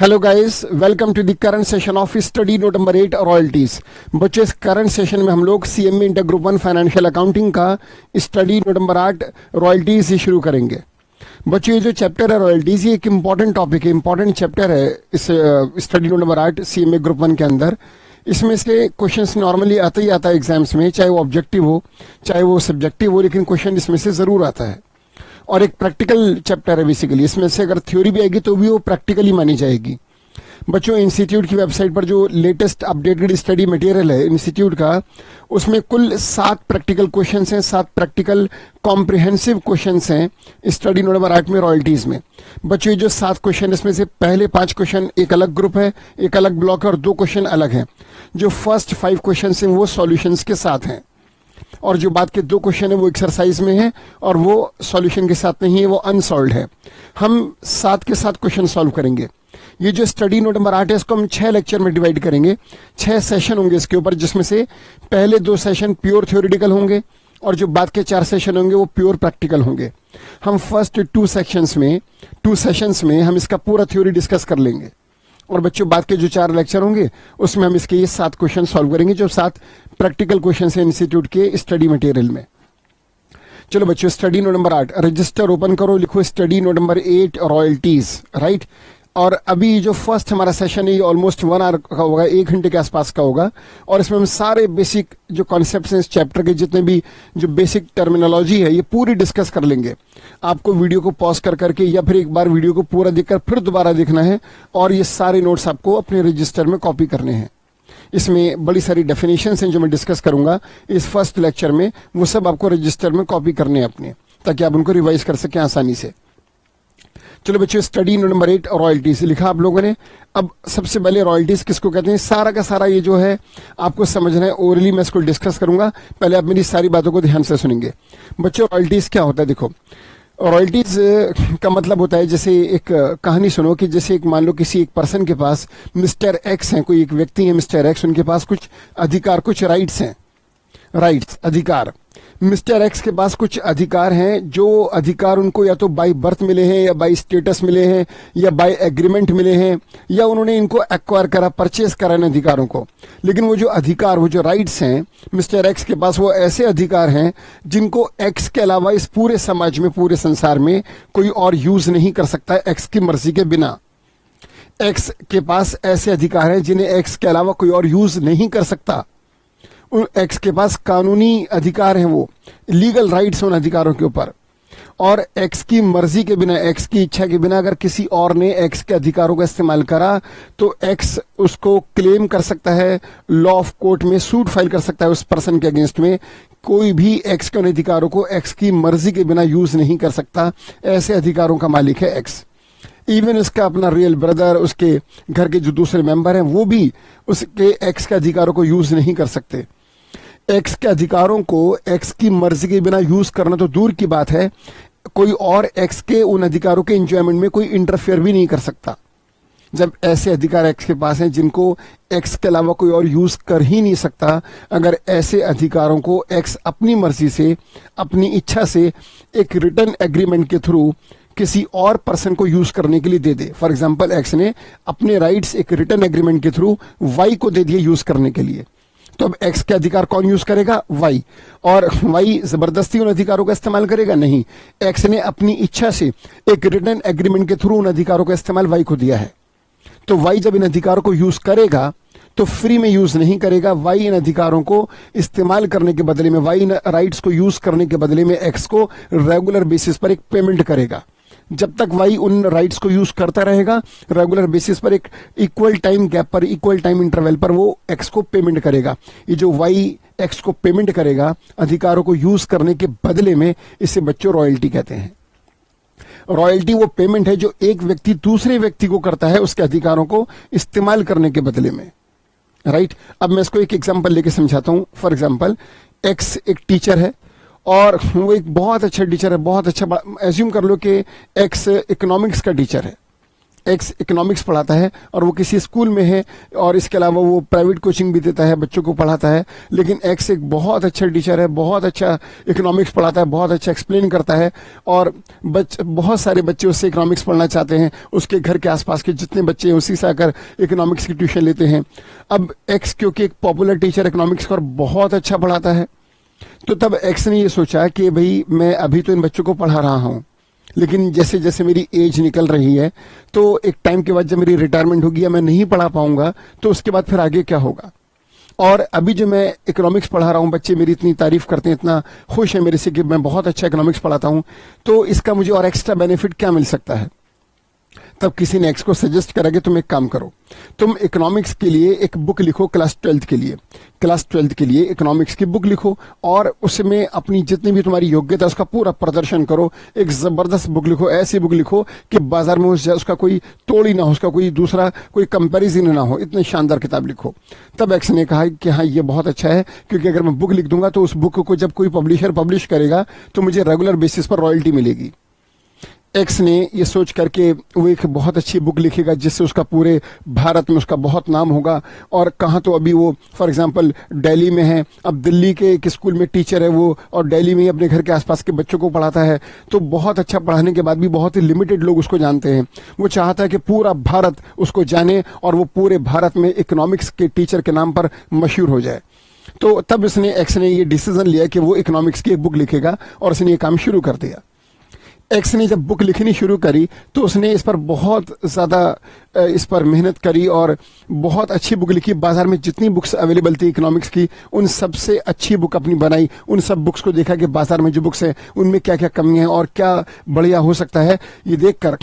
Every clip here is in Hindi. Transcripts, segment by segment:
Hello guys, welcome to the current session of study note number 8 royalties. बच्चों, इस करंट सेशन में हम लोग CMA inter group 1 financial accounting का स्टडी नोट नंबर 8 रॉयल्टीज से शुरू करेंगे। बच्चों, ये जो चैप्टर है रॉयल्टीज, ये एक इंपॉर्टेंट टॉपिक है, इंपॉर्टेंट चैप्टर है इस study note number 8 CMA group 1 के अंदर। इसमें से क्वेश्चंस नॉर्मली आता ही आता है एग्जाम्स में, चाहे वो ऑब्जेक्टिव हो चाहे वो सब्जेक्टिव हो, लेकिन क्वेश्चन इसमें से जरूर आता है। और एक प्रैक्टिकल चैप्टर है बेसिकली, इसमें से अगर थ्योरी भी आएगी तो भी वो प्रैक्टिकली मानी जाएगी। बच्चों, इंस्टीट्यूट की वेबसाइट पर जो लेटेस्ट अपडेटेड स्टडी मटेरियल है इंस्टीट्यूट का, उसमें कुल 7 प्रैक्टिकल क्वेश्चंस हैं, 7 प्रैक्टिकल कॉम्प्रिहेंसिव क्वेश्चंस हैं स्टडी नोट नंबर 8 में रॉयल्टीज में। बच्चों, ये जो 7 क्वेश्चन, इसमें से पहले 5 क्वेश्चन एक अलग ग्रुप है, एक अलग ब्लॉक है, और 2 क्वेश्चन अलग हैं। जो फर्स्ट 5 क्वेश्चन हैं वो सॉल्यूशंस के साथ हैं, और जो बाद के 2 क्वेश्चन है वो एक्सरसाइज में है और वो सॉल्यूशन के साथ नहीं है, वो अनसॉल्व्ड है। हम 7 के 7 क्वेश्चन सॉल्व करेंगे। ये जो स्टडी नोट नंबर 8 है, इसको हम 6 लेक्चर में डिवाइड करेंगे। 6 सेशन होंगे इसके ऊपर, जिसमें से पहले 2 सेशन प्योर थ्योरेटिकल होंगे और जो बाद के 4 सेशन होंगे वो प्योर प्रैक्टिकल होंगे। हम फर्स्ट 2 सेशंस में हम इसका पूरा थ्योरी डिस्कस कर लेंगे, और बच्चों बाद के जो 4 लेक्चर होंगे उसमें हम इसके ये 7 क्वेश्चन सॉल्व करेंगे, जो 7 प्रैक्टिकल क्वेश्चन है इंस्टीट्यूट के स्टडी मटेरियल में। चलो बच्चों, study note number 8 register open करो, लिखो study note number 8 royalties, right. और अभी जो फर्स्ट हमारा सेशन है ये ऑलमोस्ट 1 आवर का होगा, 1 घंटे के आसपास का होगा, और इसमें हम सारे बेसिक जो कॉन्सेप्ट्स हैं इस चैप्टर के, जितने भी जो बेसिक टर्मिनोलॉजी है, ये पूरी डिस्कस कर लेंगे। आपको वीडियो को पॉज कर करके या फिर एक बार वीडियो को पूरा देखकर फिर दोबारा देखना है, और ये सारे नोट्स आपको अपने रजिस्टर में कॉपी करने हैं। इसमें बड़ी सारी डेफिनेशंस हैं जो मैं डिस्कस करूंगा इस फर्स्ट लेक्चर में, वो सब आपको रजिस्टर में कॉपी करने हैं अपने, ताकि आप उनको रिवाइज कर सकें आसानी से। चलो बच्चों, स्टडी नोट नंबर 8 रॉयल्टीज लिखा आप लोगों ने। अब सबसे पहले रॉयल्टीज किसको कहते हैं, सारा का सारा ये जो है आपको समझना है। ओरली मैं इसको डिस्कस करूंगा, पहले आप मेरी सारी बातों को ध्यान से सुनेंगे। बच्चों, रॉयल्टीज क्या होता है? देखो, रॉयल्टीज का मतलब होता है, जैसे एक कहानी सुनो कि जैसे एक मान लो किसी एक पर्सन के पास मिस्टर एक्स हैं, कोई एक व्यक्ति है मिस्टर एक्स, उनके पास कुछ अधिकार, कुछ राइट्स हैं, राइट्स अधिकार। मिस्टर एक्स के पास कुछ अधिकार हैं, जो अधिकार उनको या तो बाय बर्थ मिले हैं, या बाय स्टेटस मिले हैं, या बाय एग्रीमेंट मिले हैं, या उन्होंने इनको एक्वायर करा, परचेस करा इन अधिकारों को। लेकिन वो जो अधिकार, वो जो राइट्स हैं मिस्टर एक्स के पास, वो ऐसे अधिकार हैं जिनको एक्स के अलावा इस पूरे समाज में, पूरे संसार में कोई और यूज नहीं कर सकता है एक्स की मर्जी के बिना। एक्स के पास ऐसे अधिकार हैं जिन्हें एक्स के अलावा कोई और यूज नहीं कर सकता। एक्स के पास कानूनी अधिकार हैं, वो लीगल राइट्स उन अधिकारों के ऊपर, और एक्स की मर्जी के बिना, एक्स की इच्छा के बिना अगर किसी और ने एक्स के अधिकारों का इस्तेमाल करा तो एक्स उसको क्लेम कर सकता है, लॉ ऑफ कोर्ट में सूट फाइल कर सकता है उस पर्सन के अगेंस्ट में। कोई भी एक्स के उन अधिकारों को एक्स की मर्जी के बिना यूज नहीं कर सकता। ऐसे अधिकारों का मालिक है एक्स। इवन उसका अपना रियल ब्रदर, उसके घर के जो दूसरे मेंबर हैं, वो भी उसके एक्स के अधिकारों को यूज नहीं कर सकते। एक्स के अधिकारों को एक्स की मर्जी के बिना यूज करना तो दूर की बात है, कोई और एक्स के उन अधिकारों के एंजॉयमेंट में कोई इंटरफेयर भी नहीं कर सकता। जब ऐसे अधिकार एक्स के पास हैं जिनको एक्स के अलावा कोई और यूज कर ही नहीं सकता, अगर ऐसे अधिकारों को एक्स अपनी मर्जी से, अपनी इच्छा से एक रिटर्न एग्रीमेंट के थ्रू किसी और पर्सन को यूज करने के लिए दे दे। फॉर एग्जाम्पल, एक्स ने अपने राइट्स एक रिटर्न एग्रीमेंट के थ्रू वाई को दे दिए यूज करने के लिए, तो अब एक्स के अधिकार कौन यूज करेगा? वाई। और वाई जबरदस्ती उन अधिकारों का इस्तेमाल करेगा? नहीं। एक्स ने अपनी इच्छा से एक रिटर्न एग्रीमेंट के थ्रू उन अधिकारों का इस्तेमाल वाई को दिया है, तो वाई जब इन अधिकारों को यूज करेगा तो फ्री में यूज नहीं करेगा। वाई इन अधिकारों को इस्तेमाल करने के बदले में, वाई इन राइट्स को यूज करने के बदले में एक्स को रेगुलर बेसिस पर एक पेमेंट करेगा। जब तक वाई उन राइट्स को यूज करता रहेगा, रेगुलर बेसिस पर एक इक्वल टाइम गैप पर, इक्वल टाइम इंटरवल पर वो एक्स को पेमेंट करेगा। ये जो वाई एक्स को पेमेंट करेगा अधिकारों को यूज करने के बदले में, इसे बच्चों रॉयल्टी कहते हैं। रॉयल्टी वो पेमेंट है जो एक व्यक्ति दूसरे व्यक्ति को करता है उसके अधिकारों को इस्तेमाल करने के बदले में, राइट। अब मैं इसको एक एग्जांपल लेके समझाता हूं। फॉर एग्जांपल, एक्स एक टीचर है और वो एक बहुत अच्छा टीचर है, बहुत अच्छा। एज्यूम कर लो कि एक्स इकोनॉमिक्स का टीचर है, एक्स इकोनॉमिक्स पढ़ाता है और वो किसी स्कूल में है और इसके अलावा वो प्राइवेट कोचिंग भी देता है, बच्चों को पढ़ाता है, लेकिन एक्स एक बहुत अच्छा टीचर है, बहुत अच्छा इकोनॉमिक्स पढ़ाता है, बहुत अच्छा एक्सप्लेन करता है और बहुत सारे बच्चे उससे इकोनॉमिक्स पढ़ना चाहते हैं। उसके घर के आसपास के जितने बच्चे हैं उसी से आकर इकोनॉमिक्स की ट्यूशन लेते हैं। अब एक्स क्योंकि एक पॉपुलर टीचर इकोनॉमिक्स का और बहुत अच्छा पढ़ाता है, तो तब एक्स ने ये सोचा कि भाई मैं अभी तो इन बच्चों को पढ़ा रहा हूँ, लेकिन जैसे जैसे मेरी एज निकल रही है तो एक टाइम के बाद जब मेरी रिटायरमेंट होगी या मैं नहीं पढ़ा पाऊंगा तो उसके बाद फिर आगे क्या होगा। और अभी जो मैं इकोनॉमिक्स पढ़ा रहा हूँ, बच्चे मेरी इतनी तारीफ करते हैं, इतना खुश है मेरे से कि मैं बहुत अच्छा इकोनॉमिक्स पढ़ाता हूँ, तो इसका मुझे और एक्स्ट्रा बेनिफिट क्या मिल सकता है। तब किसी ने एक्स को सजेस्ट करा कि तुम एक काम करो, तुम इकोनॉमिक्स के लिए एक बुक लिखो, क्लास 12th के लिए इकोनॉमिक्स की बुक लिखो और उसमें अपनी जितनी भी तुम्हारी योग्यता उसका पूरा प्रदर्शन करो। एक जबरदस्त बुक लिखो, ऐसी बुक लिखो कि बाजार में उसका कोई तोड़ ही ना हो, उसका कोई दूसरा कोई कंपैरिजन ना हो, इतनी शानदार किताब लिखो। तब एक्स ने कहा कि हाँ ये बहुत अच्छा है, क्योंकि अगर मैं बुक लिख दूंगा तो उस बुक को जब कोई पब्लिशर पब्लिश करेगा तो मुझे रेगुलर बेसिस पर रॉयल्टी मिलेगी। एक्स ने ये सोच करके वो एक बहुत अच्छी बुक लिखेगा जिससे उसका पूरे भारत में उसका बहुत नाम होगा। और कहाँ तो अभी वो फॉर एग्जांपल दिल्ली में है, अब दिल्ली के एक स्कूल में टीचर है वो और दिल्ली में ही अपने घर के आसपास के बच्चों को पढ़ाता है, तो बहुत अच्छा पढ़ाने के बाद भी बहुत ही लिमिटेड लोग उसको जानते हैं। वो चाहता है कि पूरा भारत उसको जाने और वो पूरे भारत में इकोनॉमिक्स के टीचर के नाम पर मशहूर हो जाए। तो तब एक्स ने ये डिसीजन लिया कि वो इकोनॉमिक्स की एक बुक लिखेगा और उसने ये काम शुरू कर दिया। एक्स ने जब बुक लिखनी शुरू करी तो उसने इस पर बहुत ज़्यादा इस पर मेहनत करी और बहुत अच्छी बुक लिखी। बाजार में जितनी बुक्स अवेलेबल थी इकोनॉमिक्स की, उन सबसे अच्छी बुक अपनी बनाई। उन सब बुक्स को देखा कि बाजार में जो बुक्स हैं उनमें क्या क्या कमियां हैं और क्या बढ़िया हो सकता है। ये देखकर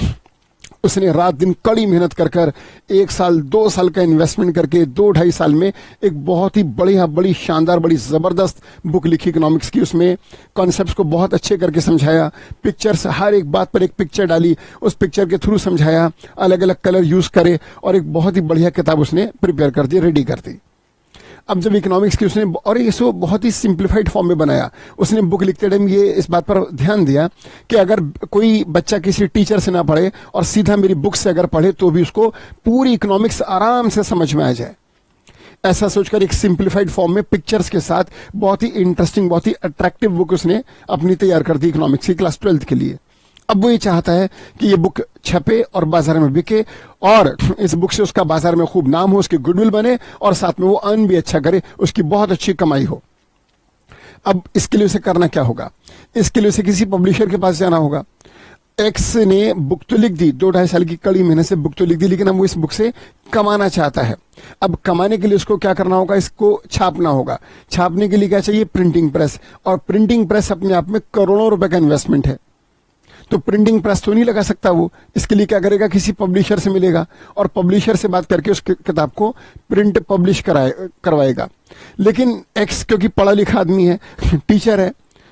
उसने रात दिन कड़ी मेहनत कर 1 साल 2 साल का इन्वेस्टमेंट करके 2-2.5 साल में एक बहुत ही बड़ी शानदार बड़ी ज़बरदस्त बुक लिखी इकोनॉमिक्स की। उसमें कॉन्सेप्ट्स को बहुत अच्छे करके समझाया, पिक्चर्स हर एक बात पर एक पिक्चर डाली, उस पिक्चर के थ्रू समझाया, अलग अलग कलर यूज़ करे और एक बहुत ही बढ़िया किताब उसने प्रिपेयर कर दी, रेडी कर दी। अब जब इकोनॉमिक्स की उसने और इसको बहुत ही सिंप्लीफाइड फॉर्म में बनाया, उसने बुक लिखते टाइम ये इस बात पर ध्यान दिया कि अगर कोई बच्चा किसी टीचर से ना पढ़े और सीधा मेरी बुक से अगर पढ़े तो भी उसको पूरी इकोनॉमिक्स आराम से समझ में आ जाए। ऐसा सोचकर एक सिंप्लीफाइड फॉर्म में पिक्चर्स के साथ बहुत ही इंटरेस्टिंग, बहुत ही अट्रैक्टिव बुक उसने अपनी तैयार कर दी इकोनॉमिक्स की क्लास 12th के लिए। अब वो ये चाहता है कि ये बुक छपे और बाजार में बिके और इस बुक से उसका बाजार में खूब नाम हो, उसकी गुडविल बने और साथ में वो अर्न भी अच्छा करे, उसकी बहुत अच्छी कमाई हो। अब इसके लिए उसे करना क्या होगा? इसके लिए उसे किसी पब्लिशर के पास जाना होगा। एक्स ने बुक तो लिख दी, 2-2.5 साल की कड़ी मेहनत से बुक तो लिख दी, लेकिन अब वो इस बुक से कमाना चाहता है। अब कमाने के लिए उसको क्या करना होगा? इसको छापना होगा। छापने के लिए क्या चाहिए? Printing press. और प्रिंटिंग प्रेस अपने आप में करोड़ों रुपए का इन्वेस्टमेंट है, तो प्रिंटिंग प्रेस तो नहीं लगा सकता वो। इसके लिए क्या करेगा? किसी पब्लिशर से मिलेगा और पब्लिशर से बात करके उस किताब को प्रिंट पब्लिश करवाएगा। लेकिन एक्स क्योंकि पढ़ा लिखा आदमी है, टीचर है,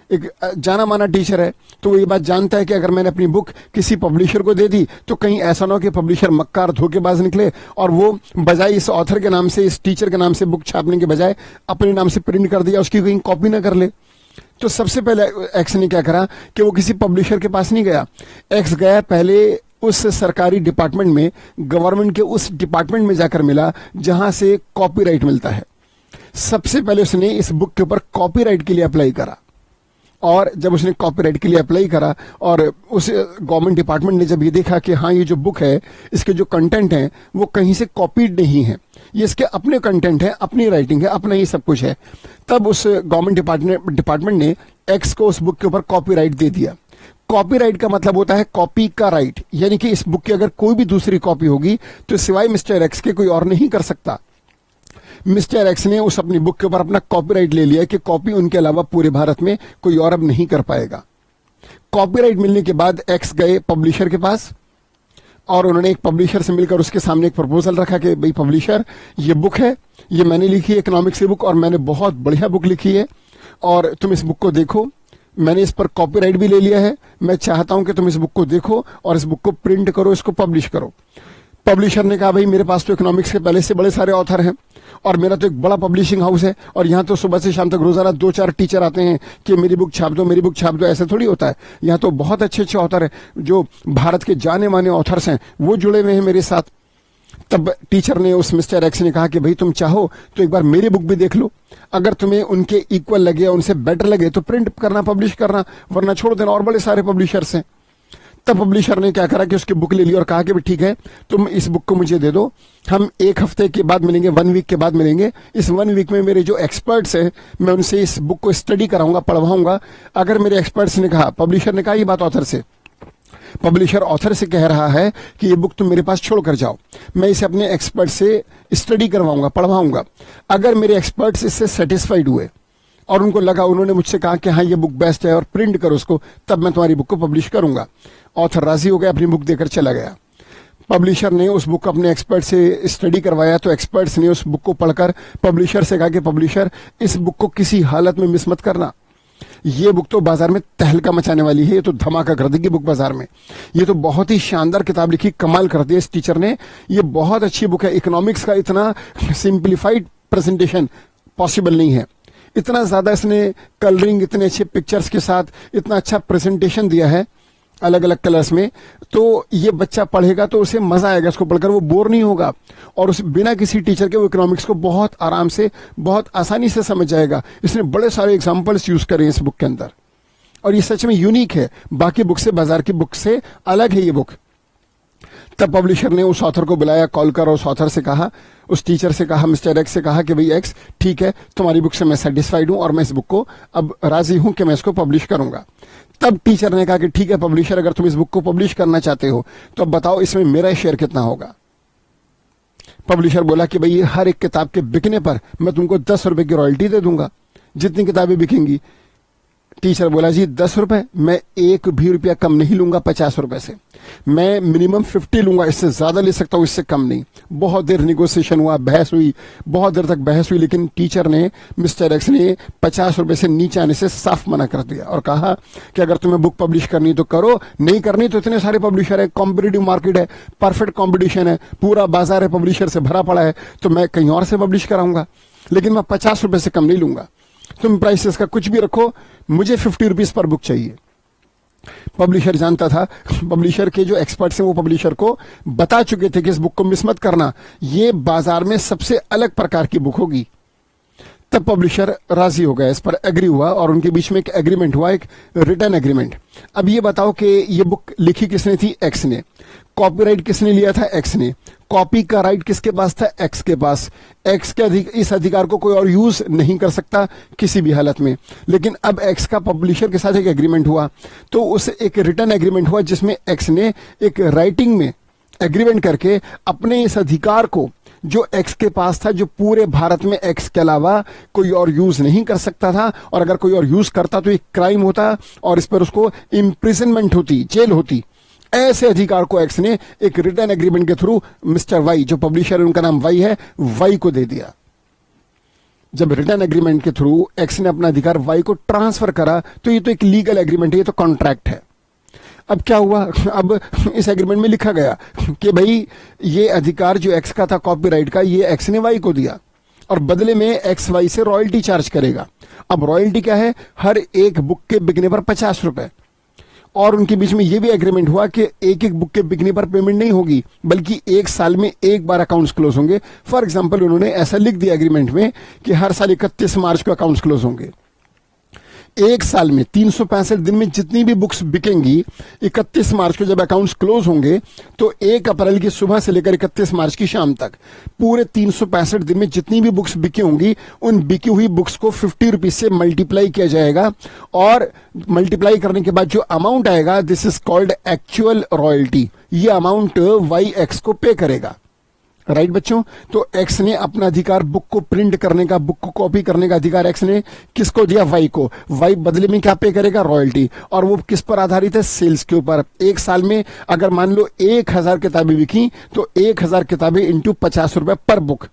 एक जाना माना टीचर है, तो वो ये बात जानता है कि अगर मैंने अपनी बुक किसी पब्लिशर को दे दी तो कहीं ऐसा ना हो कि पब्लिशर मक्कार धोखेबाज निकले और वो बजाय इस ऑथर के नाम से, इस टीचर के नाम से बुक छापने के बजाय अपने नाम से प्रिंट कर दिया, उसकी कहीं कॉपी ना कर ले। तो सबसे पहले एक्स ने क्या करा कि वो किसी पब्लिशर के पास नहीं गया। एक्स गया पहले उस सरकारी डिपार्टमेंट में, गवर्नमेंट के उस डिपार्टमेंट में जाकर मिला जहां से कॉपीराइट मिलता है। सबसे पहले उसने इस बुक के ऊपर कॉपीराइट के लिए अप्लाई करा और जब उसने कॉपीराइट के लिए अप्लाई करा और उस गवर्नमेंट डिपार्टमेंट ने जब ये देखा कि हाँ ये जो बुक है इसके जो कंटेंट हैं वो कहीं से कॉपीड नहीं है, ये इसके अपने कंटेंट है, अपनी राइटिंग है, अपना ही सब कुछ है, तब उस गवर्नमेंट डिपार्टमेंट ने एक्स को उस बुक के ऊपर कॉपीराइट दे दिया। कॉपीराइट का मतलब होता है कॉपी का राइट, यानी कि इस बुक की अगर कोई भी दूसरी कॉपी होगी तो सिवाय मिस्टर एक्स के कोई और नहीं कर सकता। मिस्टर एक्स ने उस अपनी बुक के ऊपर अपना कॉपीराइट ले लिया कि कॉपी उनके अलावा पूरे भारत में कोई और अब नहीं कर पाएगा। कॉपीराइट मिलने के बाद एक्स गए पब्लिशर के पास और उन्होंने एक पब्लिशर से मिलकर उसके सामने एक प्रपोजल रखा कि भाई पब्लिशर, ये बुक है, ये मैंने लिखी है इकोनॉमिक्स की बुक और मैंने बहुत बढ़िया बुक लिखी है और तुम इस बुक को देखो, मैंने इस पर कॉपीराइट भी ले लिया है, मैं चाहता हूं कि तुम इस बुक को देखो और इस बुक को प्रिंट करो, इसको पब्लिश करो। पब्लिशर ने कहा भाई मेरे पास तो इकोनॉमिक्स के पहले से बड़े सारे ऑथर हैं और मेरा तो एक बड़ा पब्लिशिंग हाउस है और यहाँ तो सुबह से शाम तक रोजाना 2-4 टीचर आते हैं कि मेरी बुक छाप दो, मेरी बुक छाप दो। ऐसे थोड़ी होता है, यहाँ तो बहुत अच्छे अच्छे ऑथर हैं, जो भारत के जाने माने ऑथर्स हैं वो जुड़े हुए हैं मेरे साथ। तब टीचर ने, उस मिस्टर एक्स ने कहा कि भाई तुम चाहो तो एक बार मेरी बुक भी देख लो, अगर तुम्हें उनके इक्वल लगे, उनसे बेटर लगे तो प्रिंट करना, पब्लिश करना, वरना छोड़ देना, और बड़े सारे पब्लिशर्स हैं। तब पब्लिशर ने क्या करा कि उसकी बुक ले ली और कहा कि ठीक है तुम इस बुक को मुझे दे दो, हम 1 हफ्ते के बाद मिलेंगे, 1 वीक के बाद मिलेंगे। इस 1 वीक में मेरे जो एक्सपर्ट्स हैं मैं उनसे इस बुक को स्टडी कराऊंगा, पढ़वाऊंगा। अगर मेरे एक्सपर्ट्स ने कहा, पब्लिशर ने कहा ये बात ऑथर से, पब्लिशर ऑथर से कह रहा है कि ये बुक तुम मेरे पास छोड़ कर जाओ, मैं इसे अपने एक्सपर्ट से स्टडी करवाऊंगा, पढ़वाऊंगा। अगर मेरे एक्सपर्ट्स इससे सेटिस्फाइड हुए और उनको लगा, उन्होंने मुझसे कहा कि हाँ ये बुक बेस्ट है और प्रिंट करो उसको, तब मैं तुम्हारी बुक को पब्लिश करूंगा। ऑथर राजी हो गया, अपनी बुक देकर चला गया। पब्लिशर ने उस बुक को अपने एक्सपर्ट से स्टडी करवाया, तो एक्सपर्ट्स ने उस बुक को पढ़कर पब्लिशर से कहा कि पब्लिशर इस बुक को किसी हालत में मिस मत करना, ये बुक तो बाजार में तहलका मचाने वाली है, ये तो धमाका कर देगी बुक बाजार में, ये तो बहुत ही शानदार किताब लिखी, कमाल कर दिया इस टीचर ने, ये बहुत अच्छी बुक है। इकोनॉमिक्स का इतना सिंप्लीफाइड प्रेजेंटेशन पॉसिबल नहीं है, इतना ज्यादा इसने कलरिंग, इतने अच्छे पिक्चर्स के साथ इतना अच्छा प्रेजेंटेशन दिया है अलग अलग कलर्स में, तो ये बच्चा पढ़ेगा तो उसे मजा आएगा, इसको पढ़कर वो बोर नहीं होगा और उस बिना किसी टीचर के वो इकोनॉमिक्स को बहुत आराम से, बहुत आसानी से समझ जाएगा। इसने बड़े सारे एग्जांपल्स यूज करे इस बुक के अंदर और ये सच में यूनिक है, बाकी बुक से, बाजार की बुक से अलग है ये बुक। तब पब्लिशर ने उस ऑथर को बुलाया, कॉल कर, उस ऑथर से कहा, उस टीचर से कहा, मिस्टर एक्स से कहा कि भाई एक्स ठीक है, तुम्हारी बुक से मैं सेटिस्फाइड हूं और मैं इस बुक को अब राजी हूं कि मैं इसको पब्लिश करूंगा। तब टीचर ने कहा कि ठीक है पब्लिशर, अगर तुम इस बुक को पब्लिश करना चाहते हो तो अब बताओ इसमें मेरा शेयर कितना होगा। पब्लिशर बोला कि भाई हर एक किताब के बिकने पर मैं तुमको 10 रुपए की रॉयल्टी दे दूंगा, जितनी किताबें बिकेंगी। टीचर बोला जी 10 रुपए, मैं 1 भी रुपया कम नहीं लूंगा 50 रुपए से, मैं मिनिमम 50 लूंगा, इससे ज्यादा ले सकता हूं, इससे कम नहीं। बहुत देर निगोसिएशन हुआ, बहस हुई, बहुत देर तक बहस हुई, लेकिन टीचर ने, मिस्टर एक्स ने 50 रुपए से नीचे आने से साफ मना कर दिया और कहा कि अगर तुम्हें बुक पब्लिश करनी तो करो, नहीं करनी तो इतने सारे पब्लिशर है, कॉम्पिटिटिव मार्केट है, परफेक्ट कॉम्पिटिशन है, पूरा बाजार है पब्लिशर से भरा पड़ा है, तो मैं कहीं और से पब्लिश कराऊंगा, लेकिन मैं 50 रुपए से कम नहीं लूंगा। तुम प्राइसेस का कुछ भी रखो, मुझे 50 रुपीज पर बुक चाहिए। पब्लिशर जानता था, पब्लिशर के जो एक्सपर्ट्स हैं वो पब्लिशर को बता चुके थे कि इस बुक को मिस मत करना, ये बाजार में सबसे अलग प्रकार की बुक होगी। तब पब्लिशर राजी हो गया, इस पर एग्री हुआ और उनके बीच में एक एग्रीमेंट हुआ, एक रिटर्न एग्रीमेंट। अब ये बताओ कि ये बुक लिखी किसने थी? एक्स ने। कॉपीराइट किसने लिया था? एक्स ने। कॉपी का राइट किसके पास था? एक्स के पास। एक्स के इस अधिकार को कोई और यूज नहीं कर सकता किसी भी हालत में। लेकिन अब एक्स का पब्लिशर के साथ एक एग्रीमेंट हुआ, तो उस एक रिटर्न एग्रीमेंट हुआ जिसमें एक्स ने एक राइटिंग में एग्रीमेंट करके अपने इस अधिकार को जो एक्स के पास था, जो पूरे भारत में एक्स के अलावा कोई और यूज नहीं कर सकता था, और अगर कोई और यूज करता तो एक क्राइम होता और इस पर उसको इम्प्रिजनमेंट होती, जेल होती। ऐसे अधिकार को एक्स ने एक रिटर्न एग्रीमेंट के थ्रू मिस्टर वाई, जो पब्लिशर है उनका नाम वाई है, वाई को दे दिया। जब रिटर्न एग्रीमेंट के थ्रू एक्स ने अपना अधिकार वाई को ट्रांसफर करा, तो ये तो एक लीगल एग्रीमेंट है, ये तो कॉन्ट्रैक्ट है। अब क्या हुआ? अब इस एग्रीमेंट में लिखा गया कि भाई ये अधिकार जो एक्स का था कॉपीराइट का, ये एक्स ने वाई को दिया और बदले में एक्स वाई से रॉयल्टी चार्ज करेगा। अब रॉयल्टी क्या है? हर एक बुक के बिकने पर 50 रुपए। और उनके बीच में यह भी एग्रीमेंट हुआ कि एक एक बुक के बिकने पर पेमेंट नहीं होगी, बल्कि 1 साल में एक बार अकाउंट्स क्लोज होंगे। फॉर एग्जाम्पल, उन्होंने ऐसा लिख दिया एग्रीमेंट में कि हर साल 31 मार्च को अकाउंट्स क्लोज होंगे। 1 साल में 365 दिन में जितनी भी बुक्स बिकेंगी, 31 मार्च को जब अकाउंट्स क्लोज होंगे, तो 1 अप्रैल की सुबह से लेकर 31 मार्च की शाम तक पूरे 365 दिन में जितनी भी बुक्स बिकी होंगी, उन बिकी हुई बुक्स को 50 रुपीज से मल्टीप्लाई किया जाएगा, और मल्टीप्लाई करने के बाद जो अमाउंट आएगा, this is called actual royalty. ये अमाउंट वाई एक्स को पे करेगा। राइट बच्चों, तो एक्स ने अपना अधिकार बुक को प्रिंट करने का, बुक को कॉपी करने का अधिकार एक्स ने किसको दिया? वाई को। वाई बदले में क्या पे करेगा? रॉयल्टी। और वो किस पर आधारित है? सेल्स के ऊपर। 1 साल में अगर मान लो 1000 किताबें बिकी, तो 1000 किताबें इंटू 50 रुपए पर बुक,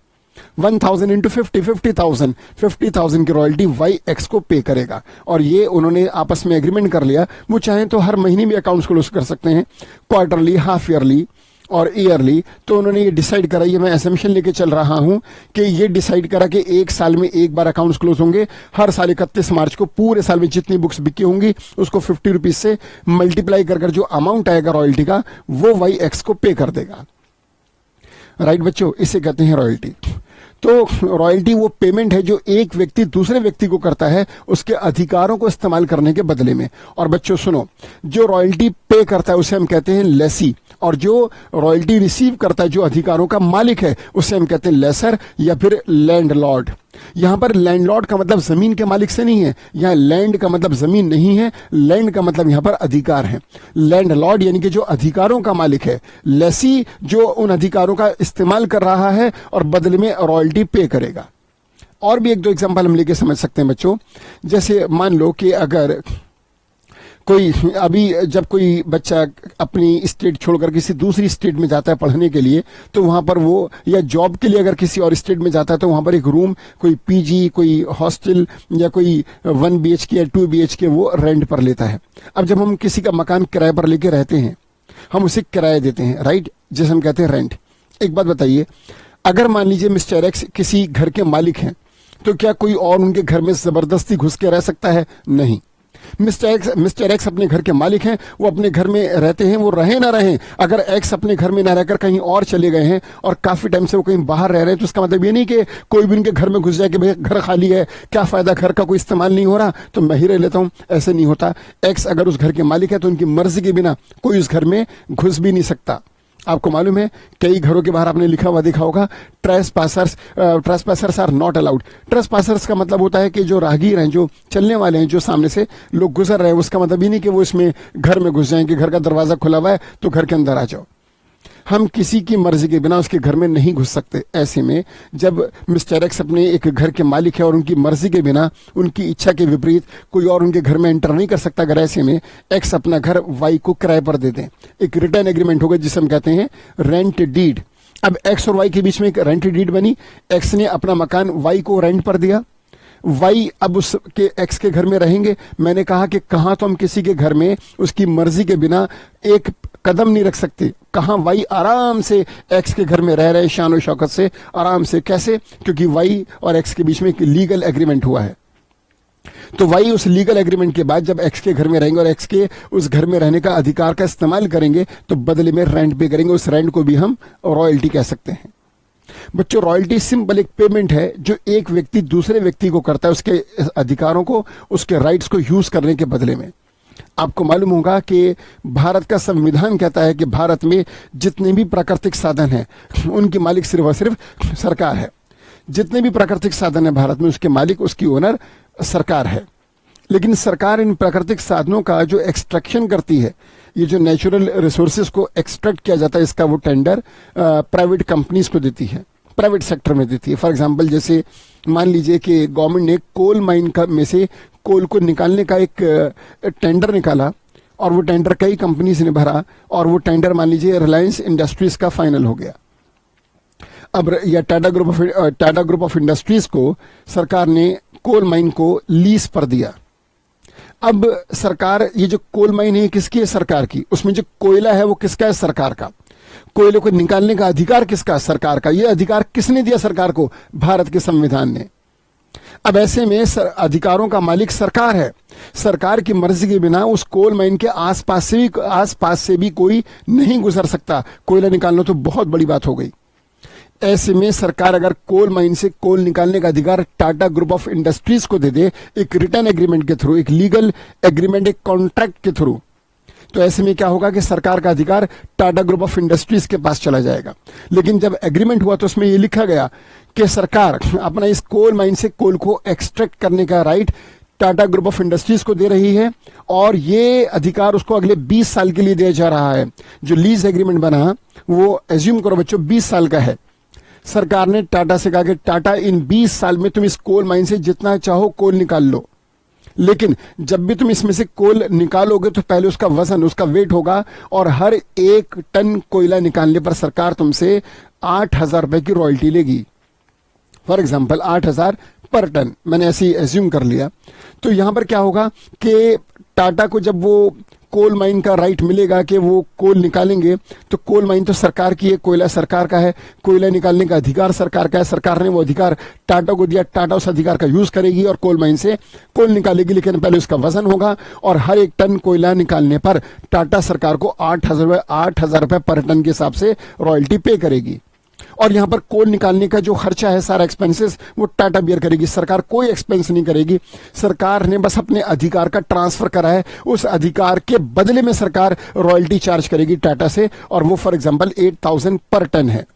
1000 इंटू 50,000 50,000 की रॉयल्टी वाई एक्स को पे करेगा। और ये उन्होंने आपस में एग्रीमेंट कर लिया। वो चाहें तो हर महीने भी अकाउंट्स क्लोज कर सकते हैं, क्वार्टरली, हाफ ईयरली, और ईयरली, तो उन्होंने ये डिसाइड करा, ये मैं एसम्पशन लेके चल रहा हूं कि ये डिसाइड करा कि एक साल में एक बार अकाउंट्स क्लोज होंगे, हर साल 31 मार्च को पूरे साल में जितनी बुक्स बिकी होंगी उसको 50 रुपीज से मल्टीप्लाई कर जो अमाउंट आएगा रॉयल्टी का वो वाई एक्स को पे कर देगा। राइट बच्चों, इसे कहते हैं रॉयल्टी। तो रॉयल्टी वो पेमेंट है जो एक व्यक्ति दूसरे व्यक्ति को करता है उसके अधिकारों को इस्तेमाल करने के बदले में। और बच्चों सुनो, जो रॉयल्टी पे करता है उसे हम कहते हैं लेसी, और जो रॉयल्टी रिसीव करता है, जो अधिकारों का मालिक है, उसे हम कहते हैं लेसर या फिर लैंडलॉर्ड। यहां पर लैंडलॉर्ड का मतलब जमीन के मालिक से नहीं है, यहां लैंड का मतलब जमीन नहीं है, लैंड का मतलब यहां पर अधिकार है। लैंडलॉर्ड यानी कि जो अधिकारों का मालिक है, लेसी जो उन अधिकारों का इस्तेमाल कर रहा है और बदले में रॉयल्टी पे करेगा। और भी एक दो एग्जांपल हम लेके समझ सकते हैं बच्चों। जैसे मान लो कि अगर कोई अभी जब कोई बच्चा अपनी स्टेट छोड़कर किसी दूसरी स्टेट में जाता है पढ़ने के लिए, तो वहां पर वो, या जॉब के लिए अगर किसी और स्टेट में जाता है, तो वहां पर एक रूम, कोई पीजी, कोई हॉस्टल या कोई 1 BHK या 2 BHK वो रेंट पर लेता है। अब जब हम किसी का मकान किराए पर लेके रहते हैं, हम उसे किराया देते हैं, राइट, जिसे हम कहते हैं रेंट। एक बात बताइए, अगर मान लीजिए मिस्टर एक्स किसी घर के मालिक हैं, तो क्या कोई और उनके घर में जबरदस्ती घुस के रह सकता है? नहीं। मिस्टर एक्स अपने घर के मालिक हैं, वो अपने घर में रहते हैं, वो रहे ना रहे, अगर एक्स अपने घर में ना रहकर कहीं और चले गए हैं और काफी टाइम से वो कहीं बाहर रह रहे हैं, तो इसका मतलब ये नहीं कि कोई भी उनके घर में घुस जाए कि भाई घर खाली है, क्या फायदा, घर का कोई इस्तेमाल नहीं हो रहा तो मैं ही रह लेता हूं। ऐसे नहीं होता। एक्स अगर उस घर के मालिक है तो उनकी मर्जी के बिना कोई उस घर में घुस भी नहीं सकता। आपको मालूम है, कई घरों के बाहर आपने लिखा हुआ देखा होगा, ट्रेसपासर्स आर नॉट अलाउड। ट्रेसपासर्स का मतलब होता है कि जो राहगीर हैं, जो चलने वाले हैं, जो सामने से लोग गुजर रहे हैं, उसका मतलब ये नहीं कि वो इसमें घर में घुस जाएं कि घर का दरवाजा खुला हुआ है तो घर के अंदर आ जाओ। हम किसी की मर्जी के बिना उसके घर में नहीं घुस सकते। ऐसे में जब मिस्टर एक्स अपने एक घर के मालिक है और उनकी मर्जी के बिना, उनकी इच्छा के विपरीत कोई और उनके घर में एंटर नहीं कर सकता, अगर ऐसे में एक्स अपना घर वाई को किराए पर दे दें, एक रिटर्न एग्रीमेंट होगा जिसे हम कहते हैं रेंट डीड। अब एक्स और वाई के बीच में एक रेंट डीड बनी, एक्स ने अपना मकान वाई को रेंट पर दिया, वाई अब उसके एक्स के घर में रहेंगे। मैंने कहा कि कहां तो हम किसी के घर में उसकी मर्जी के बिना एक कदम नहीं रख सकते, कहां वाई आराम से एक्स के घर में रह रहे शान और शौकत से आराम से। कैसे? क्योंकि वाई और एक्स के बीच में एक लीगल एग्रीमेंट हुआ है। तो वाई उस लीगल एग्रीमेंट के बाद जब एक्स के घर में रहेंगे और एक्स के उस घर में रहने का अधिकार का इस्तेमाल करेंगे, तो बदले में रेंट पे करेंगे, उस रेंट को भी हम रॉयल्टी कह सकते हैं। बच्चों, रॉयल्टी सिंपल एक पेमेंट है जो एक व्यक्ति दूसरे व्यक्ति को करता है उसके अधिकारों को, उसके राइट्स को यूज करने के बदले में। आपको मालूम होगा कि भारत का संविधान कहता है कि भारत में जितने भी प्राकृतिक साधन हैं उनकी मालिक सिर्फ और सिर्फ सरकार है। जितने भी प्राकृतिक साधन है भारत में उसके मालिक, उसकी ओनर सरकार है। लेकिन सरकार इन प्राकृतिक साधनों का जो एक्सट्रैक्शन करती है, ये जो नेचुरल रिसोर्सेज को एक्सट्रैक्ट किया जाता है, इसका वो टेंडर प्राइवेट कंपनीज को देती है, प्राइवेट सेक्टर में देती है। फॉर एग्जांपल, जैसे मान लीजिए कि गवर्नमेंट ने कोल माइन का में से कोल को निकालने का एक टेंडर निकाला और वो टेंडर कई कंपनीज ने भरा और वो टेंडर मान लीजिए रिलायंस इंडस्ट्रीज का फाइनल हो गया। अब या टाटा ग्रुप ऑफ इंडस्ट्रीज को सरकार ने कोल माइन को लीज पर दिया। अब सरकार, ये जो कोल माइन है किसकी है? सरकार की। उसमें जो कोयला है वो किसका है? सरकार का। कोयले को निकालने का अधिकार किसका? सरकार का। यह अधिकार किसने दिया सरकार को? भारत के संविधान ने। अब ऐसे में अधिकारों का मालिक सरकार है। सरकार की मर्जी के बिना उस कोल माइन के आसपास से भी कोई नहीं गुजर सकता। कोयला निकालना तो बहुत बड़ी बात हो गई। ऐसे में सरकार अगर कोल माइन से कोल निकालने का अधिकार टाटा ग्रुप ऑफ इंडस्ट्रीज को दे दे, एक रिटर्न एग्रीमेंट के थ्रू, एक लीगल एग्रीमेंट, एक कॉन्ट्रैक्ट के थ्रू, तो ऐसे में क्या होगा कि सरकार का अधिकार टाटा ग्रुप ऑफ इंडस्ट्रीज के पास चला जाएगा। लेकिन जब एग्रीमेंट हुआ तो उसमें यह लिखा गया कि सरकार अपना इस कोल माइन से कोल को एक्सट्रैक्ट करने का right Tata group of industries को दे रही है और ये अधिकार उसको अगले 20 साल के लिए दिया जा रहा है। जो लीज एग्रीमेंट बना वो एज्यूम करो बच्चों 20 साल का है। सरकार ने टाटा से कहा कि टाटा इन 20 साल में तुम इस कोल माइन से जितना चाहो कोल निकाल लो, लेकिन जब भी तुम इसमें से कोल निकालोगे तो पहले उसका वजन, उसका वेट होगा और हर 1 टन कोयला निकालने पर सरकार तुमसे 8,000 रुपए की रॉयल्टी लेगी। फॉर एग्जाम्पल 8,000 पर टन, मैंने ऐसे ही एज्यूम कर लिया। तो यहां पर क्या होगा कि टाटा को जब वो कोल माइन का राइट मिलेगा कि वो कोल निकालेंगे, तो कोल माइन तो सरकार की है, कोयला सरकार का है, कोयला निकालने का अधिकार सरकार का है, सरकार ने वो अधिकार टाटा को दिया, टाटा उस अधिकार का यूज करेगी और कोल माइन से कोल निकालेगी, लेकिन पहले उसका वजन होगा और हर एक टन कोयला निकालने पर टाटा सरकार को 8,000 रुपए पर टन के हिसाब से रॉयल्टी पे करेगी। और यहां पर कोल निकालने का जो खर्चा है, सारा एक्सपेंसेस वो टाटा बियर करेगी, सरकार कोई एक्सपेंस नहीं करेगी। सरकार ने बस अपने अधिकार का ट्रांसफर करा है, उस अधिकार के बदले में सरकार रॉयल्टी चार्ज करेगी टाटा से, और वो फॉर एग्जांपल 8,000 पर टन है।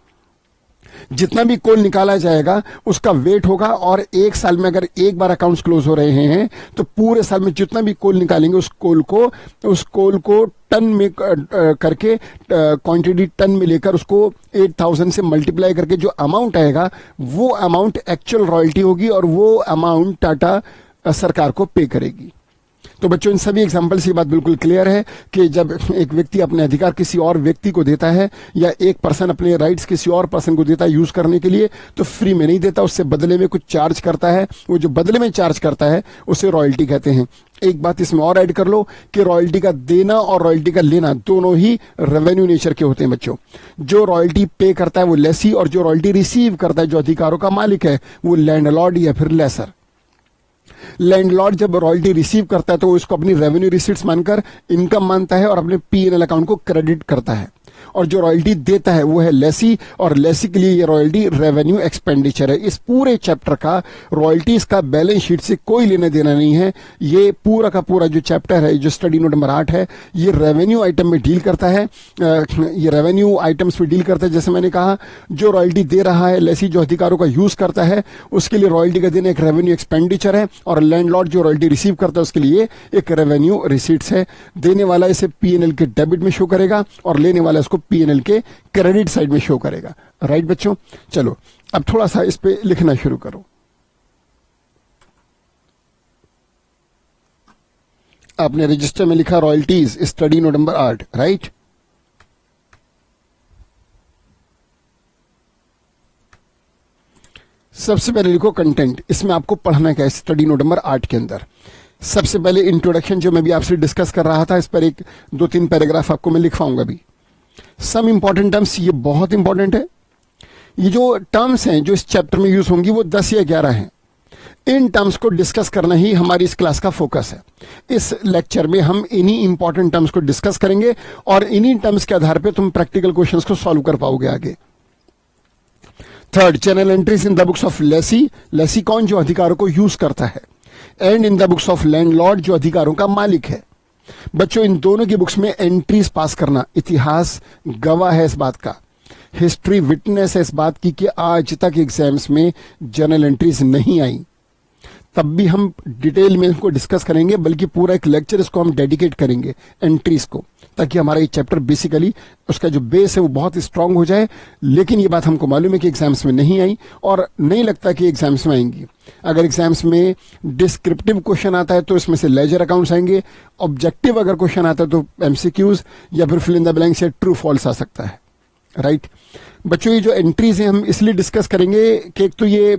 जितना भी कोल निकाला जाएगा उसका वेट होगा, और एक साल में अगर एक बार अकाउंट्स क्लोज हो रहे हैं तो पूरे साल में जितना भी कोल निकालेंगे उस कोल को टन में करके क्वांटिटी टन में लेकर उसको 8,000 से मल्टीप्लाई करके जो अमाउंट आएगा वो अमाउंट एक्चुअल रॉयल्टी होगी, और वो अमाउंट टाटा सरकार को पे करेगी। तो बच्चों, इन सभी एग्जाम्पल से ये बात बिल्कुल क्लियर है कि जब एक व्यक्ति अपने अधिकार किसी और व्यक्ति को देता है, या एक पर्सन अपने राइट्स किसी और पर्सन को देता है यूज करने के लिए, तो फ्री में नहीं देता, उससे बदले में कुछ चार्ज करता है। वो जो बदले में चार्ज करता है उसे रॉयल्टी कहते हैं। एक बात इसमें और ऐड कर लो कि रॉयल्टी का देना और रॉयल्टी का लेना दोनों ही रेवेन्यू नेचर के होते हैं बच्चों। जो रॉयल्टी पे करता है वो लेसी, और जो रॉयल्टी रिसीव करता है, जो अधिकारों का मालिक है, वो लैंडलॉर्ड या फिर लेसर। लैंडलॉर्ड जब रॉयल्टी रिसीव करता है तो वो इसको अपनी रेवेन्यू रिसीट्स मानकर इनकम मानता है और अपने P&L अकाउंट को क्रेडिट करता है, और जो रॉयल्टी देता है वो है लेसी, और लेसी के लिए ये रॉयल्टी रेवेन्यू एक्सपेंडिचर है। इस पूरे चैप्टर का रॉयल्टीज का बैलेंस शीट से कोई लेना देना नहीं है। ये पूरा का पूरा जो चैप्टर है, जो स्टडी नोट नंबर 8 है, ये रेवेन्यू आइटम में डील करता है, ये रेवेन्यू आइटम्स में डील करता है। जैसे मैंने कहा, जो रॉयल्टी दे रहा है लेसी, जो अधिकारों का यूज करता है, उसके लिए रॉयल्टी का देना एक रेवेन्यू एक्सपेंडिचर है, और लैंडलॉर्ड जो रॉयल्टी रिसीव करता है उसके लिए एक रेवेन्यू रिसीट्स है। देने वाला इसे P&L के डेबिट में शो करेगा, और लेने वाला इसको P&L के क्रेडिट साइड में शो करेगा। राइट बच्चों, चलो अब थोड़ा सा इस पे लिखना शुरू करो। आपने रजिस्टर में लिखा royalties study note number 8, right. सबसे पहले लिखो कंटेंट। इसमें आपको पढ़ना क्या है स्टडी नोट नंबर 8 के अंदर। सबसे पहले इंट्रोडक्शन जो मैं भी आपसे डिस्कस कर रहा था, इस पर एक 2-3 पैराग्राफ आपको मैं लिखवाऊंगा भी। सम इंपॉर्टेंट टर्म्स, ये बहुत इंपॉर्टेंट है। ये जो टर्म्स हैं जो इस चैप्टर में यूज होंगी वो 10 या 11 हैं। इन टर्म्स को डिस्कस करना ही हमारी इस क्लास का फोकस है। इस लेक्चर में हम इन्हीं इंपॉर्टेंट टर्म्स को डिस्कस करेंगे, और इन्हीं टर्म्स के आधार पे तुम प्रैक्टिकल क्वेश्चंस को सॉल्व कर पाओगे आगे। Third, channel entries in the books of lessee. Lessee कौन? जो अधिकारों को यूज करता है। And in the books of landlord, जो अधिकारों का मालिक है। बच्चों, इन दोनों की बुक्स में एंट्रीज पास करना, इतिहास गवाह है इस बात का, हिस्ट्री विटनेस है इस बात की कि आज तक एग्जाम्स में जर्नल एंट्रीज नहीं आई। तब भी हम डिटेल में इसको डिस्कस करेंगे, बल्कि पूरा एक लेक्चर इसको हम डेडिकेट करेंगे एंट्रीज को, ताकि हमारा ये चैप्टर बेसिकली उसका जो बेस है वो बहुत स्ट्रांग हो जाए। लेकिन ये बात हमको मालूम है कि एग्जाम्स में नहीं आई, और नहीं लगता कि एग्जाम्स में आएंगी। अगर एग्जाम्स में डिस्क्रिप्टिव क्वेश्चन आता है तो इसमें से लेजर अकाउंट्स आएंगे। ऑब्जेक्टिव अगर क्वेश्चन आता है तो MCQs या फिर फिल इन द ब्लैंक्स या ट्रू फॉल्स आ सकता है। राइट बच्चों, ये जो एंट्रीज हैं हम इसलिए डिस्कस करेंगे कि एक तो ये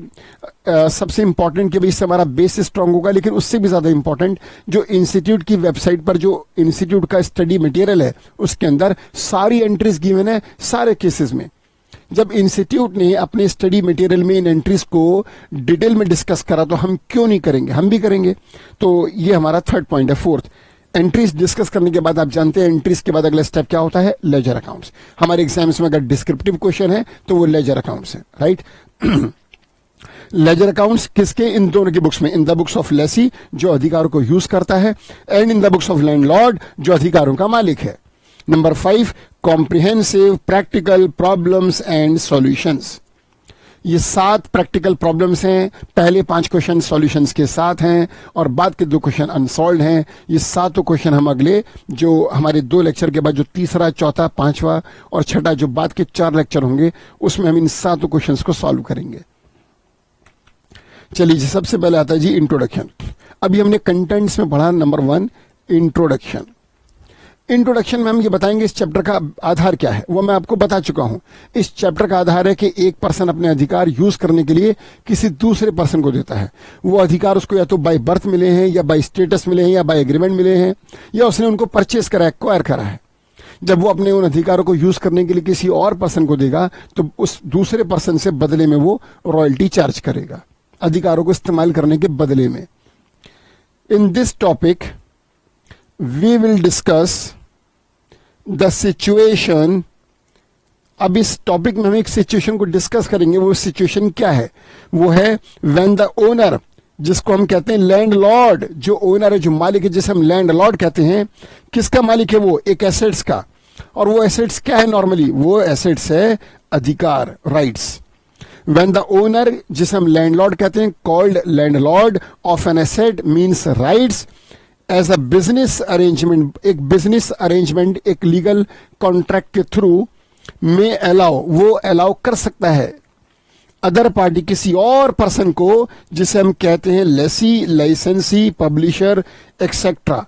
सबसे इंपॉर्टेंट कि भाई इससे हमारा बेस स्ट्रांग होगा, लेकिन उससे भी ज्यादा इंपॉर्टेंट जो इंस्टीट्यूट की वेबसाइट पर जो इंस्टीट्यूट का स्टडी मटेरियल है उसके अंदर सारी एंट्रीज गिवन है सारे केसेस में। जब इंस्टीट्यूट ने अपने स्टडी मटेरियल में इन एंट्रीज को डिटेल में डिस्कस करा तो हम क्यों नहीं करेंगे, हम भी करेंगे। तो ये हमारा थर्ड पॉइंट है। फोर्थ, एंट्रीज डिस्कस करने के बाद आप जानते हैं एंट्रीज के बाद अगला स्टेप क्या होता है? Ledger accounts. हमारे एग्जाम्स में अगर डिस्क्रिप्टिव क्वेश्चन है तो वो लेजर अकाउंट्स है। राइट लेजर अकाउंट्स किसके? इन दोनों की बुक्स में, इन द बुक्स ऑफ लेसी जो अधिकारों को यूज करता है, and in the books of landlord जो अधिकारों का मालिक है। Number 5, comprehensive practical problems and solutions. ये 7 प्रैक्टिकल प्रॉब्लम्स हैं। पहले 5 क्वेश्चन सॉल्यूशंस के साथ हैं और बाद के 2 क्वेश्चन अनसॉल्व्ड हैं। ये 7 क्वेश्चन हम अगले जो हमारे 2 लेक्चर के बाद जो तीसरा, चौथा, 5वां और छठा जो बाद के 4 लेक्चर होंगे उसमें हम इन 7 क्वेश्चंस को सॉल्व करेंगे। चलिए जी, सबसे पहले आता है जी इंट्रोडक्शन। अभी हमने कंटेंट्स में पढ़ा नंबर 1 इंट्रोडक्शन। इंट्रोडक्शन में हम ये बताएंगे इस चैप्टर का आधार क्या है, वो मैं आपको बता चुका हूं। इस चैप्टर का आधार है कि एक पर्सन अपने अधिकार यूज करने के लिए किसी दूसरे पर्सन को देता है। वो अधिकार उसको या तो बाय बर्थ मिले हैं, या बाय स्टेटस मिले हैं, या बाय एग्रीमेंट मिले हैं, या उसने उनको परचेस करा, एक्वायर करा है। जब वो अपने उन अधिकारों को यूज करने के लिए किसी और पर्सन को देगा तो उस दूसरे पर्सन से बदले में वो रॉयल्टी चार्ज करेगा, अधिकारों को इस्तेमाल करने के बदले में। In this topic we will discuss the situation. अब इस टॉपिक में हम एक सिचुएशन को डिस्कस करेंगे। वो सिचुएशन क्या है? वो है व्हेन द ओनर, जिसको हम कहते हैं लैंडलॉर्ड, जो ओनर है, जो मालिक है, जिसे हम लैंडलॉर्ड कहते हैं। किसका मालिक है वो? एक एसेट्स का। और वो एसेट्स क्या है? नॉर्मली वो एसेट्स है अधिकार, राइट्स। व्हेन द ओनर, जिसे हम लैंडलॉर्ड कहते हैं, called landlord of an asset means rights as a business arrangement, एक बिजनेस अरेंजमेंट, एक लीगल कॉन्ट्रैक्ट के थ्रू में अलाउ, वो अलाउ कर सकता है अदर पार्टी, किसी और पर्सन को, जिसे हम कहते हैं लेसी, लाइसेंसी, पब्लिशर एक्सेट्रा।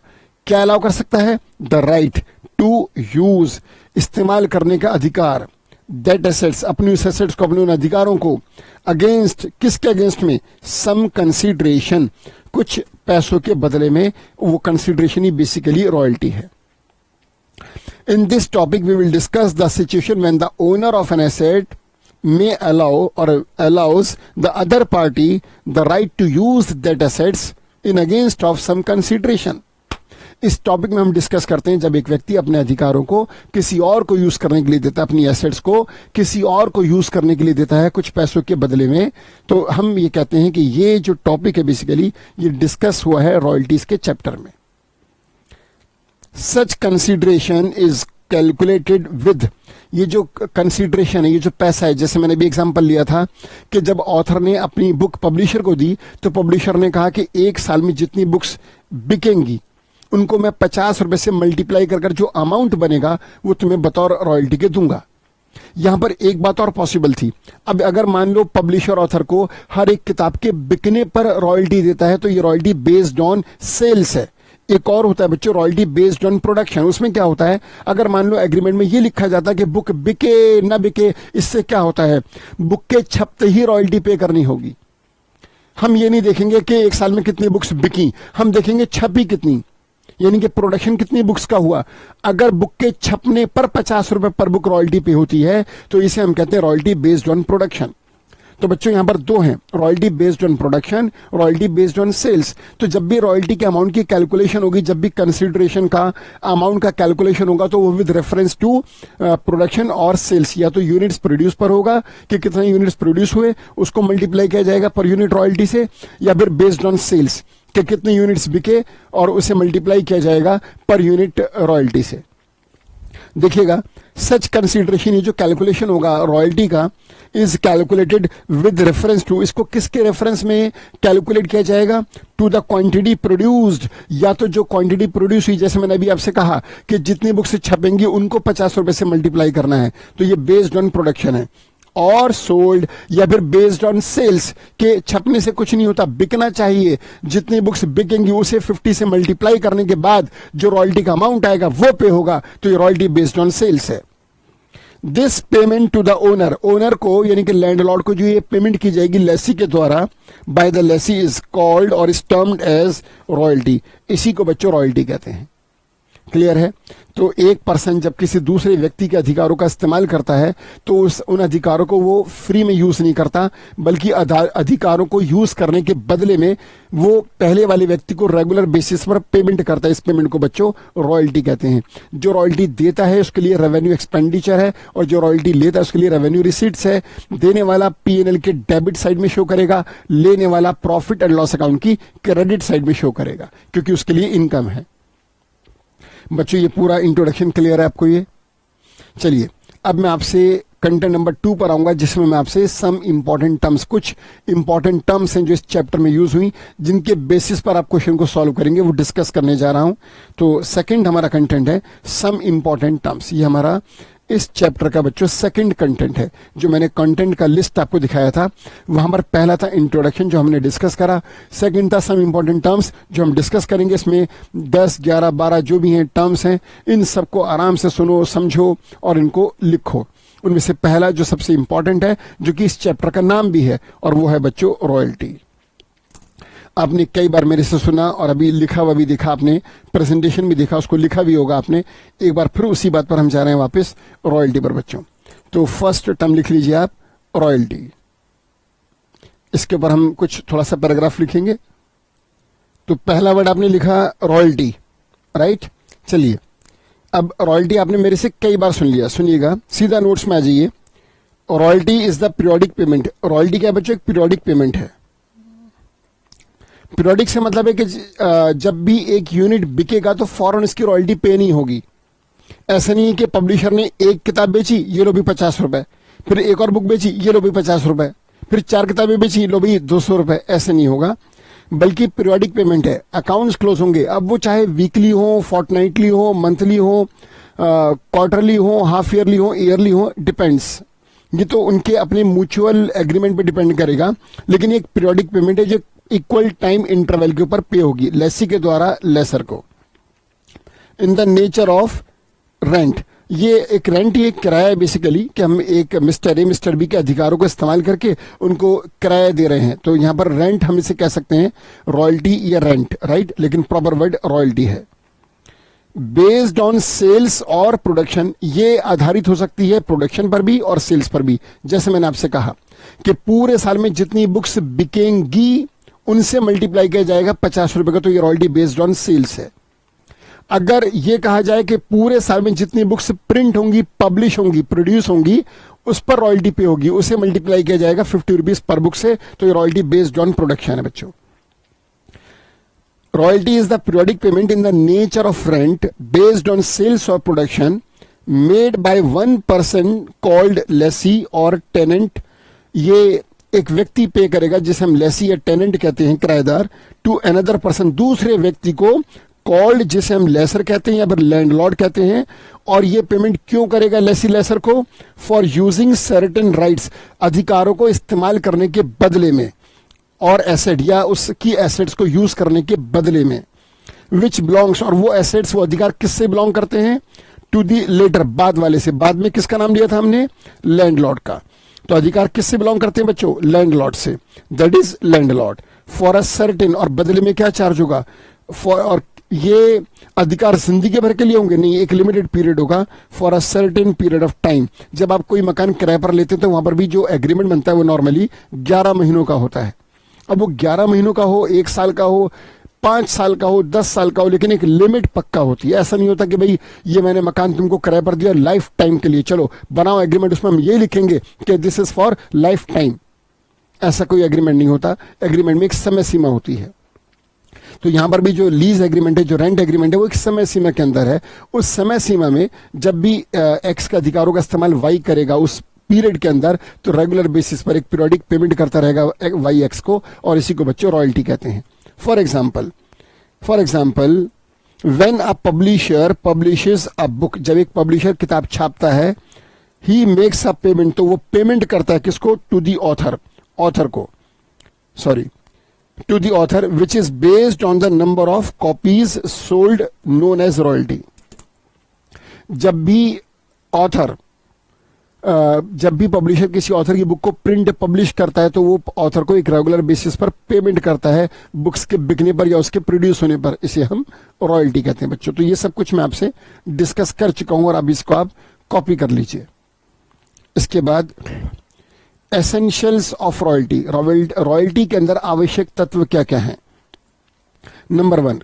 क्या अलाउ कर सकता है? द राइट टू यूज, इस्तेमाल करने का अधिकार, दैट एसेट्स, अपनी उस एसेट्स को, अपने उन अधिकारों को, अगेंस्ट, किसके अगेंस्ट में? सम कंसीडरेशन, कुछ पैसों के बदले में। वो कंसीडरेशन ही बेसिकली रॉयल्टी है। In this topic we will discuss the situation when the owner of an asset may allow or allows the other party the right to use that assets in against of some consideration। इस टॉपिक में हम डिस्कस करते हैं जब एक व्यक्ति अपने अधिकारों को किसी और को यूज करने के लिए देता है, अपनी एसेट्स को किसी और को यूज करने के लिए देता है कुछ पैसों के बदले में। तो हम ये कहते हैं कि ये जो टॉपिक है बेसिकली ये डिस्कस हुआ है रॉयल्टीज के चैप्टर में। सच कंसिडरेशन इज कैलकुलेटेड विद, ये जो कंसीडरेशन है, ये जो पैसा है, जैसे मैंने भी एग्जांपल लिया था कि जब ऑथर ने अपनी बुक पब्लिशर को दी तो पब्लिशर ने कहा कि एक साल में जितनी बुक्स बिकेंगी उनको मैं 50 रुपए से मल्टीप्लाई कर जो अमाउंट बनेगा वो तुम्हें बतौर रॉयल्टी के दूंगा। यहां पर एक बात और पॉसिबल थी। अब अगर मान लो पब्लिशर ऑथर को हर एक किताब के बिकने पर रॉयल्टी देता है तो ये रॉयल्टी बेस्ड ऑन सेल्स है। एक और होता है बच्चों रॉयल्टी बेस्ड ऑन प्रोडक्शन। उसमें क्या होता है, अगर मान लो एग्रीमेंट में ये लिखा जाता है कि बुक बिके ना बिके, इससे क्या होता है, बुक के छपते ही रॉयल्टी पे करनी होगी। हम ये नहीं देखेंगे कि एक साल में कितनी बुक्स बिकी, हम देखेंगे छपी कितनी, यानी कि प्रोडक्शन कितनी बुक्स का हुआ। अगर बुक के छपने पर 50 रुपए पर बुक रॉयल्टी पे होती है तो इसे हम कहते हैं रॉयल्टी बेस्ड ऑन प्रोडक्शन। तो बच्चों यहां पर दो हैं, royalty based on production, royalty based on sales. तो जब भी रॉयल्टी के अमाउंट की कैलकुलेशन होगी, जब भी कंसीडरेशन का अमाउंट का कैलकुलेशन होगा तो वो विद रेफरेंस टू प्रोडक्शन और सेल्स, या तो यूनिट्स प्रोड्यूस पर होगा कि कितने यूनिट्स प्रोड्यूस हुए उसको मल्टीप्लाई किया जाएगा पर यूनिट रॉयल्टी से, या फिर बेस्ड ऑन सेल्स कि कितने यूनिट्स बिके और उसे मल्टीप्लाई किया जाएगा पर यूनिट रॉयल्टी से। देखिएगा सच कंसीडरेशन, ये जो कैलकुलेशन होगा रॉयल्टी का, is calculated with reference to, इसको किसके रेफरेंस में कैलकुलेट किया जाएगा? टू द क्वांटिटी प्रोड्यूस्ड, या तो जो क्वांटिटी प्रोड्यूस हुई, जैसे मैंने अभी आपसे कहा कि जितनी बुक्स छपेंगी उनको 50 रुपए से मल्टीप्लाई करना है, तो ये बेस्ड ऑन प्रोडक्शन है। और सोल्ड, या फिर बेस्ड ऑन सेल्स के छपने से कुछ नहीं होता, बिकना चाहिए, जितनी बुक्स बिकेंगी उसे 50 से मल्टीप्लाई करने के बाद जो रॉयल्टी का अमाउंट आएगा वो पे होगा, तो ये रॉयल्टी बेस्ड ऑन सेल्स है। This payment to the owner, owner को यानी कि लैंडलॉर्ड को जो ये पेमेंट की जाएगी लेसी के द्वारा, by the Lesi is called और इज टर्म्ड एज रॉयल्टी। इसी को बच्चों रॉयल्टी कहते हैं। क्लियर है? तो एक पर्सन जब किसी दूसरे व्यक्ति के अधिकारों का इस्तेमाल करता है तो उन अधिकारों को वो फ्री में यूज नहीं करता, बल्कि अधिकारों को यूज करने के बदले में वो पहले वाले व्यक्ति को रेगुलर बेसिस पर पेमेंट करता है। इस पेमेंट को बच्चों रॉयल्टी कहते हैं। जो रॉयल्टी देता है उसके लिए रेवेन्यू एक्सपेंडिचर है और जो रॉयल्टी लेता है उसके लिए रेवेन्यू रिसीट्स है। देने वाला P&L के डेबिट साइड में शो करेगा, लेने वाला प्रॉफिट एंड लॉस अकाउंट की क्रेडिट साइड में शो करेगा, क्योंकि उसके लिए इनकम है। बच्चों ये पूरा इंट्रोडक्शन क्लियर है आपको? ये चलिए अब मैं आपसे कंटेंट नंबर 2 पर आऊंगा, जिसमें मैं आपसे सम इंपॉर्टेंट टर्म्स, कुछ इंपॉर्टेंट टर्म्स हैं जो इस चैप्टर में यूज हुई, जिनके बेसिस पर आप क्वेश्चन को सॉल्व करेंगे, वो डिस्कस करने जा रहा हूं। तो सेकंड हमारा कंटेंट है सम इंपॉर्टेंट टर्म्स। ये हमारा इस चैप्टर का बच्चों सेकंड कंटेंट है। जो मैंने कंटेंट का लिस्ट आपको दिखाया था, वहां पर पहला था इंट्रोडक्शन जो हमने डिस्कस करा, सेकंड था सम इंपॉर्टेंट टर्म्स जो हम डिस्कस करेंगे। इसमें 10, 11, 12 जो भी हैं टर्म्स हैं, इन सबको आराम से सुनो, समझो और इनको लिखो। उनमें से पहला जो सबसे इंपॉर्टेंट है, जो कि इस चैप्टर का नाम भी है, और वो है बच्चों रॉयल्टी। आपने कई बार मेरे से सुना और अभी लिखा हुआ भी देखा, आपने प्रेजेंटेशन भी देखा, उसको लिखा भी होगा आपने। एक बार फिर उसी बात पर हम जा रहे हैं वापस, रॉयल्टी पर बच्चों। तो फर्स्ट टर्म लिख लीजिए आप, रॉयल्टी। इसके ऊपर हम कुछ थोड़ा सा पैराग्राफ लिखेंगे। तो पहला वर्ड आपने लिखा रॉयल्टी, राइट। चलिए, अब रॉयल्टी आपने मेरे से कई बार सुन लिया, सुनिएगा, सीधा नोट्स में आ जाइए। Royalty is the periodic payment. Royalty क्या बच्चों? एक पीरियोडिक पेमेंट है। पीरियोडिक से मतलब है कि जब भी एक यूनिट बिकेगा तो फौरन इसकी रॉयल्टी पे नहीं होगी। ऐसा नहीं है कि पब्लिशर ने एक किताब बेची, ये लो भी 50 रुपए, फिर एक और बुक बेची, ये लो भी 50 रुपए, फिर 4 किताबें बेची, लो भी 200 रुपए, ऐसे नहीं होगा। बल्कि पीरियोडिक पेमेंट है। अकाउंट्स क्लोज होंगे, अब वो चाहे वीकली हो, फोर्टनाइटली हो, मंथली हो, क्वार्टरली हो, हाफ ईयरली हो, ईयरली हो, डिपेंड्स। ये तो उनके अपने म्यूचुअल एग्रीमेंट पे डिपेंड करेगा। लेकिन एक पीरियोडिक पेमेंट है जो इक्वल टाइम इंटरवल के ऊपर पे होगी, लेसी के द्वारा लेसर को। इन द नेचर ऑफ रेंट, ये एक रेंट, ये किराया है बेसिकली, कि हम एक मिस्टर ए मिस्टर बी के अधिकारों को इस्तेमाल करके उनको किराया दे रहे हैं। तो यहां पर रेंट हम इसे कह सकते हैं रॉयल्टी या रेंट, राइट। लेकिन प्रॉपर वर्ड रॉयल्टी है। Based on sales or production, ये आधारित हो सकती है प्रोडक्शन पर भी और सेल्स पर भी। जैसे मैंने आपसे कहा कि पूरे साल में जितनी बुक्स बिकेंगी उनसे मल्टीप्लाई किया जाएगा 50 रुपए का, तो ये रॉयल्टी बेस्ड ऑन सेल्स है। अगर ये कहा जाए कि पूरे साल में जितनी बुक्स प्रिंट होंगी, पब्लिश होंगी, प्रोड्यूस होंगी, उस पर रॉयल्टी पे होगी, उसे मल्टीप्लाई किया जाएगा 50 रुपीज पर बुक से, तो ये रॉयल्टी बेस्ड ऑन प्रोडक्शन है बच्चों। Royalty is the periodic payment in the nature of rent based on sales or production made by one person called lessee or tenant. ये एक व्यक्ति पे करेगा जिसे हम लेसी या टेनेंट कहते हैं, किराएदार, टू अनदर पर्सन, दूसरे व्यक्ति को, कॉल्ड जिसे हम लेसर कहते हैं या फिर लैंडलॉर्ड कहते हैं। और ये पेमेंट क्यों करेगा लेसी लेसर को? फॉर यूजिंग सर्टेन राइट्स, अधिकारों को इस्तेमाल करने के बदले में, और एसेट या उसकी एसेट्स को यूज करने के बदले में। विच बिलोंग्स, और वो एसेट्स, वो अधिकार किससे बिलोंग करते हैं? टू दी लेटर, बाद वाले से। बाद में किसका नाम लिया था हमने? लैंडलॉर्ड का। तो अधिकार किससे बिलोंग करते हैं बच्चों? लैंडलॉर्ड से, that is landlord. For a certain, और बदले में क्या चार्ज होगा? फॉर, और ये अधिकार जिंदगी भर के लिए होंगे? नहीं, एक लिमिटेड पीरियड होगा। For a certain period of time. जब आप कोई मकान किराए पर लेते हैं तो वहां पर भी जो एग्रीमेंट बनता है वो नॉर्मली 11 महीनों का होता है। अब वो 11 महीनों का हो, 1 साल का हो, 5 साल का हो, 10 साल का हो, लेकिन एक लिमिट पक्का होती है। ऐसा नहीं होता कि भाई ये मैंने मकान तुमको किराए पर दिया लाइफ टाइम के लिए, चलो बनाओ एग्रीमेंट, उसमें हम ये लिखेंगे कि this is for life time. ऐसा कोई एग्रीमेंट नहीं होता। एग्रीमेंट में एक समय सीमा होती है। तो यहां पर भी जो लीज एग्रीमेंट है, जो रेंट एग्रीमेंट है, वो एक समय सीमा के अंदर है। उस समय सीमा में जब भी एक्स के अधिकारों का इस्तेमाल वाई करेगा उस पीरियड के अंदर, तो रेगुलर बेसिस पर एक पीरियोडिक पेमेंट करता रहेगा वाई एक्स को, और इसी को बच्चों रॉयल्टी कहते हैं। For example when a publisher publishes a book, जब एक पब्लिशर किताब छापता है, ही मेक्स अ पेमेंट, तो वो पेमेंट करता है किसको? टू दी ऑथर, ऑथर को, sorry, to the author, which is based on the number of copies sold, known as royalty. जब भी ऑथर, जब भी पब्लिशर किसी ऑथर की बुक को प्रिंट पब्लिश करता है तो वो ऑथर को एक रेगुलर बेसिस पर पेमेंट करता है बुक्स के बिकने पर या उसके प्रोड्यूस होने पर। इसे हम रॉयल्टी कहते हैं बच्चों। तो ये सब कुछ मैं आपसे डिस्कस कर चुका हूं और अब इसको आप कॉपी कर लीजिए। इसके बाद एसेंशियल्स ऑफ रॉयल्टी। रॉयल्टी के अंदर आवश्यक तत्व क्या क्या हैं? Number 1,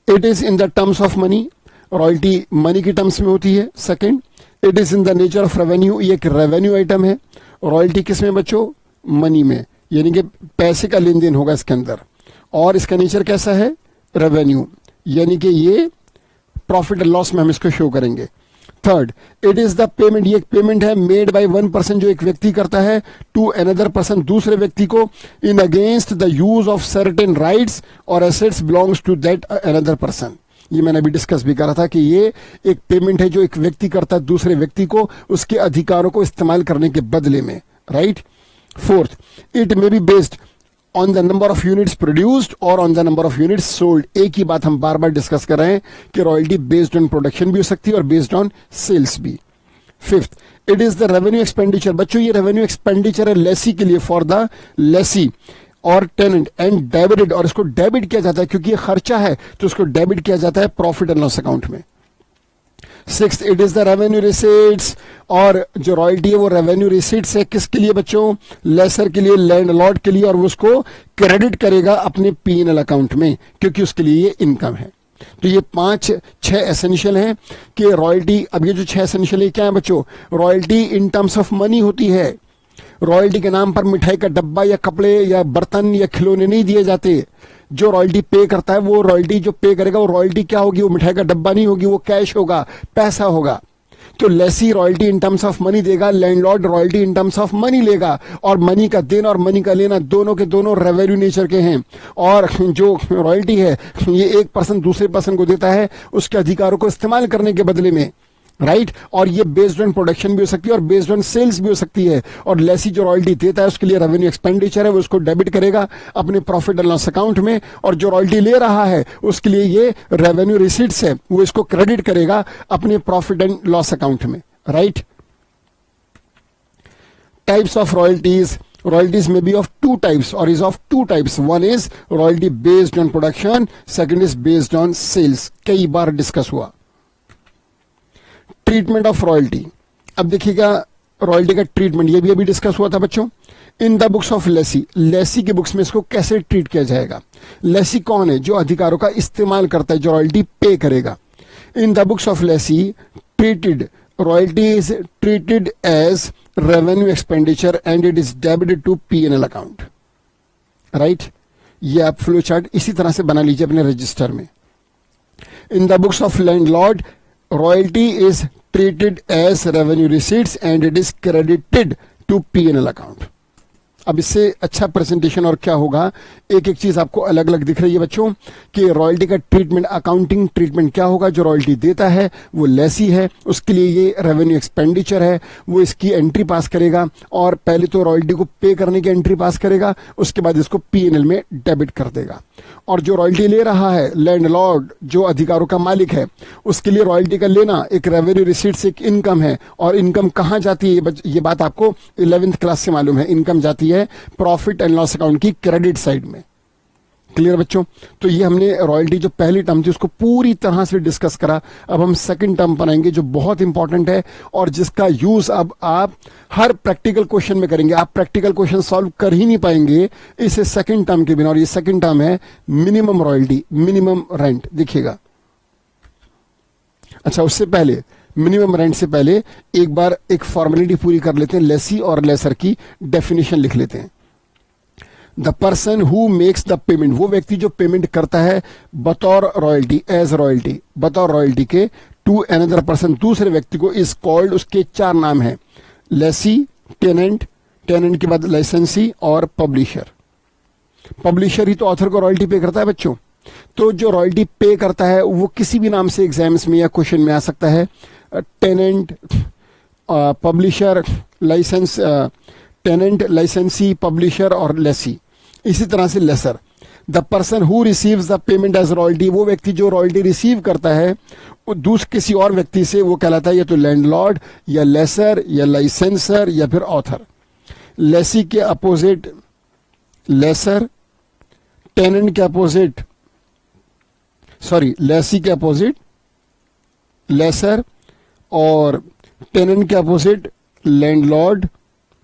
it is in the terms of money. Royalty money की टर्म्स में होती है। Second, it is in the nature of revenue, ये एक रेवेन्यू आइटम है। रॉयल्टी किस में बच्चों? मनी में, यानी कि पैसे का लेन देन होगा इसके अंदर। और इसका नेचर कैसा है? रेवेन्यू, यानी कि ये प्रॉफिट एंड लॉस में हम इसको शो करेंगे। Third, it is the payment, ये एक पेमेंट है मेड बाय वन पर्सन, जो एक व्यक्ति करता है, टू अनदर पर्सन, दूसरे व्यक्ति को, in against the use of certain rights or assets belongs to that another person. ये मैंने अभी डिस्कस भी करा था कि ये एक पेमेंट है जो एक व्यक्ति करता है दूसरे व्यक्ति को उसके अधिकारों को इस्तेमाल करने के बदले में, right. Fourth, it may be based on the number of units produced or on the number of units sold. एक ही बात हम बार बार डिस्कस कर रहे हैं कि रॉयल्टी बेस्ड ऑन प्रोडक्शन भी हो सकती है और बेस्ड ऑन सेल्स भी। Fifth, it is the revenue expenditure. बच्चों ये रेवेन्यू एक्सपेंडिचर है लेसी के लिए, for the Lesi or tenant and debited, और इसको डेबिट किया जाता है क्योंकि ये खर्चा है तो इसको डेबिट किया जाता है प्रॉफिट एंड लॉस अकाउंट में। Six, it is the revenue receipts, और जो रॉयल्टी है वो रेवेन्यू रिसीट्स है किसके लिए बच्चों, लेसर के लिए, लैंडलॉर्ड के लिए, और वो उसको क्रेडिट करेगा अपने P&L अकाउंट में क्योंकि उसके लिए ये इनकम है। तो ये 5-6 एसेंशियल हैं कि रॉयल्टी, अब ये जो 6 एसेंशियल है क्या है बच्चों, royalty in terms of money होती है। रॉयल्टी के नाम पर मिठाई का डब्बा या कपड़े या बर्तन या खिलौने नहीं दिए जाते। जो रॉयल्टी पे करता है वो रॉयल्टी जो पे करेगा वो रॉयल्टी क्या होगी, वो मिठाई का डब्बा नहीं होगी, वो कैश होगा, पैसा होगा। तो lessee royalty in terms of money देगा, landlord royalty in terms of money लेगा, और मनी का देना और मनी का लेना दोनों के दोनों रेवेन्यू नेचर के हैं। और जो रॉयल्टी है ये एक पर्सन दूसरे पर्सन को देता है उसके अधिकारों को इस्तेमाल करने के बदले में, राइट। और ये बेस्ड ऑन प्रोडक्शन भी हो सकती है और बेस्ड ऑन सेल्स भी हो सकती है। और लेसी जो रॉयल्टी देता है उसके लिए रेवेन्यू एक्सपेंडिचर है, वो उसको डेबिट करेगा अपने प्रॉफिट एंड लॉस अकाउंट में, और जो रॉयल्टी ले रहा है उसके लिए ये रेवेन्यू रिसीट्स है, वो इसको क्रेडिट करेगा अपने प्रॉफिट एंड लॉस अकाउंट में, right. Types of royalties, royalties may be of two types or is of two types. One is royalty based on production, second is based on sales. कई बार डिस्कस हुआ। ट्रीटमेंट ऑफ रॉयल्टी, अब देखिएगा रॉयल्टी का ट्रीटमेंट, ये भी अभी डिस्कस हुआ था बच्चों। In the books of lessee, lessee के बुक्स में इसको कैसे ट्रीट किया जाएगा। लेसी कौन है, जो अधिकारों का इस्तेमाल करता है, जो रॉयल्टी पे करेगा। In the books of lessee treated, royalty is treated as revenue expenditure and it is debited to P&L account, right. ये आप फ्लो चार्ट इसी तरह से बना लीजिए अपने रजिस्टर में। इन the books of landlord royalty is treated as revenue receipts and it is credited to P&L account. अब इससे अच्छा प्रेजेंटेशन और क्या होगा, एक एक चीज आपको अलग अलग दिख रही है बच्चों कि रॉयल्टी का ट्रीटमेंट, अकाउंटिंग ट्रीटमेंट क्या होगा। जो रॉयल्टी देता है वो लेसी है, उसके लिए ये रेवेन्यू एक्सपेंडिचर है, वो इसकी एंट्री पास करेगा, और पहले तो रॉयल्टी को पे करने की एंट्री पास करेगा, उसके बाद इसको P&L में डेबिट कर देगा। और जो रॉयल्टी ले रहा है लैंडलॉर्ड, जो अधिकारों का मालिक है, उसके लिए रॉयल्टी का लेना एक रेवेन्यू रिसीट से एक इनकम है, और इनकम कहाँ जाती है, ये बात आपको 11th क्लास से मालूम है। इनकम जाती है प्रॉफिट एंड लॉस अकाउंट की क्रेडिट साइड में। क्लियर बच्चों। तो ये हमने रॉयल्टी जो पहली टर्म थी उसको पूरी तरह से डिस्कस करा। अब हम सेकंड टर्म पर आएंगे जो बहुत इंपॉर्टेंट है और जिसका यूज अब आप हर प्रैक्टिकल क्वेश्चन में करेंगे। आप प्रैक्टिकल क्वेश्चन सॉल्व कर ही नहीं पाएंगे इसे सेकंड टर्म के बिना। और ये सेकंड टर्म है मिनिमम रॉयल्टी, मिनिमम रेंट। देखिएगा, अच्छा उससे पहले मिनिमम रेंट से पहले एक बार एक फॉर्मेलिटी पूरी कर लेते हैं। लेसी और लेसर की डेफिनेशन लिख लेते हैं। The person who makes the payment, वो व्यक्ति जो पेमेंट करता है बतौर रॉयल्टी, एज रॉयल्टी, बतौर रॉयल्टी के टू अनदर पर्सन, दूसरे व्यक्ति को, इज कॉल्ड, उसके 4 नाम हैं, लेसी, टेनेंट, टेनेंट के बाद लाइसेंसी और पब्लिशर। पब्लिशर ही तो ऑथर को रॉयल्टी पे करता है बच्चों। तो जो रॉयल्टी पे करता है वो किसी भी नाम से एग्जाम्स में या क्वेश्चन में आ सकता है। Tenant, publisher, license, tenant, licensee, publisher और लेसी। इसी तरह से lessor, the person who receives the payment as royalty, वो व्यक्ति जो रॉयल्टी रिसीव करता है दूसरे किसी और व्यक्ति से, वो कहलाता है या तो लैंडलॉर्ड या लेसर या लाइसेंसर या फिर ऑथर। लेसी के अपोजिट लेसर, टेनेंट के अपोजिट, सॉरी लेसी के अपोजिट लेसर और टेनेंट के अपोजिट लैंडलॉर्ड,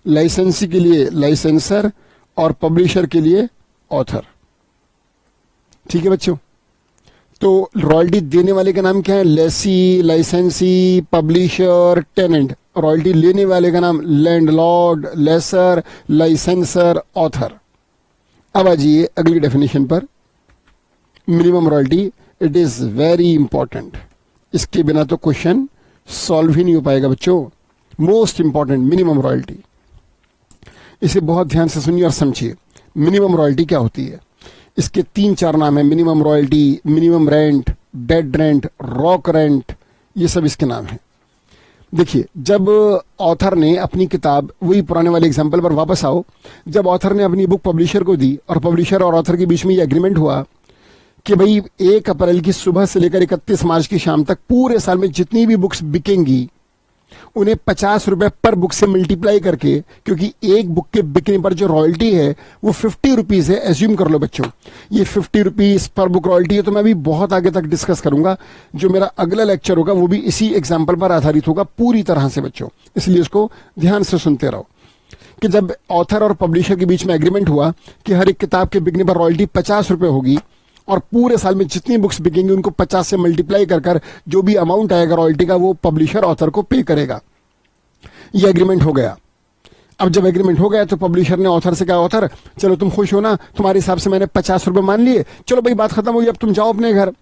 लाइसेंसी के लिए लाइसेंसर और पब्लिशर के लिए ऑथर। ठीक है बच्चों। तो रॉयल्टी देने वाले का नाम क्या है? लेसी, लाइसेंसी, पब्लिशर, टेनेंट। रॉयल्टी लेने वाले का नाम लैंडलॉर्ड, लेसर, लाइसेंसर, ऑथर। अब आ जाइए अगली डेफिनेशन पर। Minimum royalty, it is very important. इसके बिना तो क्वेश्चन सॉल्व ही नहीं हो पाएगा बच्चों। मोस्ट इंपॉर्टेंट मिनिमम रॉयल्टी, इसे बहुत ध्यान से सुनिए और समझिए। मिनिमम रॉयल्टी क्या होती है? इसके 3-4 नाम है। Minimum royalty, minimum rent, dead rent, rock rent, ये सब इसके नाम हैं। देखिए, जब ऑथर ने अपनी किताब, वही पुराने वाले एग्जाम्पल पर वापस आओ, जब ऑथर ने अपनी बुक पब्लिशर को दी और पब्लिशर और ऑथर के बीच में ये एग्रीमेंट हुआ कि भाई 1 अप्रैल की सुबह से लेकर 31 मार्च की शाम तक पूरे साल में जितनी भी बुक्स बिकेंगी उन्हें 50 रुपए पर बुक से मल्टीप्लाई करके, क्योंकि एक बुक के बिकने पर जो रॉयल्टी है वो 50 रुपीज है, एज्यूम कर लो बच्चों, ये 50 रुपीज पर बुक रॉयल्टी है। तो मैं अभी बहुत आगे तक डिस्कस करूंगा, जो मेरा अगला लेक्चर होगा वो भी इसी एग्जाम्पल पर आधारित होगा पूरी तरह से बच्चों, इसलिए उसको ध्यान से सुनते रहो। कि जब ऑथर और पब्लिशर के बीच में एग्रीमेंट हुआ कि हर एक किताब के बिकने पर रॉयल्टी 50 रुपए होगी और पूरे साल में जितनी बुक्स बिकेंगी उनको 50 से मल्टीप्लाई कर जो भी अमाउंट आएगा रॉयल्टी का वो पब्लिशर ऑथर को पे करेगा। ये एग्रीमेंट हो गया। अब जब एग्रीमेंट हो गया तो पब्लिशर ने ऑथर से कहा, ऑथर चलो तुम खुश हो ना, तुम्हारे हिसाब से मैंने 50 रुपए मान लिए, चलो भाई बात खत्म हुई, अब तुम जाओ अपने घर।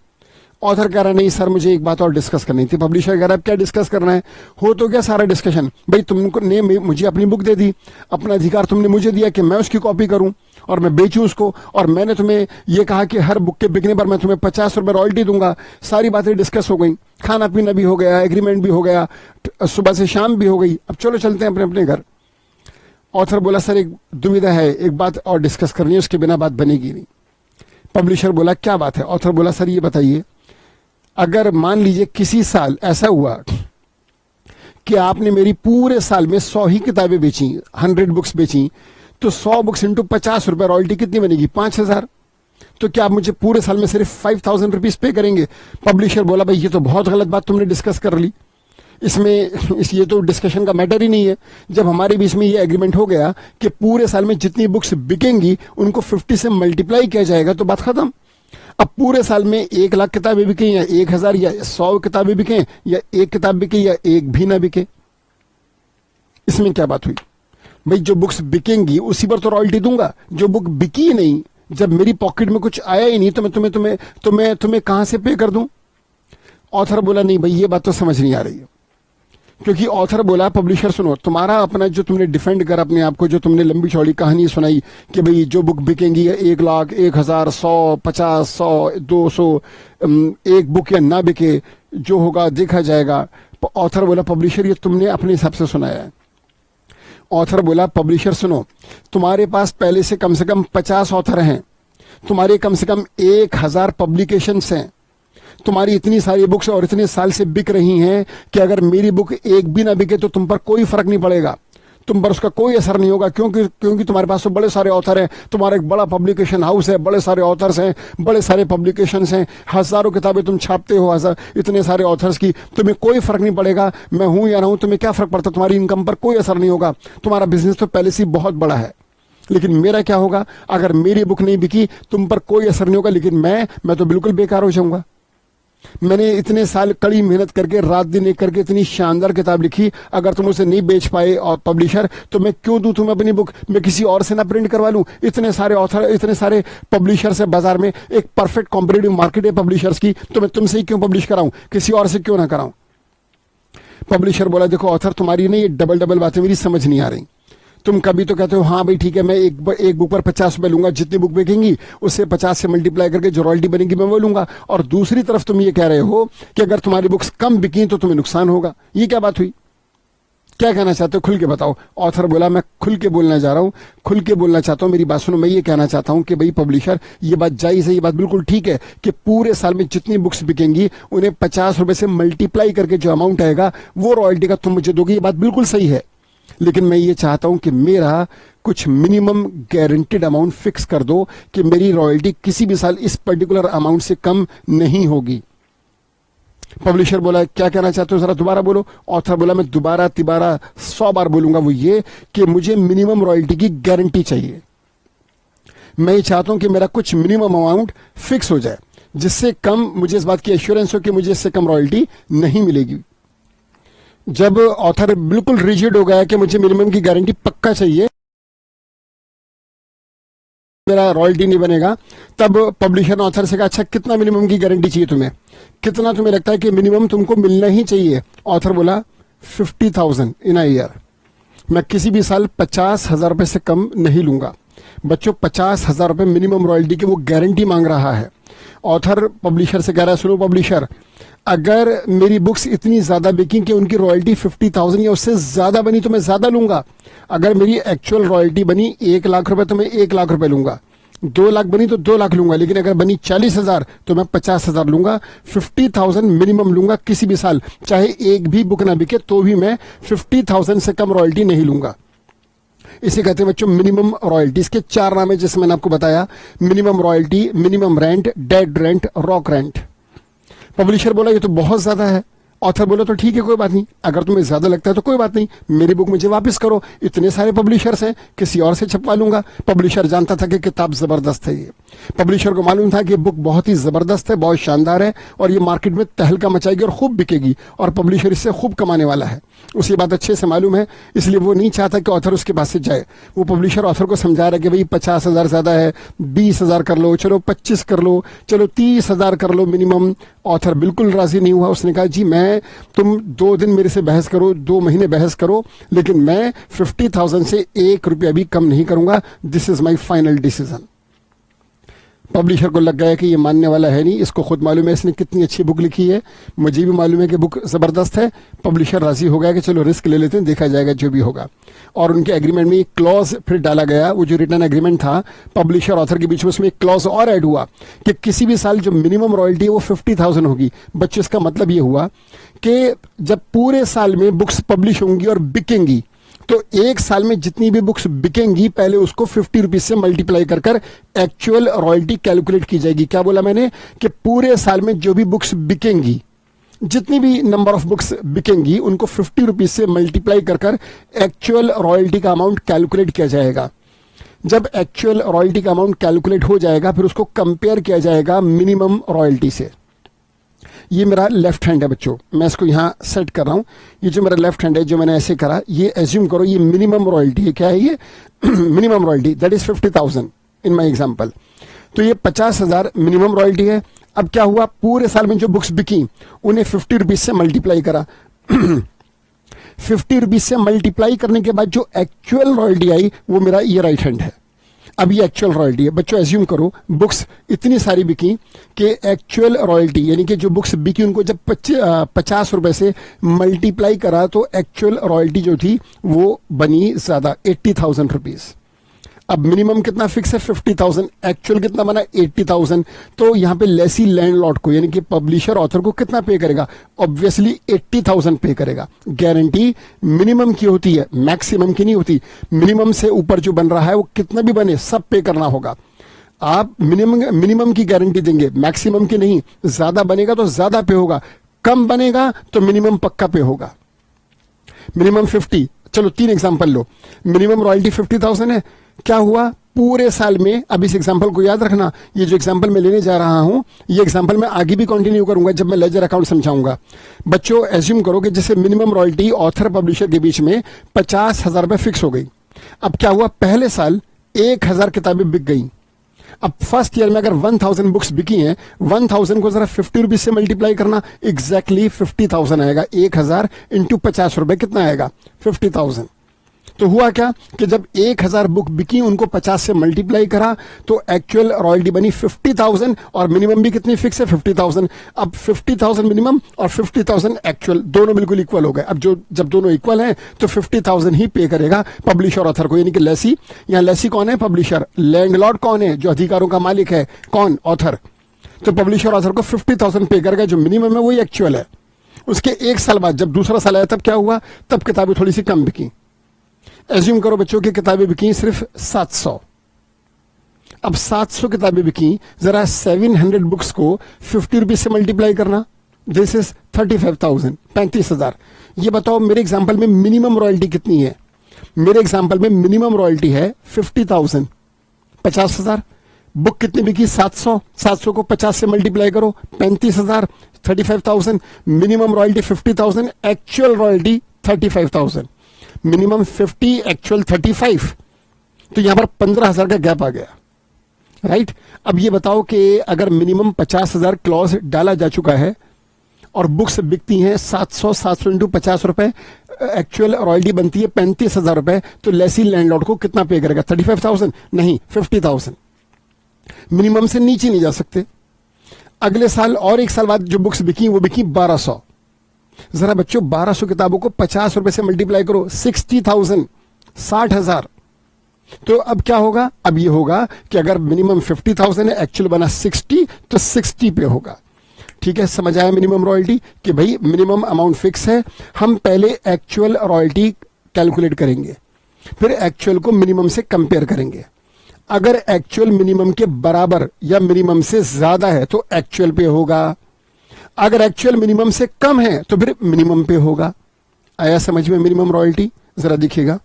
ऑथर कह रहा नहीं सर, मुझे एक बात और डिस्कस करनी थी। पब्लिशर कह रहा है क्या डिस्कस करना है? हो तो क्या सारा डिस्कशन, भाई तुमको ने मुझे अपनी बुक दे दी, अपना अधिकार तुमने मुझे दिया कि मैं उसकी कॉपी करूं और मैं बेचूं उसको, और मैंने तुम्हें ये कहा कि हर बुक के बिकने पर मैं तुम्हें 50 रुपए रॉयल्टी दूंगा। सारी बातें डिस्कस हो गई, खाना पीना भी हो गया, एग्रीमेंट भी हो गया, सुबह से शाम भी हो गई, अब चलो चलते हैं अपने अपने घर। ऑथर बोला सर एक दुविधा है, एक बात और डिस्कस करनी है, उसके बिना बात बनेगी नहीं। पब्लिशर बोला क्या बात है? ऑथर बोला सर ये बताइए, अगर मान लीजिए किसी साल ऐसा हुआ कि आपने मेरी पूरे साल में 100 ही किताबें बेची, 100 बुक्स बेची, तो 100 बुक्स इंटू 50 रुपए रॉयल्टी कितनी बनेगी? 5000। तो क्या आप मुझे पूरे साल में सिर्फ 5000 रुपीज पे करेंगे? पब्लिशर बोला भाई ये तो बहुत गलत बात तुमने डिस्कस कर ली, ये तो डिस्कशन का मैटर ही नहीं है। जब हमारे बीच में ये एग्रीमेंट हो गया कि पूरे साल में जितनी बुक्स बिकेंगी उनको 50 से मल्टीप्लाई किया जाएगा तो बात खत्म। अब पूरे साल में 1 लाख किताबें बिके या 1000 या 100 किताबें बिके या एक किताब बिके या एक भी ना बिके, इसमें क्या बात हुई? भाई जो बुक्स बिकेंगी उसी पर तो रॉयल्टी दूंगा, जो बुक बिकी ही नहीं, जब मेरी पॉकेट में कुछ आया ही नहीं तो मैं तुम्हें कहां से पे कर दूं? ऑथर बोला नहीं भाई ये बात तो समझ नहीं आ रही है, क्योंकि ऑथर बोला पब्लिशर सुनो, तुम्हारा अपना जो तुमने डिफेंड कर अपने आप को, जो तुमने लंबी चौड़ी कहानी सुनाई कि भाई जो बुक बिकेंगी 1 लाख, 1000, 100, 50, 100, 200, एक बुक या ना बिके, जो होगा देखा जाएगा। ऑथर बोला पब्लिशर ये तुमने अपने हिसाब से सुनाया है। ऑथर बोला पब्लिशर सुनो, तुम्हारे पास पहले से कम 50 ऑथर हैं, तुम्हारे कम से कम 1000 पब्लिकेशंस हैं, तुम्हारी इतनी सारी बुक्स और इतने साल से बिक रही हैं कि अगर मेरी बुक एक भी ना बिके तो तुम पर कोई फर्क नहीं पड़ेगा, तुम पर उसका कोई असर नहीं होगा, क्योंकि तुम्हारे पास तो बड़े सारे ऑथर हैं, तुम्हारा एक बड़ा पब्लिकेशन हाउस है, बड़े सारे ऑथर्स हैं, बड़े सारे पब्लिकेशंस हैं, हजारों किताबें तुम छापते हो, इतने सारे ऑथर्स की, तुम्हें कोई फर्क नहीं पड़ेगा, मैं हूं या ना हूं तुम्हें क्या फर्क पड़ता, तुम्हारी इनकम पर कोई असर नहीं होगा, तुम्हारा बिजनेस तो पहले से ही बहुत बड़ा है। लेकिन मेरा क्या होगा, अगर मेरी बुक नहीं बिकी तुम पर कोई असर नहीं होगा, लेकिन मैं तो बिल्कुल बेकार हो जाऊंगा। मैंने इतने साल कड़ी मेहनत करके रात दिन एक करके इतनी शानदार किताब लिखी, अगर तुम उसे नहीं बेच पाए और पब्लिशर, तो मैं क्यों दूं तुम्हें अपनी बुक? मैं किसी और से ना प्रिंट करवा लूं? इतने सारे ऑथर, इतने सारे पब्लिशर्स है बाजार में, एक परफेक्ट कॉम्पिटिटिव मार्केट है पब्लिशर्स की, तो मैं तुमसे ही क्यों पब्लिश कराऊं, किसी और से क्यों ना कराऊं? पब्लिशर बोला देखो ऑथर तुम्हारी नहीं ये डबल बातें मेरी समझ नहीं आ रही। तुम कभी तो कहते हो हाँ भाई ठीक है मैं एक बुक पर 50 रुपए लूंगा, जितनी बुक बिकेंगी उससे 50 से मल्टीप्लाई करके जो रॉयल्टी बनेगी मैं वो लूंगा, और दूसरी तरफ तुम ये कह रहे हो कि अगर तुम्हारी बुक्स कम बिकी तो तुम्हें नुकसान होगा। ये क्या बात हुई? क्या कहना चाहते हो खुल के बताओ। ऑथर बोला मैं खुल के बोलना चाह रहा हूं, खुल के बोलना चाहता हूं, मेरी बात सुनो। मैं ये कहना चाहता हूं कि भाई पब्लिशर ये बात जायज है, ये बात बिल्कुल ठीक है कि पूरे साल में जितनी बुक्स बिकेंगी उन्हें 50 रुपए से मल्टीप्लाई करके जो अमाउंट आएगा वो रॉयल्टी का तुम मुझे दोगे, ये बात बिल्कुल सही है। लेकिन मैं ये चाहता हूं कि मेरा कुछ मिनिमम गारंटेड अमाउंट फिक्स कर दो कि मेरी रॉयल्टी किसी भी साल इस पर्टिकुलर अमाउंट से कम नहीं होगी। पब्लिशर बोला क्या कहना चाहते हो जरा दोबारा बोलो। ऑथर बोला मैं दोबारा तिबारा 100 बार बोलूंगा, वो ये कि मुझे मिनिमम रॉयल्टी की गारंटी चाहिए। मैं ये चाहता हूं कि मेरा कुछ मिनिमम अमाउंट फिक्स हो जाए, जिससे कम मुझे इस बात की एश्योरेंस हो कि मुझे इससे कम रॉयल्टी नहीं मिलेगी। जब ऑथर बिल्कुल रिजिड हो गया कि मुझे मिनिमम की गारंटी पक्का चाहिए, मेरा रॉयल्टी नहीं बनेगा, तब पब्लिशर ने ऑथर से कहा अच्छा कितना मिनिमम की गारंटी चाहिए तुम्हें, कितना तुम्हें लगता है कि मिनिमम तुमको मिलना ही चाहिए? ऑथर बोला 50,000 इन अ ईयर। मैं किसी भी साल 50,000 रुपए से कम नहीं लूंगा। बच्चों 50,000 रुपए मिनिमम रॉयल्टी की वो गारंटी मांग रहा है। ऑथर पब्लिशर से कह रहा है, सुनो पब्लिशर, अगर मेरी बुक्स इतनी ज्यादा बिकी कि उनकी रॉयल्टी 50,000 या उससे ज्यादा बनी तो मैं ज्यादा लूंगा। अगर मेरी एक्चुअल रॉयल्टी बनी 1 लाख रुपए तो मैं 1 लाख रुपए लूंगा। 2 लाख बनी तो 2 लाख लूंगा, लेकिन अगर बनी 40,000 तो मैं 50,000 लूंगा। 50,000 मिनिमम लूंगा किसी भी साल, चाहे एक भी बुक ना बिके तो भी मैं 50,000 से कम रॉयल्टी नहीं लूंगा। इसे कहते हैं बच्चों मिनिमम रॉयल्टी। इसके 4 नाम है जैसे मैंने आपको बताया, minimum royalty, minimum rent, dead rent, rock rent. Publisher बोला ये तो बहुत ज्यादा है। ऑथर बोला तो ठीक है, कोई बात नहीं, अगर तुम्हें ज्यादा लगता है तो कोई बात नहीं, मेरी बुक मुझे वापस करो, इतने सारे पब्लिशर्स हैं, किसी और से छपवा लूंगा। पब्लिशर जानता था कि किताब जबरदस्त है। ये पब्लिशर को मालूम था कि बुक बहुत ही जबरदस्त है, बहुत शानदार है और ये मार्केट में तहलका मचाएगी और खूब बिकेगी और पब्लिशर इससे खूब कमाने वाला है। उसे बात अच्छे से मालूम है, इसलिए वो नहीं चाहता कि ऑथर उसके पास से जाए। वो पब्लिशर ऑथर को समझा रहा है कि भाई 50,000 ज्यादा है, 20,000 कर लो, चलो 25 कर लो, चलो 30,000 कर लो मिनिमम। ऑथर बिल्कुल राजी नहीं हुआ। उसने कहा जी तुम 2 दिन मेरे से बहस करो, 2 महीने बहस करो, लेकिन मैं 50,000 से 1 रुपया भी कम नहीं करूंगा। This is my final decision. Publisher को लग गया कि ये मानने वाला है नहीं, इसको खुद मालूम है इसने कितनी अच्छी बुक लिखी है, मुझे भी मालूम है कि बुक जबरदस्त है। पब्लिशर राजी हो गया कि चलो रिस्क ले लेते हैं, देखा जाएगा जो भी होगा। और उनके एग्रीमेंट में एक क्लॉज फिर डाला गया, वो जो रिटर्न एग्रीमेंट था पब्लिशर ऑथर के बीच में, उसमें एक क्लॉज और ऐड हुआ कि किसी भी साल जो मिनिमम रॉयल्टी है वो 50,000 होगी। बच्चों इसका मतलब ये हुआ कि जब पूरे साल में बुक्स पब्लिश होंगी और बिकेंगी तो एक साल में जितनी भी बुक्स बिकेंगी पहले उसको 50 रुपीज से मल्टीप्लाई कर कर एक्चुअल रॉयल्टी कैलकुलेट की जाएगी। क्या बोला मैंने कि पूरे साल में जो भी बुक्स बिकेंगी, जितनी भी नंबर ऑफ बुक्स बिकेंगी, उनको 50 रुपीज से मल्टीप्लाई कर कर एक्चुअल रॉयल्टी का अमाउंट कैलकुलेट किया जाएगा। जब एक्चुअल रॉयल्टी का अमाउंट कैलकुलेट हो जाएगा फिर उसको कंपेयर किया जाएगा मिनिमम रॉयल्टी से। ये मेरा लेफ्ट हैंड है बच्चों, मैं इसको यहाँ सेट कर रहा हूँ। ये जो मेरा लेफ्ट हैंड है जो मैंने ऐसे करा, ये एज्यूम करो ये मिनिमम रॉयल्टी है। क्या है ये? Minimum royalty, that is 50,000 in my example. तो ये 50,000 मिनिमम रॉयल्टी है। अब क्या हुआ, पूरे साल में जो बुक्स बिकी उन्हें 50 रुपीज से मल्टीप्लाई करा। 50 रुपीज से मल्टीप्लाई करने के बाद जो एक्चुअल रॉयल्टी आई वो मेरा ये राइट हैंड है। अब ये एक्चुअल रॉयल्टी है। बच्चों एज्यूम करो बुक्स इतनी सारी बिकी कि एक्चुअल रॉयल्टी यानी कि जो बुक्स बिकी उनको जब 50 रुपए से मल्टीप्लाई करा तो एक्चुअल रॉयल्टी जो थी वो बनी ज्यादा, 80,000 रुपीज। अब मिनिमम कितना फिक्स है? 50,000। एक्चुअल कितना बना? 80,000। तो यहाँ पे लेसी लैंडलॉर्ड को यानी कि पब्लिशर ऑथर को कितना पे करेगा? ऑब्वियसली 80,000 पे करेगा। गारंटी मिनिमम की होती है, मैक्सिमम की नहीं होती। मिनिमम से ऊपर जो बन रहा है वो कितना भी बने सब पे करना होगा। आप मिनिमम की गारंटी देंगे, मैक्सिमम की नहीं। ज्यादा बनेगा तो ज्यादा पे होगा, कम बनेगा तो मिनिमम पक्का पे होगा। मिनिमम 50, चलो 3 एग्जांपल लो। मिनिमम रॉयल्टी 50,000 है। क्या हुआ पूरे साल में? अब इस एग्जांपल को याद रखना, ये जो एग्जांपल मैं लेने जा रहा हूं ये एग्जांपल मैं आगे भी कंटिन्यू करूंगा जब मैं लेजर अकाउंट समझाऊंगा। बच्चों एज्यूम करो कि जैसे मिनिमम रॉयल्टी ऑथर पब्लिशर के बीच में 50,000 रुपए फिक्स हो गई। अब क्या हुआ, पहले साल 1,000 किताबें बिक गई। अब फर्स्ट ईयर में अगर 1,000 बुक्स बिकी हैं, 1,000 को जरा 50 रुपीज से मल्टीप्लाई करना, एग्जैक्टली 50,000 आएगा। 1,000 इंटू 50 रुपए कितना आएगा? 50,000। तो हुआ क्या कि जब 1,000 बुक बिकी उनको 50 से मल्टीप्लाई करा तो एक्चुअल रॉयल्टी बनी 50,000 और मिनिमम भी कितनी फिक्स है? 50,000। अब 50,000 मिनिमम और 50,000 एक्चुअल दोनों बिल्कुल इक्वल हो गए। अब जब दोनों इक्वल हैं तो 50,000 ही पे करेगा पब्लिशर ऑथर को, यानी कि लेसी। यहाँ लेसी कौन है? पब्लिशर। लैंडलॉर्ड कौन है? जो अधिकारों का मालिक है। कौन? ऑथर। तो पब्लिशर ऑथर को 50,000 पे करेगा, जो मिनिमम है वही एक्चुअल है। उसके 1 साल बाद जब दूसरा साल आया तब क्या हुआ? तब किताबें थोड़ी सी कम बिकी। एज्यूम करो बच्चों की किताबें बिकी सिर्फ 700। अब 700 किताबें बिकी, जरा 700 बुक्स को 50 रुपीज से मल्टीप्लाई करना, दिस इज 35,000, 35,000। ये बताओ मेरे एग्जांपल में मिनिमम रॉयल्टी कितनी है? मेरे एग्जांपल में मिनिमम रॉयल्टी है 50,000, 50,000। बुक कितनी बिकी? 700। 700 को 50 से मल्टीप्लाई करो, 35,000, 35,000। Minimum royalty 50,000, actual royalty 35,000। Minimum 50, actual 35। तो यहां पर 15,000 का गैप आ गया, राइट? अब ये बताओ कि अगर मिनिमम 50,000 क्लॉज डाला जा चुका है और बुक्स बिकती हैं 700 इंटू 50 रुपए, एक्चुअल रॉयल्टी बनती है 35,000 रुपए, तो लेसी लैंडलॉर्ड को कितना पे करेगा? 35,000 नहीं, 50,000। मिनिमम से नीचे नहीं जा सकते। अगले साल और एक साल बाद जो बुक्स बिकी वो बिकी 1200। जरा बच्चों 1200 किताबों को 50 रुपए से मल्टीप्लाई करो, 60,000, 60,000। तो अब क्या होगा? अब ये होगा कि अगर मिनिमम 50,000 है, एक्चुअल बना 60, तो 60 पे होगा। ठीक है, समझ आया मिनिमम रॉयल्टी कि भाई मिनिमम अमाउंट फिक्स है। हम पहले एक्चुअल रॉयल्टी कैलकुलेट करेंगे, फिर एक्चुअल को मिनिमम से कंपेयर करेंगे। अगर एक्चुअल मिनिमम के बराबर या मिनिमम से ज्यादा है तो एक्चुअल पे होगा, अगर एक्चुअल मिनिमम से कम है तो फिर मिनिमम पे होगा। आया समझ में मिनिमम रॉयल्टी? जरा देखिएगा,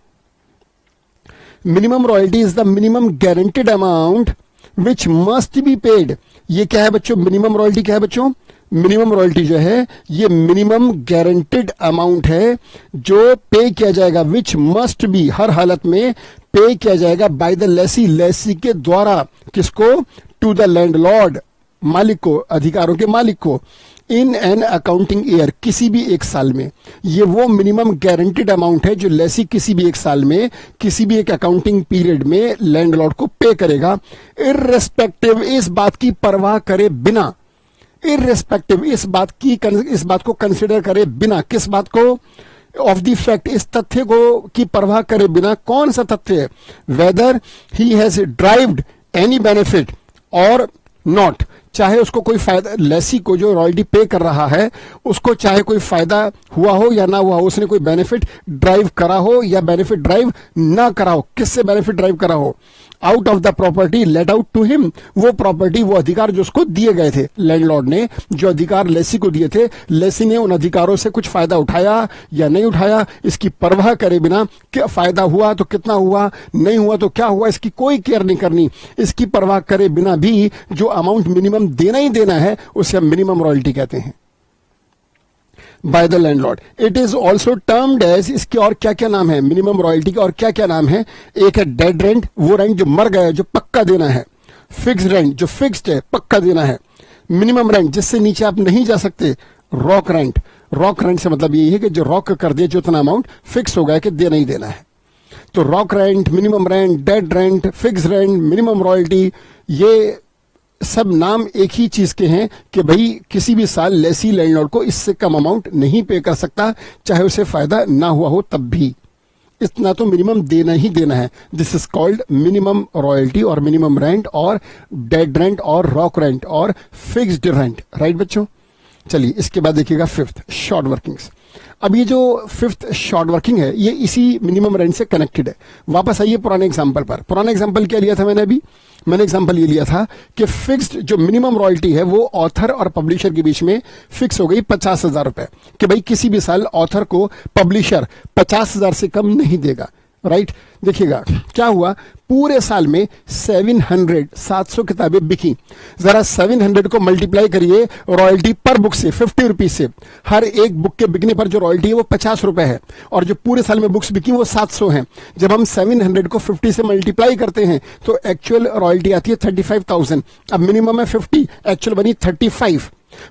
minimum royalty is the minimum guaranteed amount which must be paid. ये क्या है बच्चों? मिनिमम रॉयल्टी क्या है बच्चों? मिनिमम रॉयल्टी जो है ये मिनिमम गारंटेड अमाउंट है जो पे किया जाएगा, विच मस्ट बी, हर हालत में पे किया जाएगा बाय द लेसी, लेसी के द्वारा। किसको? टू द लैंडलॉर्ड, मालिक को, अधिकारों के मालिक को। इन एन अकाउंटिंग ईयर, किसी भी एक साल में। ये वो मिनिमम गारंटेड अमाउंट है जो लेसी किसी भी एक साल में, किसी भी एक अकाउंटिंग पीरियड में लैंडलॉर्ड को पे करेगा, इररिस्पेक्टिव, इस बात की परवाह करे बिना, इररिस्पेक्टिव, इस बात को कंसिडर करे बिना। किस बात को? ऑफ द फैक्ट, इस तथ्य को की परवाह करे बिना। कौन सा तथ्य है? Weather he has derived any benefit or not, चाहे उसको कोई फायदा, लेसी को जो रॉयल्टी पे कर रहा है उसको चाहे कोई फायदा हुआ हो या ना हुआ हो, उसने कोई बेनिफिट ड्राइव करा हो या बेनिफिट ड्राइव ना करा हो। किससे बेनिफिट ड्राइव करा हो? Out of the property let out to him, वो प्रॉपर्टी, वो अधिकार जो उसको दिए गए थे, लैंडलॉर्ड ने जो अधिकार लेसी को दिए थे, लेसी ने उन अधिकारों से कुछ फायदा उठाया या नहीं उठाया, इसकी परवाह करे बिना। क्या फायदा हुआ तो कितना हुआ, नहीं हुआ तो क्या हुआ, इसकी कोई केयर नहीं करनी। इसकी परवाह करे बिना भी जो अमाउंट मिनिमम देना ही देना है उसे हम मिनिमम रॉयल्टी कहते हैं by the landlord. It is also termed as, इसके और क्या क्या नाम है मिनिमम रॉयल्टी के? और क्या क्या नाम है? एक है डेड रेंट, वो रेंट जो मर गया है, जो पक्का देना है। फिक्स रेंट, जो फिक्स्ड है, पक्का देना है। मिनिमम रेंट, जिससे नीचे आप नहीं जा सकते। रॉक रेंट, रॉक रेंट से मतलब यही है कि जो रॉक कर दिया, जो इतना अमाउंट फिक्स हो गया कि देना ही देना है। तो rock rent, minimum rent, dead rent, fix rent, minimum royalty, ये सब नाम एक ही चीज के हैं कि भाई किसी भी साल लेसी लैंडलॉर्ड को इससे कम अमाउंट नहीं पे कर सकता, चाहे उसे फायदा ना हुआ हो तब भी। इतना तो मिनिमम देना ही देना है। This is called minimum royalty or minimum rent और डेड रेंट और रॉक रेंट और फिक्स्ड रेंट। राइट बच्चों? चलिए इसके बाद देखिएगा फिफ्थ, शॉर्ट वर्किंग्स। अब ये जो फिफ्थ शॉर्ट वर्किंग है ये इसी मिनिमम रेंट से कनेक्टेड है। वापस आइए पुराने एग्जांपल पर। पुराना एग्जांपल क्या लिया था मैंने अभी? मैंने एग्जांपल ये लिया था कि फिक्स्ड जो मिनिमम रॉयल्टी है वो ऑथर और पब्लिशर के बीच में फिक्स हो गई 50,000 रुपए, कि भाई किसी भी साल ऑथर को पब्लिशर 50,000 से कम नहीं देगा। राइट? देखिएगा क्या हुआ, पूरे साल में 700 किताबें बिकी। जरा 700 को मल्टीप्लाई करिए रॉयल्टी पर बुक से 50 रुपीज से। हर एक बुक के बिकने पर जो रॉयल्टी है वो 50 रुपए है, और जो पूरे साल में बुक्स बिकी वो 700 हैं। जब हम 700 को 50 से मल्टीप्लाई करते हैं तो एक्चुअल रॉयल्टी आती है 35,000। अब मिनिमम है 50, एक्चुअल बनी 35,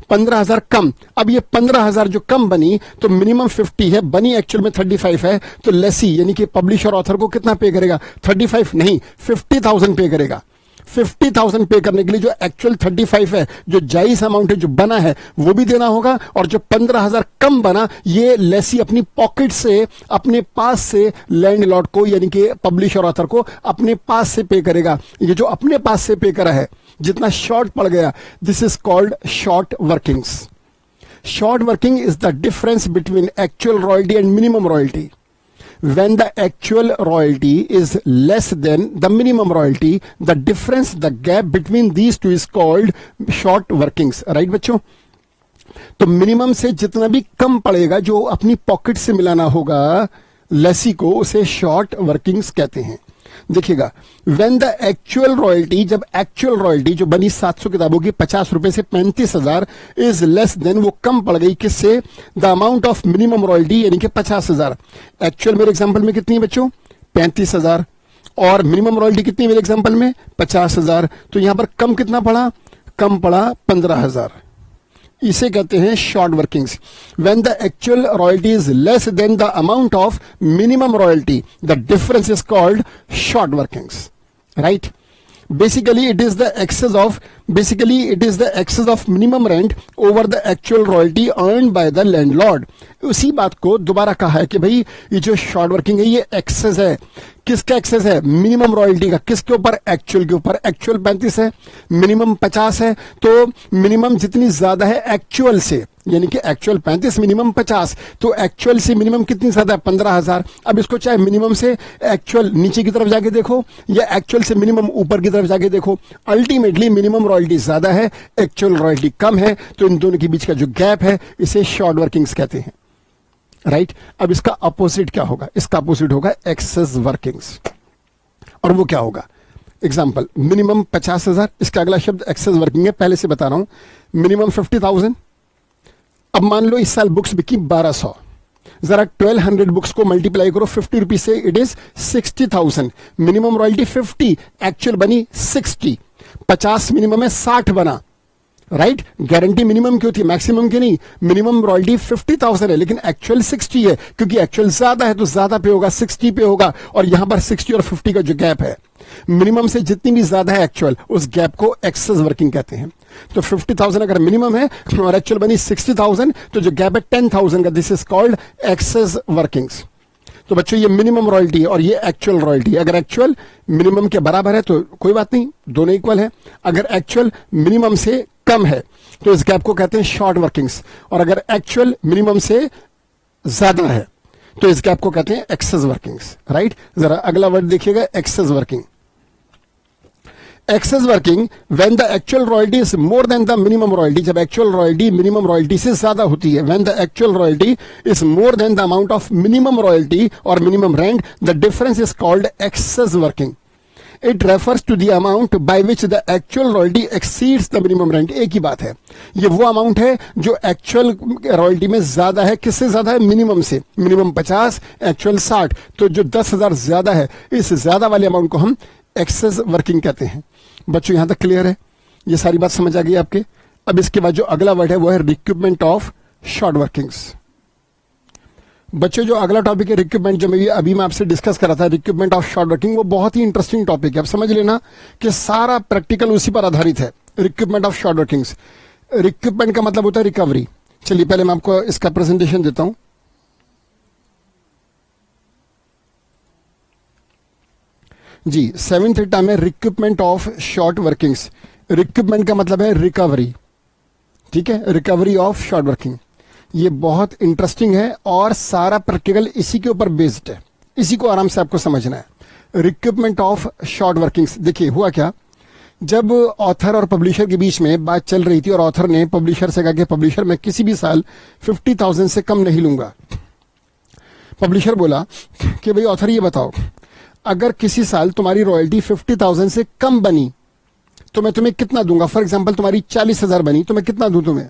15,000 कम। अब ये 15,000 जो कम बनी तो मिनिमम 50 है, बनी एक्चुअल में 35 है, तो लेसी यानी कि पब्लिशर ऑथर को कितना पे करेगा? 35 नहीं, 50,000 पे करेगा। 50,000 पे करने के लिए जो एक्चुअल 35 है, जो जायज अमाउंट है, जो बना है, वो भी देना होगा, और जो 15,000 कम बना ये लेसी अपनी पॉकेट से, अपने पास से लैंडलॉर्ड को यानी कि पब्लिशर ऑथर को अपने पास से पे करेगा। ये जो अपने पास से पे करा है, जितना शॉर्ट पड़ गया, this is called short workings. Short working is the difference between actual royalty and minimum royalty. When the actual royalty is less than the minimum royalty, the difference, the gap between these two is called short workings. Right बच्चों? तो मिनिमम से जितना भी कम पड़ेगा, जो अपनी पॉकेट से मिलाना होगा लेसी को, उसे शॉर्ट वर्किंग्स कहते हैं। देखिएगा, व्हेन द एक्चुअल रॉयल्टी, जब एक्चुअल रॉयल्टी जो बनी 700 किताबों की 50 रुपए से 35,000 इज लेस देन, वो कम पड़ गई किससे? The amount of minimum royalty यानी कि 50,000। एक्चुअल मेरे एग्जांपल में कितनी है बच्चों? 35,000, और मिनिमम रॉयल्टी कितनी मेरे एग्जांपल में? 50,000। तो यहां पर कम कितना पड़ा? कम पड़ा 15,000। इसे कहते हैं short workings. When the actual royalty is less than the amount of minimum royalty, the difference is called short workings. Right? Basically it is the excess of basically it is the excess of minimum rent over the actual royalty earned by the landlord. उसी बात को दोबारा कहा है कि भाई ये जो शॉर्ट वर्किंग है ये एक्सेस है। किसका एक्सेस है? मिनिमम रॉयल्टी का। किसके ऊपर? एक्चुअल के ऊपर। एक्चुअल 35 है, मिनिमम 50 है, तो मिनिमम जितनी ज्यादा है एक्चुअल से, यानी कि एक्चुअल 35 मिनिमम 50, तो एक्चुअल से मिनिमम कितनी ज्यादा है? 15,000। अब इसको चाहे मिनिमम से एक्चुअल नीचे की तरफ जाके देखो या एक्चुअल से मिनिमम ऊपर की तरफ जाके देखो, अल्टीमेटली मिनिमम रॉयल्टी ज्यादा है, एक्चुअल रॉयल्टी कम है, तो इन दोनों के बीच का जो गैप है इसे शॉर्ट वर्किंग्स कहते हैं। राइट अब इसका अपोजिट क्या होगा? इसका अपोजिट होगा एक्सेस वर्किंग्स। और वो क्या होगा? एग्जाम्पल, मिनिमम 50,000, इसका अगला शब्द एक्सेस वर्किंग है, पहले से बता रहा हूं। मिनिमम 50,000। अब मान लो इस साल बुक्स बिकी 1200, जरा 1200 बुक्स को मल्टीप्लाई करो 50 रुपीज से, it is 60,000। Minimum royalty 50, actual बनी 60। 50 मिनिमम है, 60 बना। राइट गारंटी मिनिमम की होती है, मैक्सिमम की नहीं। मिनिमम रॉयल्टी 50,000 है लेकिन एक्चुअल 60 है, क्योंकि एक्चुअल ज्यादा है तो ज्यादा पे होगा, 60 पे होगा। और यहां पर 60 और 50 का जो गैप है, मिनिमम से जितनी भी ज्यादा है एक्चुअल, उस गैप को एक्सेस वर्किंग कहते हैं। तो 50,000 अगर मिनिमम है और एक्चुअल बनी 60,000, तो जो गैप है 10,000 का, this is called excess workings. तो बच्चों ये मिनिमम रॉयल्टी है और ये एक्चुअल रॉयल्टी। अगर एक्चुअल मिनिमम के बराबर है तो कोई बात नहीं, दोनों इक्वल है। अगर एक्चुअल मिनिमम से कम है तो इस गैप को कहते हैं शॉर्ट वर्किंग्स। और अगर एक्चुअल मिनिमम से ज्यादा है तो इस गैप को कहते हैं एक्सेस वर्किंग्स। राइट जरा अगला वर्ड देखिएगा, excess working. Excess working when the actual royalty is more than the minimum royalty, जब एक्चुअल रॉयल्टी मिनिमम रॉयल्टी से ज्यादा होती है। When the actual royalty is more than the amount of minimum royalty or minimum rent, the difference is called excess working. It refers to the amount by which the actual royalty exceeds the minimum rent. एक ही बात है, ये वो अमाउंट है जो एक्चुअल रॉयल्टी में ज्यादा है। किससे ज्यादा है? मिनिमम से। मिनिमम 50, एक्चुअल 60, तो जो 10,000 ज्यादा है, इस ज्यादा वाले अमाउंट को हम एक्सेस वर्किंग कहते हैं। बच्चों यहां तक क्लियर है? ये सारी बात समझ आ गई आपके? अब इसके बाद जो अगला वर्ड है वो है रिक्रूटमेंट ऑफ शॉर्ट वर्किंग्स। बच्चों जो अगला टॉपिक है रिक्रूटमेंट, जो अभी मैं आपसे डिस्कस कर रहा था, रिक्रूटमेंट ऑफ शॉर्ट वर्किंग, वो बहुत ही इंटरेस्टिंग टॉपिक है। अब समझ लेना कि सारा प्रैक्टिकल उसी पर आधारित है। Recruitment of short workings, recruitment का मतलब होता है रिकवरी। चलिए पहले मैं आपको इसका प्रेजेंटेशन देता हूं। जी 7th एटा में recruitment of short workings. Recruitment का मतलब है रिकवरी, ठीक है, रिकवरी ऑफ शॉर्ट वर्किंग। ये बहुत इंटरेस्टिंग है और सारा प्रैक्टिकल इसी के ऊपर बेस्ड है, इसी को आराम से आपको समझना है। रिक्रूटमेंट ऑफ शॉर्ट वर्किंग्स, देखिए हुआ क्या, जब ऑथर और पब्लिशर के बीच में बात चल रही थी और ऑथर ने पब्लिशर से कहा कि पब्लिशर मैं किसी भी साल 50,000 से कम नहीं लूंगा। पब्लिशर बोला कि भाई ऑथर ये बताओ, अगर किसी साल तुम्हारी रॉयल्टी 50,000 से कम बनी तो मैं तुम्हें कितना दूंगा? फॉर एग्जाम्पल तुम्हारी 40,000 बनी तो मैं कितना दूं तुम्हें?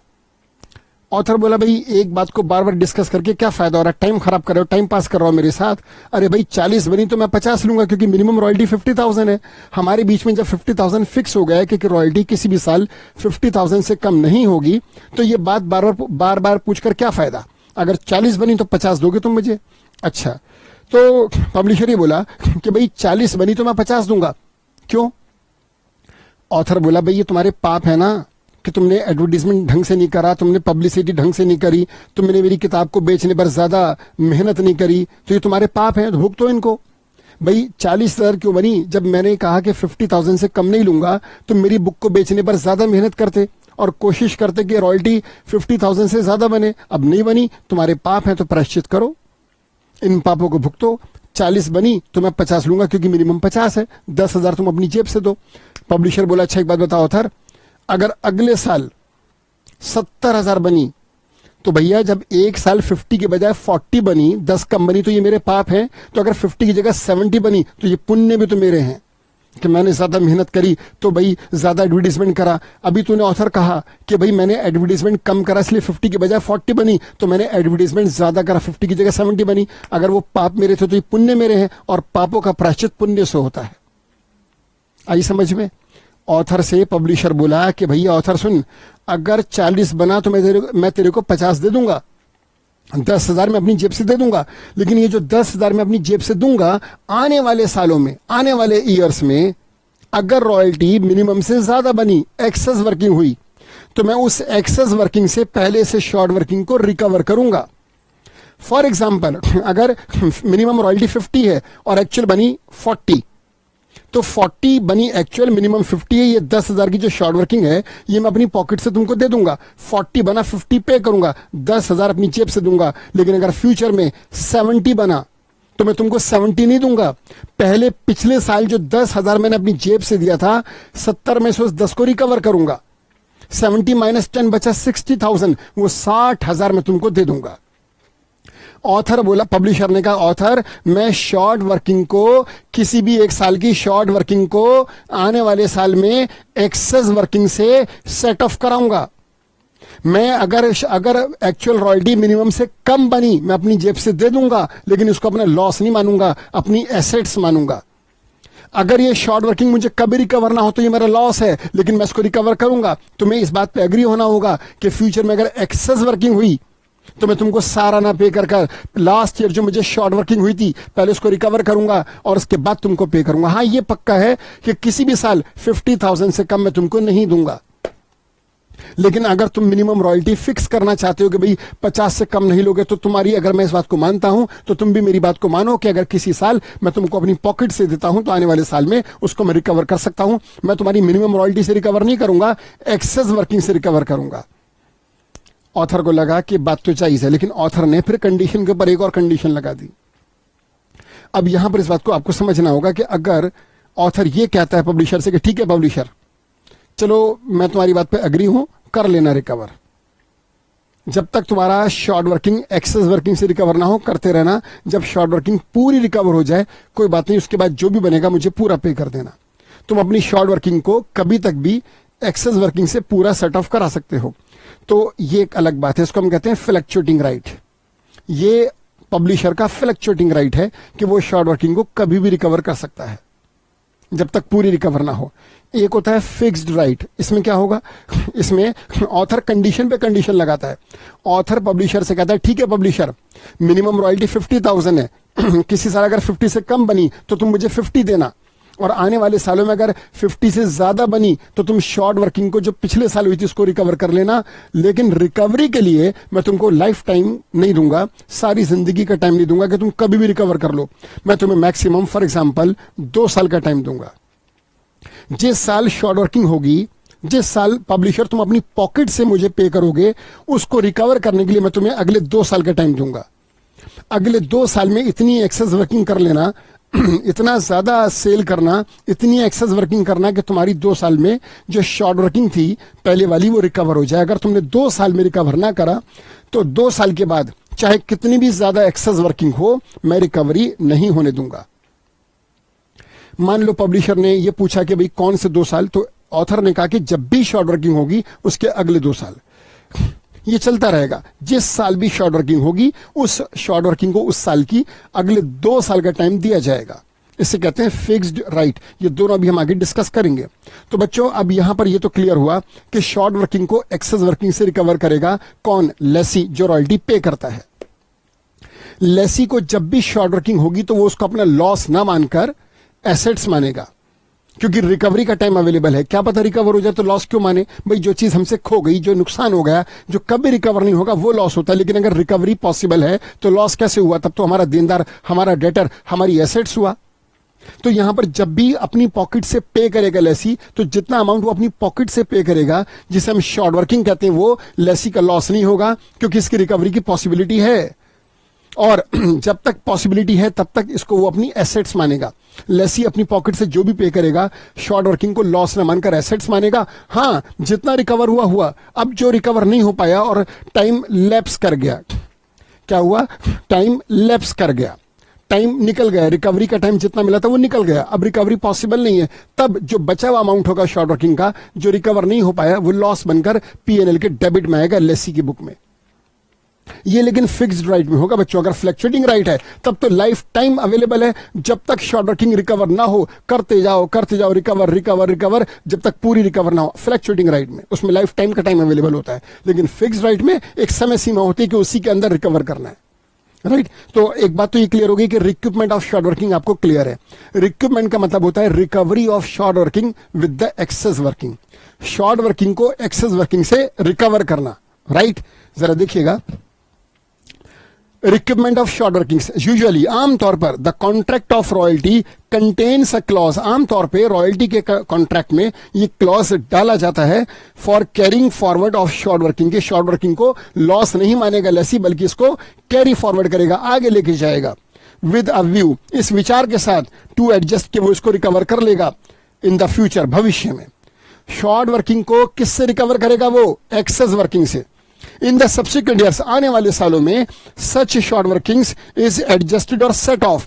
ऑथर बोला भाई एक बात को बार बार डिस्कस करके क्या फायदा हो रहा है, टाइम खराब कर रहे हो, टाइम पास कर रहा हो मेरे साथ। अरे भाई 40 बनी तो मैं 50 लूंगा, क्योंकि मिनिमम रॉयल्टी 50,000 है। हमारे बीच में जब 50,000 फिक्स हो गया है कि रॉयल्टी किसी भी साल 50,000 से कम नहीं होगी, तो ये बात बार बार पूछकर क्या फायदा? अगर 40 बनी तो 50 दोगे तुम मुझे? अच्छा, तो पब्लिशर ये बोला कि भाई 40 बनी तो मैं 50 दूंगा। क्यों? ऑथर बोला भाई ये तुम्हारे पाप है ना कि तुमने एडवर्टीजमेंट ढंग से नहीं करा, तुमने पब्लिसिटी ढंग से नहीं करी, तुमने मेरी किताब को बेचने पर ज्यादा मेहनत नहीं करी, तो ये तुम्हारे पाप हैं, तो भुगतो इनको। भाई 40,000 क्यों बनी? जब मैंने कहा कि 50,000 से कम नहीं लूंगा, तो मेरी बुक को बेचने पर ज्यादा मेहनत करते और कोशिश करते कि रॉयल्टी 50,000 से ज्यादा बने। अब नहीं बनी, तुम्हारे पाप हैं, तो प्रायश्चित करो, इन पापों को भुगतो। 40 बनी तो मैं 50 लूंगा, क्योंकि मिनिमम 50 है, 10,000 तुम अपनी जेब से दो। पब्लिशर बोला अच्छा एक बात बताओ ऑथर, अगर अगले साल 70,000 बनी तो भैया जब एक साल 50 के बजाय 40 बनी, 10 कम बनी, तो ये मेरे पाप हैं। तो अगर 50 की जगह 70 बनी तो ये पुण्य भी तो मेरे हैं कि मैंने ज्यादा मेहनत करी, तो भाई ज्यादा एडवर्टीजमेंट करा। अभी तूने ऑथर कहा कि भाई मैंने एडवर्टीजमेंट कम करा इसलिए 50 के बजाय 40 बनी, तो मैंने एडवर्टीजमेंट ज्यादा करा, 50 की जगह 70 बनी। अगर वो पाप मेरे थे तो ये पुण्य मेरे हैं, और पापों का प्रायश्चित पुण्य से होता है। आई समझ में? ऑथर से पब्लिशर बोला कि भैया ऑथर सुन, अगर 40 बना तो मैं तेरे को 50 दे दूंगा, 10,000 मैं अपनी जेब से दे दूंगा, लेकिन ये जो 10,000 मैं अपनी जेब से दूंगा, आने वाले सालों में, आने वाले ईयर्स में अगर रॉयल्टी मिनिमम से ज्यादा बनी, एक्सेस वर्किंग हुई, तो मैं उस एक्सेस वर्किंग से पहले से शॉर्ट वर्किंग को रिकवर करूंगा। फॉर एग्जाम्पल, अगर मिनिमम रॉयल्टी 50 है और एक्चुअल बनी 40, तो 40 बनी एक्चुअल, मिनिमम 50 है, ये 10,000 की जो शॉर्ट वर्किंग है ये मैं अपनी पॉकेट से तुमको दे दूंगा। 40 बना, 50 पे करूंगा, 10,000 अपनी जेब से दूंगा। लेकिन अगर फ्यूचर में 70 बना तो मैं तुमको 70 नहीं दूंगा। पहले पिछले साल जो 10,000 मैंने अपनी जेब से दिया था, 70 में से उस 10 को रिकवर करूंगा। 70 माइनस 10 बचा 60,000, वो 60,000 मैं तुमको दे दूंगा। ऑथर बोला, पब्लिशर ने कहा, ऑथर मैं शॉर्ट वर्किंग को, किसी भी एक साल की शॉर्ट वर्किंग को आने वाले साल में एक्सेस वर्किंग से सेट ऑफ कराऊंगा। मैं अगर एक्चुअल रॉयल्टी मिनिमम से कम बनी, मैं अपनी जेब से दे दूंगा, लेकिन इसको अपना लॉस नहीं मानूंगा, अपनी एसेट्स मानूंगा। अगर ये शॉर्ट वर्किंग मुझे कभी रिकवर ना हो तो ये मेरा लॉस है, लेकिन मैं इसको रिकवर करूंगा। तुम्हें इस बात पे एग्री होना होगा कि फ्यूचर में अगर एक्सेस वर्किंग हुई तो मैं तुमको सारा ना पे कर लास्ट ईयर जो मुझे शॉर्ट वर्किंग हुई थी पहले उसको रिकवर करूंगा और उसके बाद तुमको पे करूंगा। हाँ, ये पक्का है कि किसी भी साल 50,000 से कम मैं तुमको नहीं दूंगा। लेकिन अगर तुम मिनिमम रॉयल्टी फिक्स करना चाहते हो कि भाई 50 से कम नहीं लोगे, तो तुम्हारी, अगर मैं इस बात को मानता हूं तो तुम भी मेरी बात को मानो कि अगर किसी साल मैं तुमको अपनी पॉकेट से देता हूं तो आने वाले साल में उसको मैं रिकवर कर सकता हूं। मैं तुम्हारी मिनिमम रॉयल्टी से रिकवर नहीं करूंगा, एक्सेस वर्किंग से रिकवर करूंगा। ऑथर को लगा कि बात तो जायज है, लेकिन ऑथर ने फिर कंडीशन के ऊपर एक और कंडीशन लगा दी। अब यहां पर इस बात को आपको समझना होगा कि अगर ऑथर ये कहता है पब्लिशर से कि ठीक है पब्लिशर, चलो मैं तुम्हारी बात पे एग्री हूं, कर लेना रिकवर, जब तक तुम्हारा शॉर्ट वर्किंग एक्सेस वर्किंग से रिकवर ना हो करते रहना। जब शॉर्ट वर्किंग पूरी रिकवर हो जाए कोई बात नहीं, उसके बाद जो भी बनेगा मुझे पूरा पे कर देना। तुम अपनी शॉर्ट वर्किंग को कभी तक भी एक्सेस वर्किंग से पूरा सेट ऑफ करा सकते हो। तो ये एक अलग बात है, इसको हम कहते हैं फ्लक्चुएटिंग राइट। ये पब्लिशर का फ्लक्चुएटिंग राइट है कि वो शॉर्ट वर्किंग को कभी भी रिकवर कर सकता है जब तक पूरी रिकवर ना हो। एक होता है फिक्स्ड राइट। इसमें क्या होगा, इसमें ऑथर कंडीशन पे कंडीशन लगाता है। ऑथर पब्लिशर से कहता है ठीक है पब्लिशर, मिनिमम रॉयल्टी 50,000 है, किसी साल अगर 50 से कम बनी तो तुम मुझे 50 देना, और आने वाले सालों में अगर 50 से ज्यादा बनी तो तुम शॉर्ट वर्किंग को जो पिछले साल हुई थी उसको रिकवर कर लेना। लेकिन रिकवरी के लिए मैं तुमको लाइफ टाइम नहीं दूंगा, सारी जिंदगी का टाइम नहीं दूंगा कि तुम कभी भी रिकवर कर लो। मैं तुम्हें मैक्सिमम फॉर एग्जांपल 2 साल का टाइम दूंगा। जिस साल शॉर्ट वर्किंग होगी, जिस साल पब्लिशर तुम अपनी पॉकेट से मुझे पे करोगे, उसको रिकवर करने के लिए मैं तुम्हें अगले 2 साल का टाइम दूंगा। अगले 2 साल में इतनी एक्सेस वर्किंग कर लेना, इतना ज्यादा सेल करना, इतनी एक्सेस वर्किंग करना कि तुम्हारी 2 साल में जो शॉर्ट वर्किंग थी पहले वाली वो रिकवर हो जाए। अगर तुमने 2 साल में रिकवर ना करा तो 2 साल के बाद चाहे कितनी भी ज्यादा एक्सेस वर्किंग हो, मैं रिकवरी नहीं होने दूंगा। मान लो पब्लिशर ने ये पूछा कि भाई कौन से 2 साल, तो ऑथर ने कहा कि जब भी शॉर्ट वर्किंग होगी उसके अगले 2 साल। ये चलता रहेगा, जिस साल भी शॉर्ट वर्किंग होगी उस शॉर्ट वर्किंग को उस साल की अगले 2 साल का टाइम दिया जाएगा। इसे कहते हैं फिक्स्ड राइट। ये दोनों अभी हम आगे डिस्कस करेंगे। तो बच्चों अब यहां पर ये तो क्लियर हुआ कि शॉर्ट वर्किंग को एक्सेस वर्किंग से रिकवर करेगा कौन, लेसी, जो रॉयल्टी पे करता है। लेसी को जब भी शॉर्ट वर्किंग होगी तो वो उसको अपना लॉस ना मानकर एसेट्स मानेगा, क्योंकि रिकवरी का टाइम अवेलेबल है। क्या पता रिकवर हो जाए तो लॉस क्यों माने भाई, जो चीज हमसे खो गई, जो नुकसान हो गया, जो कभी रिकवर नहीं होगा वो लॉस होता है। लेकिन अगर रिकवरी पॉसिबल है तो लॉस कैसे हुआ, तब तो हमारा देनदार, हमारा डेटर, हमारी एसेट्स हुआ। तो यहां पर जब भी अपनी पॉकेट से पे करेगा लेसी, तो जितना अमाउंट वो अपनी पॉकेट से पे करेगा, जिसे हम शॉर्ट वर्किंग कहते हैं, वो लेसी का लॉस नहीं होगा, क्योंकि इसकी रिकवरी की पॉसिबिलिटी है। और जब तक पॉसिबिलिटी है तब तक इसको वो अपनी एसेट्स मानेगा। लेसी अपनी पॉकेट से जो भी पे करेगा शॉर्ट वर्किंग को लॉस न मानकर एसेट्स मानेगा। हाँ, जितना रिकवर हुआ हुआ, अब जो रिकवर नहीं हो पाया और टाइम लैप्स कर गया, क्या हुआ, टाइम लैप्स कर गया, टाइम निकल गया, रिकवरी का टाइम जितना मिला था वो निकल गया, अब रिकवरी पॉसिबल नहीं है, तब जो बचा हुआ अमाउंट होगा शॉर्ट वर्किंग का जो रिकवर नहीं हो पाया वो लॉस बनकर पीएनएल के डेबिट में आएगा, लेसी की बुक में। ये लेकिन फिक्स्ड राइट में होगा बच्चों। अगर फ्लक्चुएटिंग राइट है तब तो लाइफ टाइम अवेलेबल है, जब तक शॉर्ट वर्किंग रिकवर ना हो करते जाओ रिकवर रिकवर रिकवर, जब तक पूरी रिकवर ना हो। फ्लक्चुएटिंग राइट में उसमें लाइफ टाइम का टाइम अवेलेबल होता है, लेकिन फिक्स्ड राइट में एक समय सीमा होती है कि उसी के अंदर रिकवर करना है। राइट तो एक बात तो ये क्लियर होगी कि रिक्रूटमेंट ऑफ शॉर्ट वर्किंग आपको क्लियर है। रिक्रूटमेंट का मतलब होता है recovery of short working with the excess working, short working को एक्सेस वर्किंग से रिकवर करना। राइट जरा देखिएगा, recruitment of short workings usually आमतौर पर the contract of royalty contains a clause, आमतौर पे रॉयल्टी के कॉन्ट्रैक्ट में ये क्लॉज डाला जाता है for carrying forward of short working, के शॉर्ट वर्किंग को लॉस नहीं मानेगा लेसी, बल्कि इसको कैरी फॉरवर्ड करेगा, आगे लेके जाएगा विद अ व्यू, इस विचार के साथ टू एडजस्ट, कि वो इसको रिकवर कर लेगा इन द फ्यूचर, भविष्य में। शॉर्ट वर्किंग को किससे रिकवर करेगा? वो एक्सेस वर्किंग से। इन द सब्सिक्वेंट ईयर्स, आने वाले सालों में सच शॉर्ट वर्किंग्स इज एडजस्टेड और सेट ऑफ,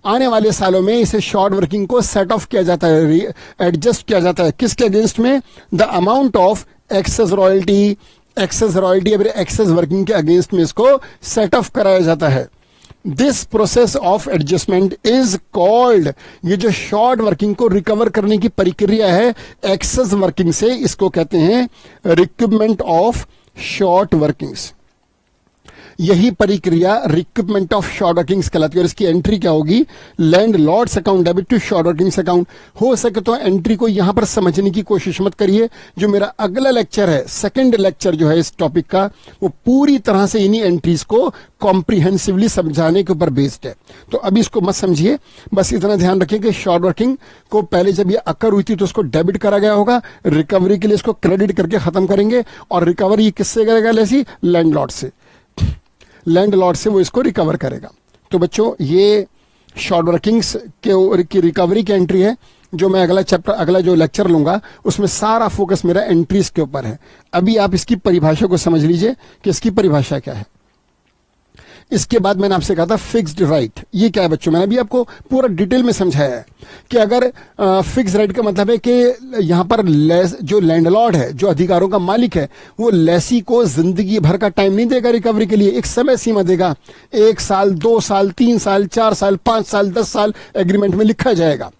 आने वाले सालों में इसे शॉर्ट वर्किंग को सेट ऑफ किया जाता है, एडजस्ट किया जाता है, किसके अगेंस्ट में? The amount of excess royalty, excess royalty या एक्सेस वर्किंग के अगेंस्ट में इसको सेट ऑफ कराया जाता है। This process of adjustment is called, ये जो शॉर्ट वर्किंग को रिकवर करने की प्रक्रिया है एक्सेस वर्किंग से, इसको कहते हैं रिक्रूटमेंट ऑफ शॉर्ट वर्किंग्स। यही प्रक्रिया रिक्रूटमेंट ऑफ शॉर्ट वर्किंग्स कहलाती है। और इसकी एंट्री क्या होगी? Landlord's account debit to short workings account. हो सके तो एंट्री को यहां पर समझने की कोशिश मत करिए। जो मेरा अगला लेक्चर है, सेकंड लेक्चर जो है इस टॉपिक का, वो पूरी तरह से इन्हीं एंट्रीज को कॉम्प्रिहेंसिवली समझाने के ऊपर बेस्ड है। तो अभी इसको मत समझिए, बस इतना ध्यान रखिए कि शॉर्ट वर्किंग को पहले जब ये अकर हुई थी तो उसको डेबिट करा गया होगा, रिकवरी के लिए इसको क्रेडिट करके खत्म करेंगे, और रिकवरी किससे करेगा? लेसी लैंडलॉर्ड से, लैंडलॉर्ड से वो इसको रिकवर करेगा। तो बच्चों ये शॉर्ट वर्किंग्स की रिकवरी की एंट्री है, जो मैं अगला चैप्टर, अगला जो लेक्चर लूंगा उसमें सारा फोकस मेरा एंट्रीज के ऊपर है। अभी आप इसकी परिभाषा को समझ लीजिए कि इसकी परिभाषा क्या है। इसके बाद मैंने आपसे कहा था फिक्स्ड राइट, ये क्या है बच्चों? मैंने अभी आपको पूरा डिटेल में समझाया है कि अगर फिक्स्ड राइट का मतलब है कि यहां पर जो लैंडलॉर्ड है, जो अधिकारों का मालिक है, वो लेसी को जिंदगी भर का टाइम नहीं देगा रिकवरी के लिए, एक समय सीमा देगा। 1 साल, 2 साल, 3 साल, 4 साल, 5 साल, 10 साल एग्रीमेंट में लिखा जाएगा।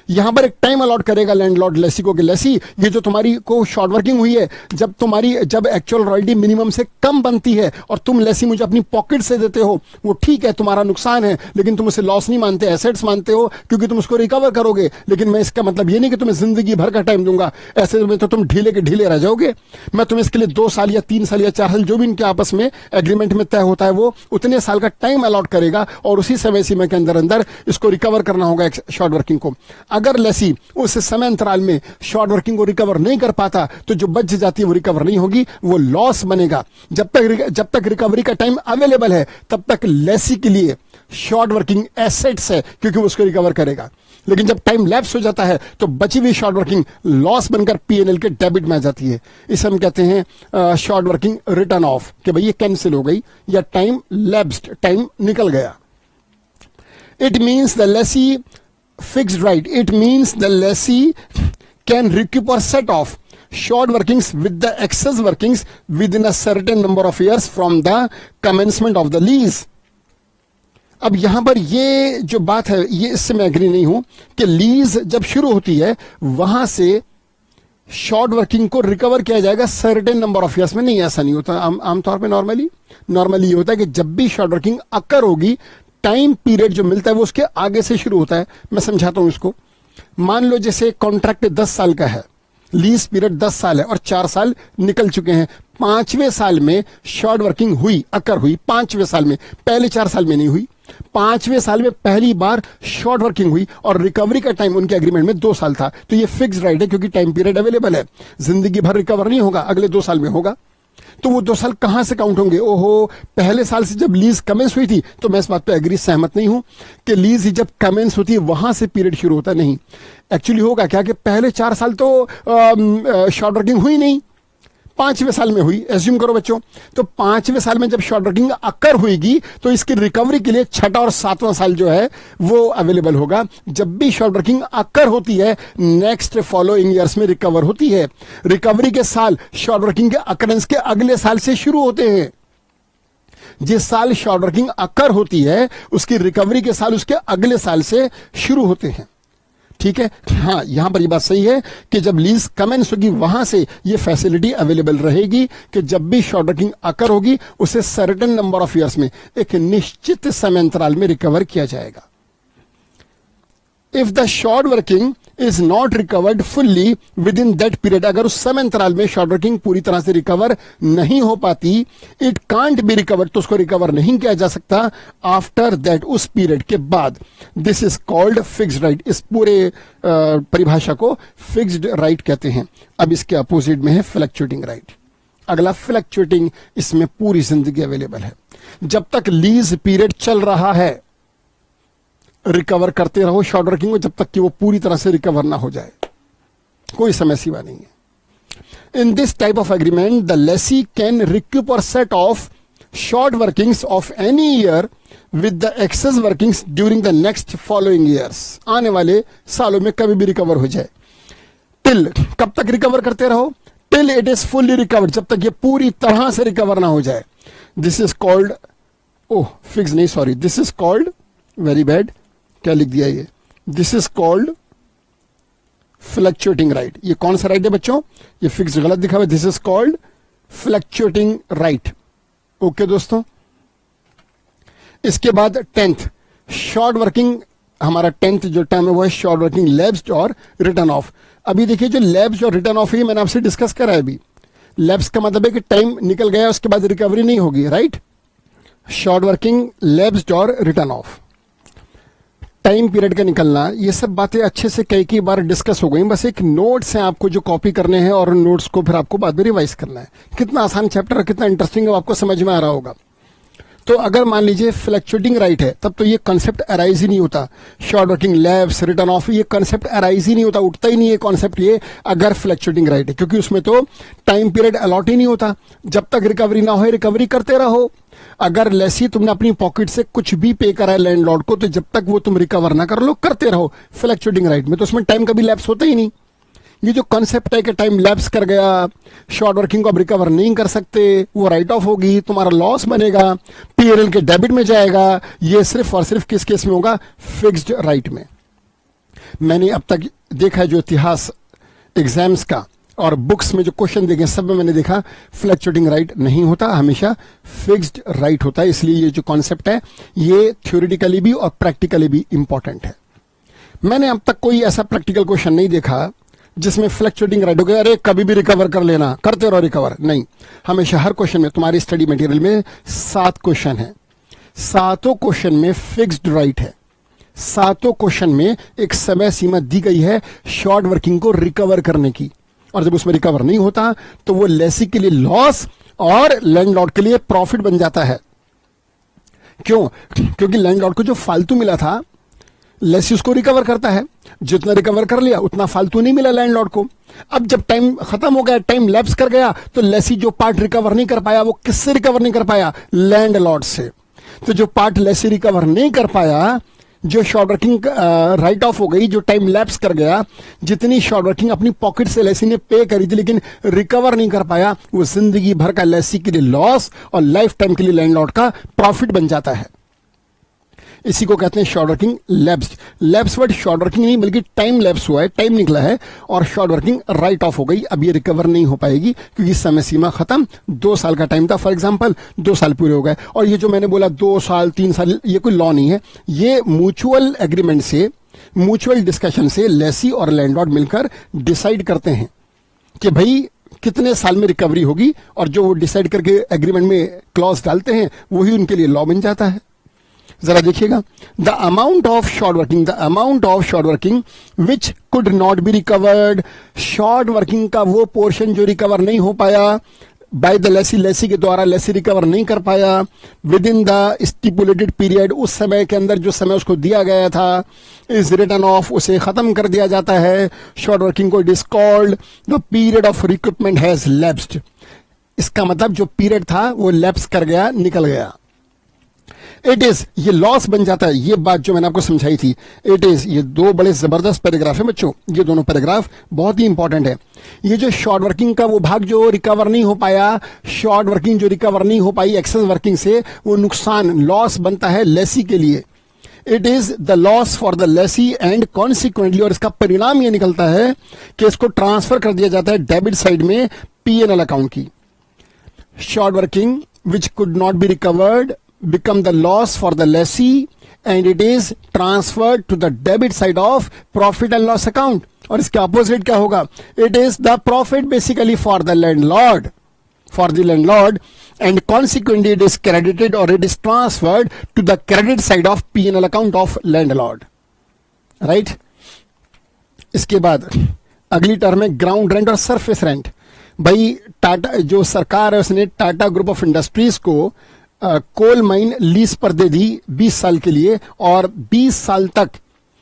यहां पर एक टाइम अलॉट करेगा लैंडलॉर्ड लेसी को कि लेसी, ये जो तुम्हारी को शॉर्ट वर्किंग हुई है, जब एक्चुअल रॉयल्टी मिनिमम से कम बनती है और तुम लेसी मुझे अपनी पॉकेट से देते हो, वो ठीक है, तुम्हारा नुकसान है, लेकिन तुम उसे लॉस नहीं मानते, एसेट्स मानते हो, क्योंकि तुम उसको रिकवर करोगे। लेकिन मैं इसका मतलब ये नहीं कि तुम्हें जिंदगी भर का टाइम दूंगा, ऐसे में तो तुम ढीले के ढीले रह जाओगे। मैं तुम्हें इसके लिए 2 साल या 3 साल या 4 साल, जो भी इनके आपस में एग्रीमेंट में तय होता है, वो उतने साल का टाइम अलॉट करेगा, और उसी समय सीमा के अंदर अंदर इसको रिकवर करना होगा शॉर्ट वर्किंग को। अगर लेसी उस समय अंतराल में शॉर्ट वर्किंग को रिकवर नहीं कर पाता, तो जो बच जाती है वो रिकवर नहीं होगी, वो लॉस बनेगा। जब तक रिकवरी का टाइम अवेलेबल है, तब तक लेसी के लिए शॉर्ट वर्किंग एसेट्स है, क्योंकि वो उसको रिकवर करेगा। लेकिन जब टाइम लैप्स हो जाता है, तो बची हुई शॉर्ट वर्किंग लॉस बनकर पीएनएल के डेबिट में आ जाती है। इसे हम कहते हैं शॉर्ट वर्किंग रिटर्न ऑफ, कि भाई ये कैंसिल हो गई या टाइम लैप्स्ड, टाइम निकल गया। It means the Lesi fixed right, it means the lessee can recoup or set off short workings with the excess workings within a certain number of years from the commencement of the lease. अब यहां पर ये जो बात है, ये इससे मैं एग्री नहीं हूं कि लीज जब शुरू होती है वहां से शॉर्ट वर्किंग को रिकवर किया जाएगा सर्टेन नंबर ऑफ ईयर्स में। नहीं, ऐसा नहीं होता। आमतौर पर नॉर्मली ये होता है कि जब भी शॉर्ट वर्किंग अकर होगी, टाइम पीरियड जो मिलता है वो उसके आगे से शुरू होता है। मैं समझाता हूं इसको। मान लो जैसे कॉन्ट्रैक्ट 10 साल का है, लीज पीरियड 10 साल है और 4 साल निकल चुके हैं। 5वें साल में शॉर्ट वर्किंग हुई, अकर हुई 5वें साल में, पहले 4 साल में नहीं हुई। 5वें साल में पहली बार शॉर्ट वर्किंग हुई और रिकवरी का टाइम उनके एग्रीमेंट में 2 साल था। तो ये फिक्स्ड राइट है, क्योंकि टाइम पीरियड अवेलेबल है, जिंदगी भर रिकवर नहीं होगा, अगले 2 साल में होगा। तो वो 2 साल कहां से काउंट होंगे? ओहो, पहले साल से जब लीज कमेंस हुई थी। तो मैं इस बात पे एग्री, सहमत नहीं हूं कि लीज जब कमेंस होती है वहां से पीरियड शुरू होता नहीं। एक्चुअली होगा क्या कि पहले 4 साल तो शॉर्ट वर्किंग हुई नहीं, 5वें साल में हुई, एज्यूम करो बच्चों। तो 5वें साल में जब शॉर्ट वर्किंग अकर होगी, तो इसकी रिकवरी के लिए 6वां और 7वां साल जो है वो अवेलेबल होगा। जब भी शॉर्ट वर्किंग अकर होती है, नेक्स्ट फॉलोइंग ईयर्स में रिकवर होती है। रिकवरी के साल शॉर्ट वर्किंग के अकरेंस के अगले साल से शुरू होते हैं। जिस साल शॉर्ट वर्किंग अकर होती है, उसकी रिकवरी के साल उसके अगले साल से शुरू होते हैं। ठीक है। हाँ, यहां पर ये बात सही है कि जब लीज कमेंस होगी वहां से ये फैसिलिटी अवेलेबल रहेगी कि जब भी शॉर्ट वर्किंग अकर होगी उसे सर्टेन नंबर ऑफ ईयर्स में, एक निश्चित समय अंतराल में रिकवर किया जाएगा। If the short working is not recovered fully with in that period, अगर उस समय अंतराल में शॉर्ट वर्किंग पूरी तरह से रिकवर नहीं हो पाती, इट कांट बी रिकवर्ड, तो उसको रिकवर नहीं किया जा सकता आफ्टर दैट, उस पीरियड के बाद। This is called fixed right, इस पूरे परिभाषा को फिक्स्ड राइट कहते हैं। अब इसके अपोजिट में है फ्लक्चुएटिंग राइट। अगला फ्लक्चुएटिंग, इसमें पूरी जिंदगी अवेलेबल है। जब तक लीज पीरियड चल रहा है रिकवर करते रहो शॉर्ट वर्किंग को, जब तक कि वो पूरी तरह से रिकवर ना हो जाए, कोई समय सीमा नहीं है। In this type of agreement the lessee can recoup or set off short workings of any year with the excess workings during the next following years, आने वाले सालों में कभी भी रिकवर हो जाए। टिल, कब तक रिकवर करते रहो? Till it is fully recovered, जब तक ये पूरी तरह से रिकवर ना हो जाए। This is called, oh fix नहीं, sorry, this is called, very bad, क्या लिख दिया ये, this is called fluctuating right. ये कौन सा राइट है बच्चों? ये फिक्स गलत दिखा हुआ है, this is called fluctuating right. Okay दोस्तों, इसके बाद 10th शॉर्ट वर्किंग, हमारा 10th जो टर्म है वो है शॉर्ट वर्किंग लैप्स्ड और रिटर्न ऑफ। अभी देखिए जो लैप्स्ड और रिटर्न ऑफ है मैंने आपसे डिस्कस करा है अभी। लैप्स का मतलब है कि टाइम निकल गया उसके बाद रिकवरी नहीं होगी, राइट। शॉर्ट वर्किंग, लैप्स्ड और रिटर्न ऑफ, टाइम पीरियड का निकलना, ये सब बातें अच्छे से कई बार डिस्कस हो गई। बस एक नोट्स हैं आपको जो कॉपी करने हैं और नोट्स को फिर आपको बाद में रिवाइज करना है। कितना आसान चैप्टर है, कितना इंटरेस्टिंग है, आपको समझ में आ रहा होगा। तो अगर मान लीजिए फ्लक्चुएटिंग राइट है तब तो ये कंसेप्ट अराइज ही नहीं होता। Short working, lapse, return of, ये कंसेप्ट अराइज ही नहीं होता, उठता ही नहीं है कॉन्सेप्ट ये अगर फ्लक्चुएटिंग राइट है, क्योंकि उसमें तो टाइम पीरियड अलॉट ही नहीं होता। जब तक रिकवरी ना हो रिकवरी करते रहो। अगर लेसी तुमने अपनी पॉकेट से कुछ भी पे करा है लैंडलॉर्ड को, तो जब तक वो तुम रिकवर ना कर लो करते रहो। फ्लक्चुएटिंग राइट में तो उसमें टाइम कभी लैप्स होता ही नहीं। ये जो कॉन्सेप्ट है कि टाइम लैप्स कर गया, शॉर्ट वर्किंग को अब रिकवर नहीं कर सकते, वो राइट ऑफ होगी, तुम्हारा लॉस बनेगा, पीएलएल के डेबिट में जाएगा, ये सिर्फ और सिर्फ किस केस में होगा? फिक्स्ड राइट में। मैंने अब तक देखा है जो इतिहास एग्जाम्स का और बुक्स में जो क्वेश्चन देखे सब में मैंने देखा फ्लक्चुएटिंग राइट नहीं होता, हमेशा फिक्स्ड राइट होता है। इसलिए ये जो कॉन्सेप्ट है ये थ्योरेटिकली भी और प्रैक्टिकली भी इंपॉर्टेंट है। मैंने अब तक कोई ऐसा प्रैक्टिकल क्वेश्चन नहीं देखा जिसमें फ्लक्चुएटिंग राइट हो गया, अरे कभी भी रिकवर कर लेना, करते रहो रिकवर, नहीं। हमेशा हर क्वेश्चन में, तुम्हारी स्टडी मटेरियल में 7 क्वेश्चन है, 7 क्वेश्चन में फिक्स्ड राइट है। 7 क्वेश्चन में एक समय सीमा दी गई है शॉर्ट वर्किंग को रिकवर करने की, और जब उसमें रिकवर नहीं होता तो वो लेसी के लिए लॉस और लैंडलॉर्ड के लिए प्रॉफिट बन जाता है। क्यों? क्योंकि लैंडलॉर्ड को जो फालतू मिला था लेसी उसको रिकवर करता है, जितना रिकवर कर लिया उतना फालतू नहीं मिला लैंडलॉर्ड को। अब जब टाइम खत्म हो गया, टाइम लैप्स कर गया, तो लेसी जो पार्ट रिकवर नहीं कर पाया वो किससे रिकवर नहीं कर पाया? लैंडलॉर्ड से। तो जो पार्ट लेसी रिकवर नहीं कर पाया, जो शॉर्ट वर्किंग राइट ऑफ हो गई, जो टाइम लैप्स कर गया, जितनी शॉर्ट वर्किंग अपनी पॉकेट से लेसी ने पे करी थी लेकिन रिकवर नहीं कर पाया, वो जिंदगी भर का लेसी के लिए लॉस और लाइफ टाइम के लिए लैंडलॉर्ड का प्रॉफिट बन जाता है। इसी को कहते हैं short working lapsed. Lapse word short working नहीं बल्कि टाइम लैप्स हुआ है, टाइम निकला है और शॉर्ट वर्किंग राइट ऑफ हो गई। अब ये रिकवर नहीं हो पाएगी क्योंकि समय सीमा खत्म। 2 साल का टाइम था फॉर एग्जांपल, 2 साल पूरे हो गए। और ये जो मैंने बोला 2 साल 3 साल, ये कोई लॉ नहीं है, ये म्यूचुअल एग्रीमेंट से, म्यूचुअल डिस्कशन से लेसी और लैंडलॉर्ड मिलकर डिसाइड करते हैं कि भाई कितने साल में रिकवरी होगी, और जो वो डिसाइड करके एग्रीमेंट में क्लॉज डालते हैं वही उनके लिए लॉ बन जाता है। जरा देखिएगा, the amount of short working which could not be recovered, short working का वो पोर्शन जो रिकवर नहीं हो पाया बाय द लेसी, लेसी के द्वारा लेसी रिकवर नहीं कर पाया with in the stipulated period, उस समय के अंदर जो समय उसको दिया गया था, इज रिटर्न ऑफ, उसे खत्म कर दिया जाता है। शॉर्ट वर्किंग को it is called the period of recruitment has lapsed. इसका मतलब जो पीरियड था वो लैप्स कर गया, निकल गया। इट इज, ये लॉस बन जाता है। ये बात जो मैंने आपको समझाई थी, इट इज, ये 2 बड़े जबरदस्त पैराग्राफ है बच्चों, ये दोनों पैराग्राफ बहुत ही इंपॉर्टेंट है। ये जो शॉर्ट वर्किंग का वो भाग जो रिकवर नहीं हो पाया, शॉर्ट वर्किंग जो रिकवर नहीं हो पाई एक्सेस वर्किंग से, वो नुकसान, लॉस बनता है लेसी के लिए। It is the loss for the lessee and consequently, और इसका परिणाम ये निकलता है कि इसको ट्रांसफर कर दिया जाता है डेबिट साइड में P&L अकाउंट की। Short working which could not be recovered become the loss for the lessee and it is transferred to the debit side of profit and loss account. और इसके अपोजिट क्या होगा? It is the profit basically for the landlord, and consequently it is credited or it is transferred to the credit side of P&L account of landlord, right? इसके बाद अगली टर्म है ग्राउंड रेंट और सरफेस रेंट। भाई टाटा जो सरकार है उसने टाटा ग्रुप ऑफ इंडस्ट्रीज को कोल माइन लीज पर दे दी 20 साल के लिए, और 20 साल तक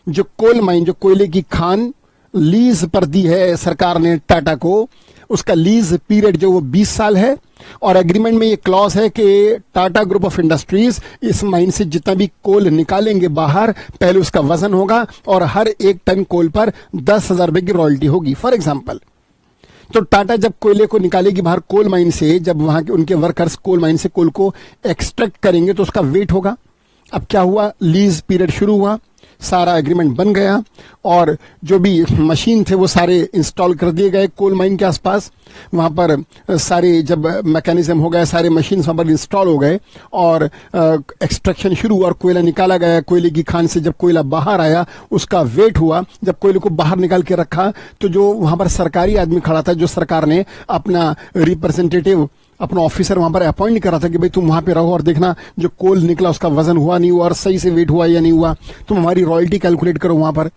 जो कोल माइन, जो कोयले की खान लीज पर दी है सरकार ने टाटा को, उसका लीज पीरियड जो वो 20 साल है। और एग्रीमेंट में ये क्लॉज है कि टाटा ग्रुप ऑफ इंडस्ट्रीज इस माइन से जितना भी कोल निकालेंगे बाहर, पहले उसका वजन होगा और हर एक टन कोल पर 10,000 रुपए की रॉयल्टी होगी। फॉर एग्जाम्पल, तो टाटा जब कोयले को निकालेगी बाहर कोल माइन से, जब वहां के उनके वर्कर्स कोल माइन से कोल को एक्सट्रैक्ट करेंगे तो उसका वेट होगा। अब क्या हुआ? लीज पीरियड शुरू हुआ, सारा एग्रीमेंट बन गया और जो भी मशीन थे वो सारे इंस्टॉल कर दिए गए कोल माइन के आसपास। वहां पर सारे जब मैकेनिज्म हो गया, सारे मशीन वहां पर इंस्टॉल हो गए और एक्सट्रैक्शन शुरू हुआ और कोयला निकाला गया। कोयले की खान से जब कोयला बाहर आया उसका वेट हुआ। जब कोयले को बाहर निकाल के रखा तो जो वहां पर सरकारी आदमी खड़ा था, जो सरकार ने अपना रिप्रेजेंटेटिव, अपना ऑफिसर वहां पर अपॉइंट करा था कि भाई तुम वहां पे रहो और देखना जो कोल निकला उसका वजन हुआ नहीं हुआ और सही से वेट हुआ या नहीं हुआ, तुम हमारी रॉयल्टी कैलकुलेट करो वहां पर।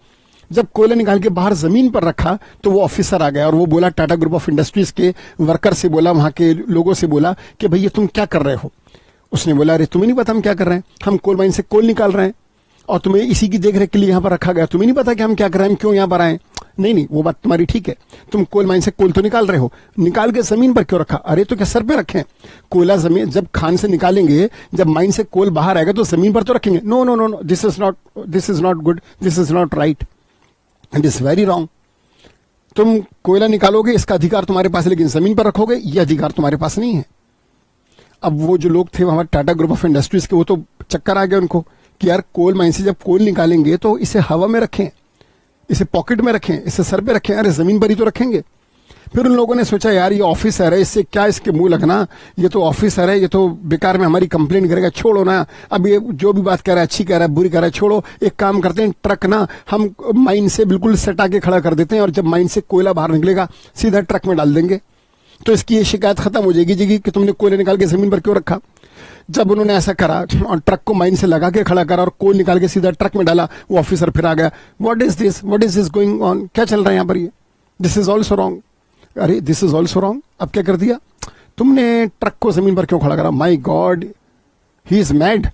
जब कोयला निकाल के बाहर जमीन पर रखा तो वो ऑफिसर आ गया और वो बोला, टाटा ग्रुप ऑफ इंडस्ट्रीज के वर्कर से बोला, वहां के लोगों से बोला कि भैया तुम क्या कर रहे हो? उसने बोला, अरे तुम्हें नहीं पता हम क्या कर रहे हैं? हम कोल माइन से कोल निकाल रहे हैं और तुम्हें इसी की देखरेख के लिए यहाँ पर रखा गया। तुम्हें नहीं पता कि हम क्या कर रहे हैं, हम क्यों यहाँ पर आए? नहीं, वो बात तुम्हारी ठीक है, तुम कोल माइन से कोल तो निकाल रहे हो, निकाल के जमीन पर क्यों रखा? अरे तो क्या सर पे रखें? कोयला जमीन जब खान से निकालेंगे, जब माइन से कोल बाहर आएगा तो जमीन पर तो रखेंगे। No no no no, this is not good, this is not right and is very wrong. तुम कोयला निकालोगे, इसका अधिकार तुम्हारे पास है, लेकिन जमीन पर रखोगे ये अधिकार तुम्हारे पास नहीं है। अब वो जो लोग थे हमारे टाटा ग्रुप ऑफ इंडस्ट्रीज के, वो तो चक्कर आ गया उनको कि यार कोल माइन से जब कोल निकालेंगे तो इसे हवा में रखें, इसे पॉकेट में रखें, इसे सर पे रखें, अरे जमीन पर ही तो रखेंगे। फिर उन लोगों ने सोचा यार ये ऑफिसर है, इससे क्या इसके मुंह लगना, ये तो ऑफिसर है, ये तो बेकार में हमारी कंप्लेंट करेगा, छोड़ो ना। अब ये जो भी बात कह रहा है, अच्छी कह रहा है, बुरी कह रहा है, छोड़ो। एक काम करते हैं, ट्रक ना हम माइन से बिल्कुल सटा के खड़ा कर देते हैं और जब माइन से कोयला बाहर निकलेगा सीधा ट्रक में डाल देंगे, तो इसकी ये शिकायत खत्म हो जाएगी कि तुमने कोयला निकाल के जमीन पर क्यों रखा। जब उन्होंने ऐसा करा और ट्रक को माइन से लगा के खड़ा करा और कोल निकाल के सीधा ट्रक में डाला, वो ऑफिसर फिर आ गया, what is this going on, क्या चल रहा है यहाँ पर? ये दिस इज ऑल्सो रॉन्ग। अरे दिस इज ऑल्सो रॉन्ग। अब क्या कर दिया तुमने? ट्रक को जमीन पर क्यों खड़ा करा? माई गॉड, ही इज मैड।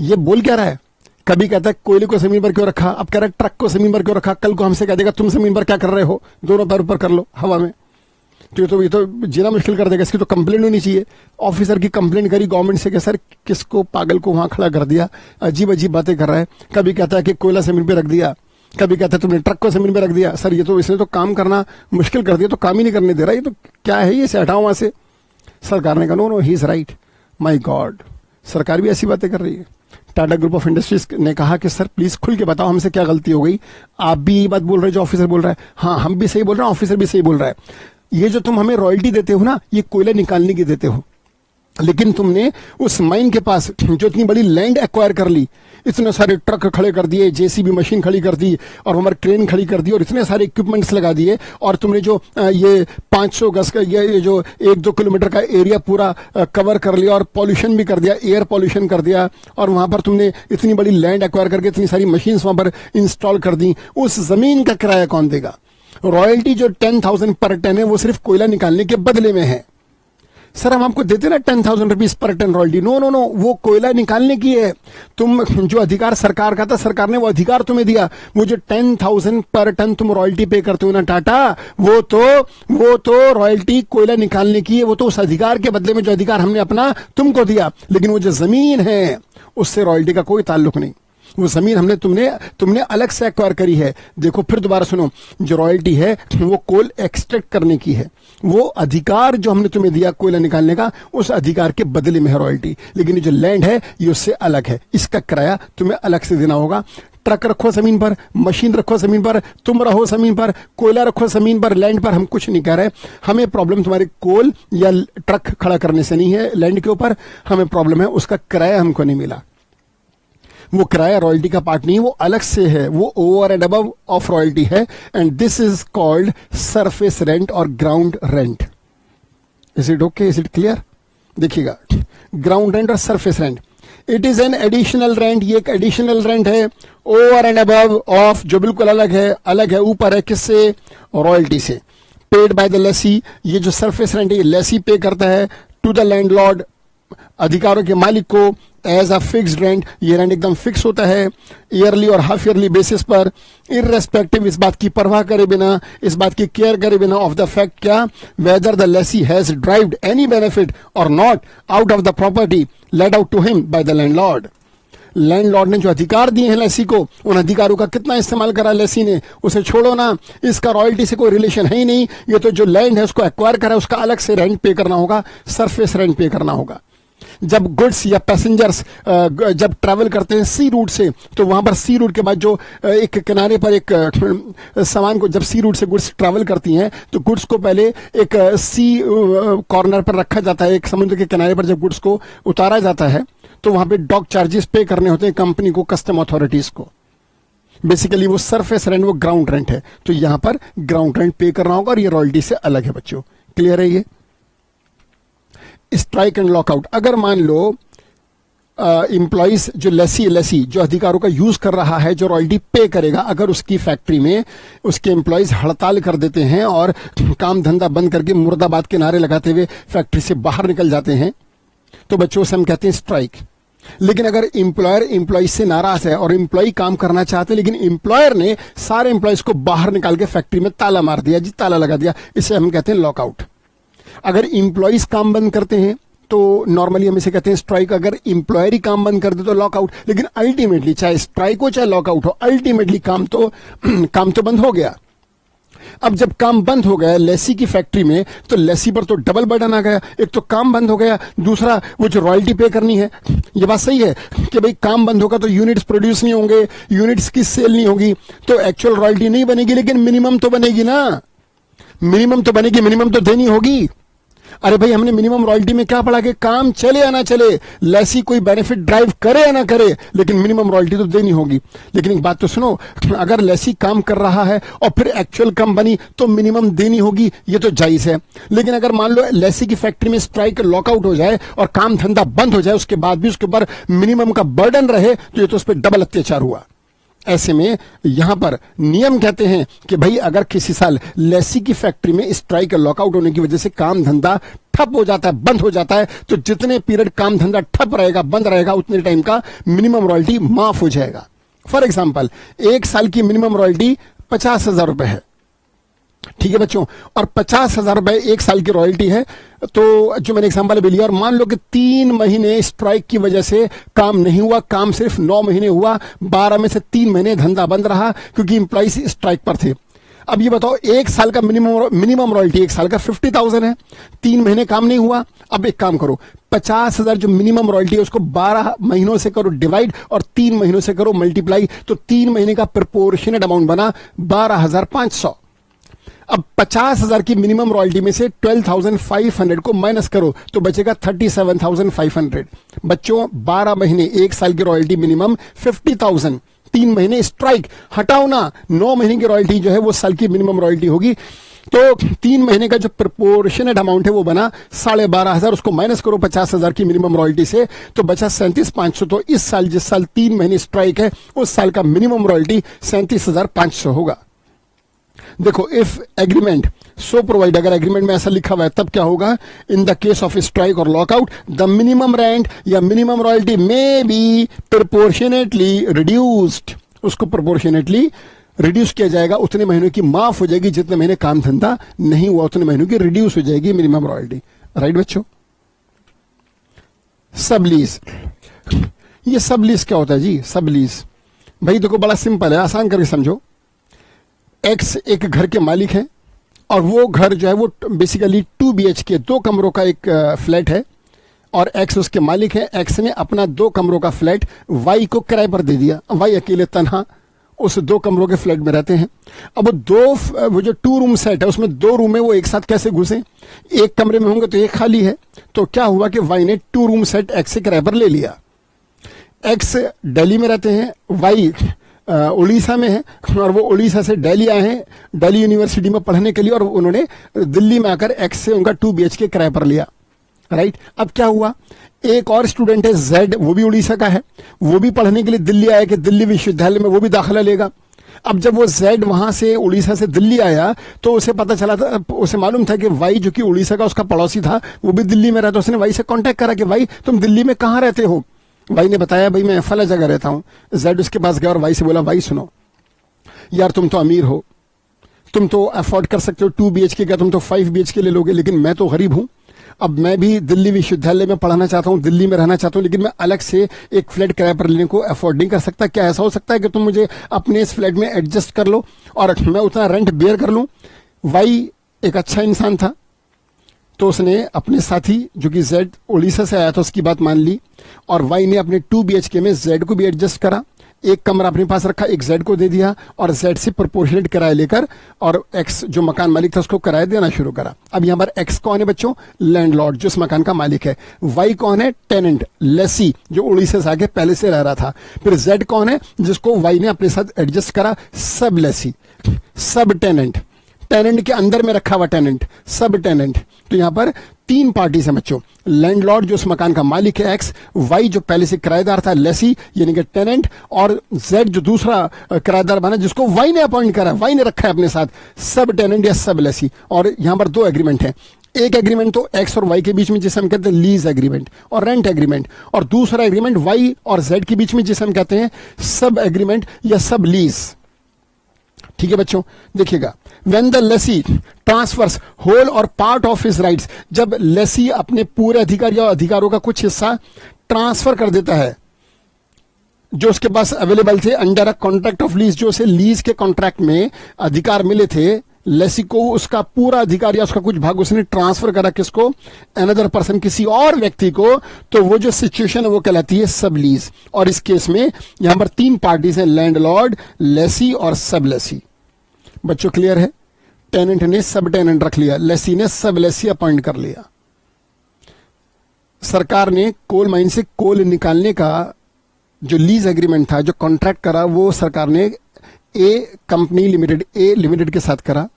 ये बोल क्या रहा है? कभी कहता है कोयले को जमीन पर क्यों रखा, अब कह रहा है ट्रक को जमीन पर क्यों रखा। कल को हमसे कह देगा तुम जमीन पर क्या कर रहे हो, दोनों पैर ऊपर कर लो हवा में। तो ये तो जीना मुश्किल कर देगा। इसकी तो कंप्लेंट होनी चाहिए। ऑफिसर की कंप्लेंट करी गवर्नमेंट से कि सर किसको पागल को वहां खड़ा कर दिया, अजीब अजीब बातें कर रहा है। कभी कहता है कि कोयला जमीन पे रख दिया, कभी कहता है तुमने ट्रक को जमीन पे रख दिया। सर ये तो इसने तो काम करना मुश्किल कर दिया, तो काम ही नहीं करने दे रहा, ये तो क्या है, ये से हटाओ वहां से। सरकार ने कहा no he is right. My god, सरकार भी ऐसी बातें कर रही है। टाटा ग्रुप ऑफ इंडस्ट्रीज ने कहा कि सर प्लीज खुल के बताओ हमसे क्या गलती हो गई। आप भी ये बात बोल रहे हो जो ऑफिसर बोल रहा है, हाँ हम भी सही बोल रहे हैं, ऑफिसर भी सही बोल रहा है। ये जो तुम हमें रॉयल्टी देते हो ना, ये कोयला निकालने की देते हो, लेकिन तुमने उस माइन के पास जो इतनी बड़ी लैंड एक्वायर कर ली, इतने सारे ट्रक खड़े कर दिए, जेसीबी मशीन खड़ी कर दी और हमारी ट्रेन खड़ी कर दी और इतने सारे इक्विपमेंट्स लगा दिए, और तुमने जो ये 500 गज का ये जो 1-2 किलोमीटर का एरिया पूरा कवर कर लिया और पॉल्यूशन भी कर दिया, एयर पॉल्यूशन कर दिया, और वहां पर तुमने इतनी बड़ी लैंड एक्वायर करके इतनी सारी मशीन्स वहां पर इंस्टॉल कर दी। उस जमीन का किराया कौन देगा? रॉयल्टी जो 10,000 पर टन है वो सिर्फ कोयला निकालने के बदले में है। सर हम आपको देते ना 10,000 rupees per ton royalty, no no no, वो कोयला निकालने की है। तुम जो अधिकार सरकार का था, सरकार ने वो अधिकार तुम्हें दिया। वो जो 10,000 पर टन तुम रॉयल्टी पे करते हो ना टाटा, वो तो रॉयल्टी कोयला निकालने की है। वो तो उस अधिकार के बदले में जो अधिकार हमने अपना तुमको दिया, लेकिन वो जो जमीन है उससे रॉयल्टी का कोई ताल्लुक नहीं। वो जमीन हमने तुमने अलग से एक्वायर करी है। देखो फिर दोबारा सुनो, जो रॉयल्टी है वो कोल एक्सट्रैक्ट करने की है, वो अधिकार जो हमने तुम्हें दिया कोयला निकालने का, उस अधिकार के बदले में है रॉयल्टी। लेकिन ये जो लैंड है ये उससे अलग है, इसका किराया तुम्हें अलग से देना होगा। ट्रक रखो जमीन पर, मशीन रखो जमीन पर, तुम रहो जमीन पर, कोयला रखो जमीन पर, लैंड पर, हम कुछ नहीं कह रहे। हमें प्रॉब्लम तुम्हारे कोल या ट्रक खड़ा करने से नहीं है लैंड के ऊपर, हमें प्रॉब्लम है उसका किराया हमको नहीं मिला। वो किराया रॉयल्टी का पार्ट नहीं, वो अलग से है, वो over and above of royalty है। And this is called surface rent or ground rent. Is it okay, is it clear? देखिएगा, ग्राउंड रेंट और surface rent, it is an additional rent. ये एक एडिशनल रेंट है ओवर एंड अबव ऑफ, जो बिल्कुल अलग है, ऊपर है किससे? रॉयल्टी से। पेड बाय द लेसी, ये जो सरफेस रेंट है ये लेसी पे करता है टू द लैंडलॉर्ड, अधिकारों के मालिक को, एज अ फिक्स्ड रेंट। ये रेंट एकदम फिक्स होता है ईयरली और हाफ ईयरली बेसिस पर, इररेस्पेक्टिव, इस बात की परवाह करे बिना, इस बात की केयर करे बिना ऑफ द फैक्ट क्या, whether the lessee has derived any benefit or not out of the property let out to him by the landlord. Landlord ने जो अधिकार दिए हैं लेसी को, उन अधिकारों का कितना इस्तेमाल करा लेसी ने, उसे छोड़ो ना, इसका रॉयल्टी से कोई रिलेशन है ही नहीं। ये तो जो लैंड है उसको एक्वायर करा, उसका अलग से रेंट पे करना होगा, सरफेस रेंट पे करना होगा। जब गुड्स या पैसेंजर्स जब ट्रैवल करते हैं सी रूट से, तो वहां पर सी रूट के बाद जो एक किनारे पर एक सामान को, जब सी रूट से गुड्स ट्रैवल करती हैं तो गुड्स को पहले एक सी कॉर्नर पर रखा जाता है, एक समुद्र के किनारे पर जब गुड्स को उतारा जाता है तो वहां पे डॉक चार्जेस पे करने होते हैं कंपनी को, कस्टम अथॉरिटीज को। बेसिकली वो सरफेस रेंट, वो ग्राउंड रेंट है, तो यहां पर ग्राउंड रेंट पे करना होगा और ये रॉयल्टी से अलग है बच्चों। क्लियर है ये? स्ट्राइक एंड लॉकआउट, अगर मान लो इंप्लॉइज जो लेसी जो अधिकारों का यूज कर रहा है, जो रॉयल्टी पे करेगा, अगर उसकी फैक्ट्री में उसके एम्प्लॉइज हड़ताल कर देते हैं और काम धंधा बंद करके मुर्दाबाद के नारे लगाते हुए फैक्ट्री से बाहर निकल जाते हैं, तो बच्चों से हम कहते हैं स्ट्राइक। लेकिन अगर एम्प्लॉयर एम्प्लॉय से नाराज है और एम्प्लॉय काम करना चाहते हैं, लेकिन एम्प्लॉयर ने सारे एम्प्लॉयज को बाहर निकाल के फैक्ट्री में ताला मार दिया जी, ताला लगा दिया, इसे हम कहते हैं लॉकआउट। अगर एम्प्लॉइज काम बंद करते हैं तो नॉर्मली हम इसे कहते हैं स्ट्राइक। अगर एम्प्लॉयर ही काम बंद कर दे तो लॉकआउट। लेकिन अल्टीमेटली चाहे स्ट्राइक हो चाहे लॉकआउट हो, अल्टीमेटली काम तो बंद हो गया। अब जब काम बंद हो गया लेसी की फैक्ट्री में, तो लेसी पर तो डबल बर्डन आ गया। एक तो काम बंद हो गया, दूसरा वो जो रॉयल्टी पे करनी है। ये बात सही है कि भाई काम बंद होगा तो यूनिट्स प्रोड्यूस नहीं होंगे, यूनिट्स की सेल नहीं होगी, तो एक्चुअल रॉयल्टी नहीं बनेगी, लेकिन मिनिमम तो बनेगी ना, मिनिमम तो बनेगी, मिनिमम तो देनी होगी। अरे भाई, हमने मिनिमम रॉयल्टी में क्या पढ़ा कि काम चले या ना चले, लेसी कोई बेनिफिट ड्राइव करे या ना करे, लेकिन मिनिमम रॉयल्टी तो देनी होगी। लेकिन एक बात तो सुनो, अगर लेसी काम कर रहा है और फिर एक्चुअल कम बनी तो मिनिमम देनी होगी, ये तो जायज है। लेकिन अगर मान लो लेसी की फैक्ट्री में स्ट्राइक लॉकआउट हो जाए और काम धंधा बंद हो जाए, उसके बाद भी उसके ऊपर मिनिमम का बर्डन रहे, तो ये तो उस पर डबल अत्याचार हुआ। ऐसे में यहां पर नियम कहते हैं कि भाई अगर किसी साल लेसी की फैक्ट्री में स्ट्राइक लॉकआउट होने की वजह से काम धंधा ठप हो जाता है, बंद हो जाता है, तो जितने पीरियड काम धंधा ठप रहेगा, बंद रहेगा, उतने टाइम का मिनिमम रॉयल्टी माफ हो जाएगा। फॉर एग्जाम्पल, एक साल की मिनिमम रॉयल्टी 50,000 रुपए है, ठीक है बच्चों, और 50,000 रुपए एक साल की रॉयल्टी है। तो जो मैंने एग्जांपल भी लिया, और मान लो कि 3 महीने स्ट्राइक की वजह से काम नहीं हुआ, काम सिर्फ 9 महीने हुआ, 12 में से 3 महीने धंधा बंद रहा क्योंकि इंप्लॉइज स्ट्राइक पर थे। अब ये बताओ, एक साल का मिनिमम रॉयल्टी एक साल का 50,000 है, 3 महीने काम नहीं हुआ। अब एक काम करो, 50,000 जो मिनिमम रॉयल्टी है उसको 12 महीनों से करो डिवाइड और 3 महीनों से करो मल्टीप्लाई, तो 3 महीने का प्रोपोर्शनेट अमाउंट बना 12,500। अब 50,000 की मिनिमम रॉयल्टी में से 12,500 को माइनस करो तो बचेगा 37,500। बच्चों 12 महीने एक साल की रॉयल्टी मिनिमम 50,000, 3 महीने स्ट्राइक हटाओ ना, 9 महीने की रॉयल्टी जो है वो साल की मिनिमम रॉयल्टी होगी। तो 3 महीने का जो प्रोपोर्शनेट अमाउंट है वो बना 12,500, उसको माइनस करो 50,000 की मिनिमम रॉयल्टी से तो बचा 37,500। तो इस साल जिस साल 3 महीने स्ट्राइक है उस साल का मिनिमम रॉयल्टी 37,500 होगा। देखो, इफ एग्रीमेंट सो प्रोवाइड, अगर एग्रीमेंट में ऐसा लिखा हुआ है तब क्या होगा, in the case of strike और लॉकआउट द मिनिमम रेंट या minimum royalty may be proportionately reduced, उसको प्रोपोर्शनेटली रिड्यूस किया जाएगा, उतने महीनों की माफ हो जाएगी, जितने महीने काम धंधा नहीं हुआ उतने महीनों की रिड्यूस हो जाएगी मिनिमम रॉयल्टी। राइट बच्चों? सबलीज, ये सबलीज क्या होता है जी? सबलीज भाई देखो बड़ा सिंपल है, आसान करके समझो। एक्स एक घर के मालिक हैं और वो घर जो है वो बेसिकली 2 BHK 2 कमरों का एक फ्लैट है और एक्स उसके मालिक है। एक्स ने अपना 2 कमरों का फ्लैट वाई को किराए पर दे दिया। वाई अकेले तन्हा उस 2 कमरों के फ्लैट में रहते हैं। अब वो जो 2 रूम सेट है उसमें 2 रूम है, वो एक साथ कैसे घुसे? एक कमरे में होंगे तो एक खाली है। तो क्या हुआ कि वाई ने 2 रूम सेट एक्स से किराए पर ले लिया। एक्स दिल्ली में रहते हैं, वाई उड़ीसा में है और वो उड़ीसा से दिल्ली आए हैं दिल्ली यूनिवर्सिटी में पढ़ने के लिए और उन्होंने दिल्ली में आकर एक्स से उनका 2 BHK किराए पर लिया। राइट, अब क्या हुआ, एक और स्टूडेंट है जेड, वो भी उड़ीसा का है, वो भी पढ़ने के लिए दिल्ली आया कि दिल्ली विश्वविद्यालय में वो भी दाखिला लेगा। अब जब वो जेड वहां से उड़ीसा से दिल्ली आया तो उसे पता चला था, उसे मालूम था कि वाई जो कि उड़ीसा का उसका पड़ोसी था वो भी दिल्ली में रहता। उसने वाई से कांटेक्ट करा कि वाई तुम दिल्ली में कहाँ रहते हो? वाई ने बताया भाई मैं फला जगह रहता हूँ। जेड उसके पास गया और वाई से बोला वाई सुनो यार, तुम तो अमीर हो, तुम तो अफोर्ड कर सकते हो 2 BHK का, तुम तो 5 BHK ले लोगे, लेकिन मैं तो गरीब हूं। अब मैं भी दिल्ली विश्वविद्यालय में पढ़ना चाहता हूं, दिल्ली में रहना चाहता हूं, लेकिन मैं अलग से एक फ्लैट किराए पर लेने को अफोर्ड नहीं कर सकता। क्या ऐसा हो सकता है कि तुम मुझे अपने इस फ्लैट में एडजस्ट कर लो और मैं उतना रेंट बेयर कर लूं? वाई एक अच्छा इंसान था तो उसने अपने साथी जो कि जेड उड़ीसा से आया था उसकी बात मान ली और वाई ने अपने 2 BHK में जेड को भी एडजस्ट करा। एक कमरा अपने पास रखा, एक जेड को दे दिया और जेड से प्रोपोर्शनेट किराया लेकर और एक्स जो मकान मालिक था उसको किराया देना शुरू करा। अब यहां पर एक्स कौन है बच्चों? लैंडलॉर्ड, जो इस मकान का मालिक है। वाई कौन है? टेनेंट, लेसी, जो उड़ीसा से आके पहले से रह रहा था। फिर जेड कौन है? जिसको वाई ने अपने साथ एडजस्ट करा, सब लेसी, सब टेनेंट, टेनेंट के अंदर में रखा हुआ टेनेंट, सब टेनेंट। तो यहां पर 3 पार्टीज हैं बच्चों, लैंडलॉर्ड जो उस मकान का मालिक है एक्स, वाई जो पहले से किराएदार था लेसी यानी कि टेनेंट, और जेड जो दूसरा किराएदार बना जिसको वाई ने अपॉइंट करा, वाई ने रखा है अपने साथ, सब टेनेंट या सब लेसी। और यहां पर 2 एग्रीमेंट हैं। एक एग्रीमेंट तो एक्स और वाई के बीच में जिसे हम कहते हैं लीज एग्रीमेंट और रेंट एग्रीमेंट, और दूसरा एग्रीमेंट वाई और जेड के बीच में जिसे हम कहते हैं सब एग्रीमेंट या सब लीज। ठीक है बच्चों, देखिएगा, when the lessee transfers whole और पार्ट ऑफ हिज राइट्स, जब लेसी अपने पूरे अधिकार या अधिकारों का कुछ हिस्सा ट्रांसफर कर देता है जो उसके पास अवेलेबल थे under a contract of lease, जो उसे लीज के कॉन्ट्रैक्ट में अधिकार मिले थे, लेसी को उसका पूरा अधिकार या उसका कुछ भाग उसने ट्रांसफर करा किसको? अनदर पर्सन, किसी और व्यक्ति को, तो वो जो सिचुएशन है वो कहलाती है सब लीज। और इस केस में यहां पर 3 पार्टीज हैं, लैंडलॉर्ड, लेसी और सब लेसी। बच्चों क्लियर है? टेनेंट ने सब टेनेंट रख लिया, लेसी ने सब लेसी अपॉइंट कर लिया। सरकार ने कोल माइन से कोल निकालने का जो लीज एग्रीमेंट था, जो कॉन्ट्रैक्ट करा, वो सरकार ने कंपनी लिमिटेड, ए लिमिटेड के साथ करा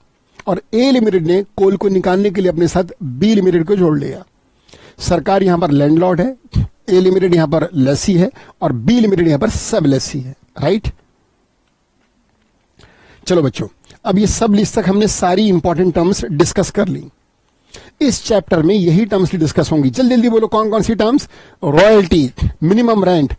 और ए लिमिटेड ने कोल को निकालने के लिए अपने साथ बी लिमिटेड को जोड़ लिया। सरकार यहां पर लैंडलॉर्ड है, ए लिमिटेड यहां पर लेसी है और बी लिमिटेड यहां पर सब लेसी है। राइट, चलो बच्चों, अब ये सब लिस्ट तक हमने सारी इंपॉर्टेंट टर्म्स डिस्कस कर ली। इस चैप्टर में यही टर्म्स डिस्कस होंगी। जल्दी जल्दी बोलो कौन कौन सी terms? Royalty, minimum rent,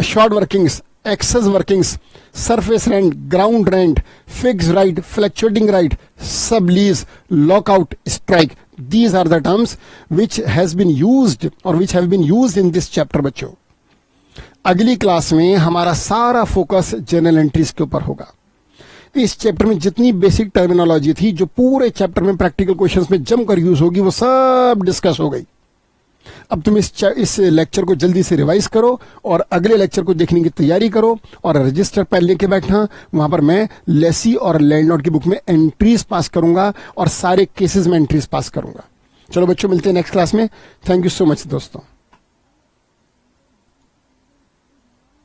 short workings, excess workings, surface rent, ground rent, fix right, fluctuating right, sublease, lockout, strike. These are the terms which has been used or which have been used in this chapter बच्चों। अगली क्लास में हमारा सारा फोकस जनरल एंट्रीज के ऊपर होगा। इस चैप्टर में जितनी बेसिक टर्मिनोलॉजी थी जो पूरे चैप्टर में प्रैक्टिकल क्वेश्चंस में जमकर यूज होगी वो सब डिस्कस हो गई। अब तुम इस लेक्चर को जल्दी से रिवाइज करो और अगले लेक्चर को देखने की तैयारी करो और रजिस्टर पैड लेके बैठना। वहां पर मैं लेसी और लैंडलॉर्ड की बुक में एंट्रीज पास करूंगा और सारे केसेस में एंट्रीज पास करूंगा। चलो बच्चों, मिलते हैं नेक्स्ट क्लास में। थैंक यू सो मच दोस्तों।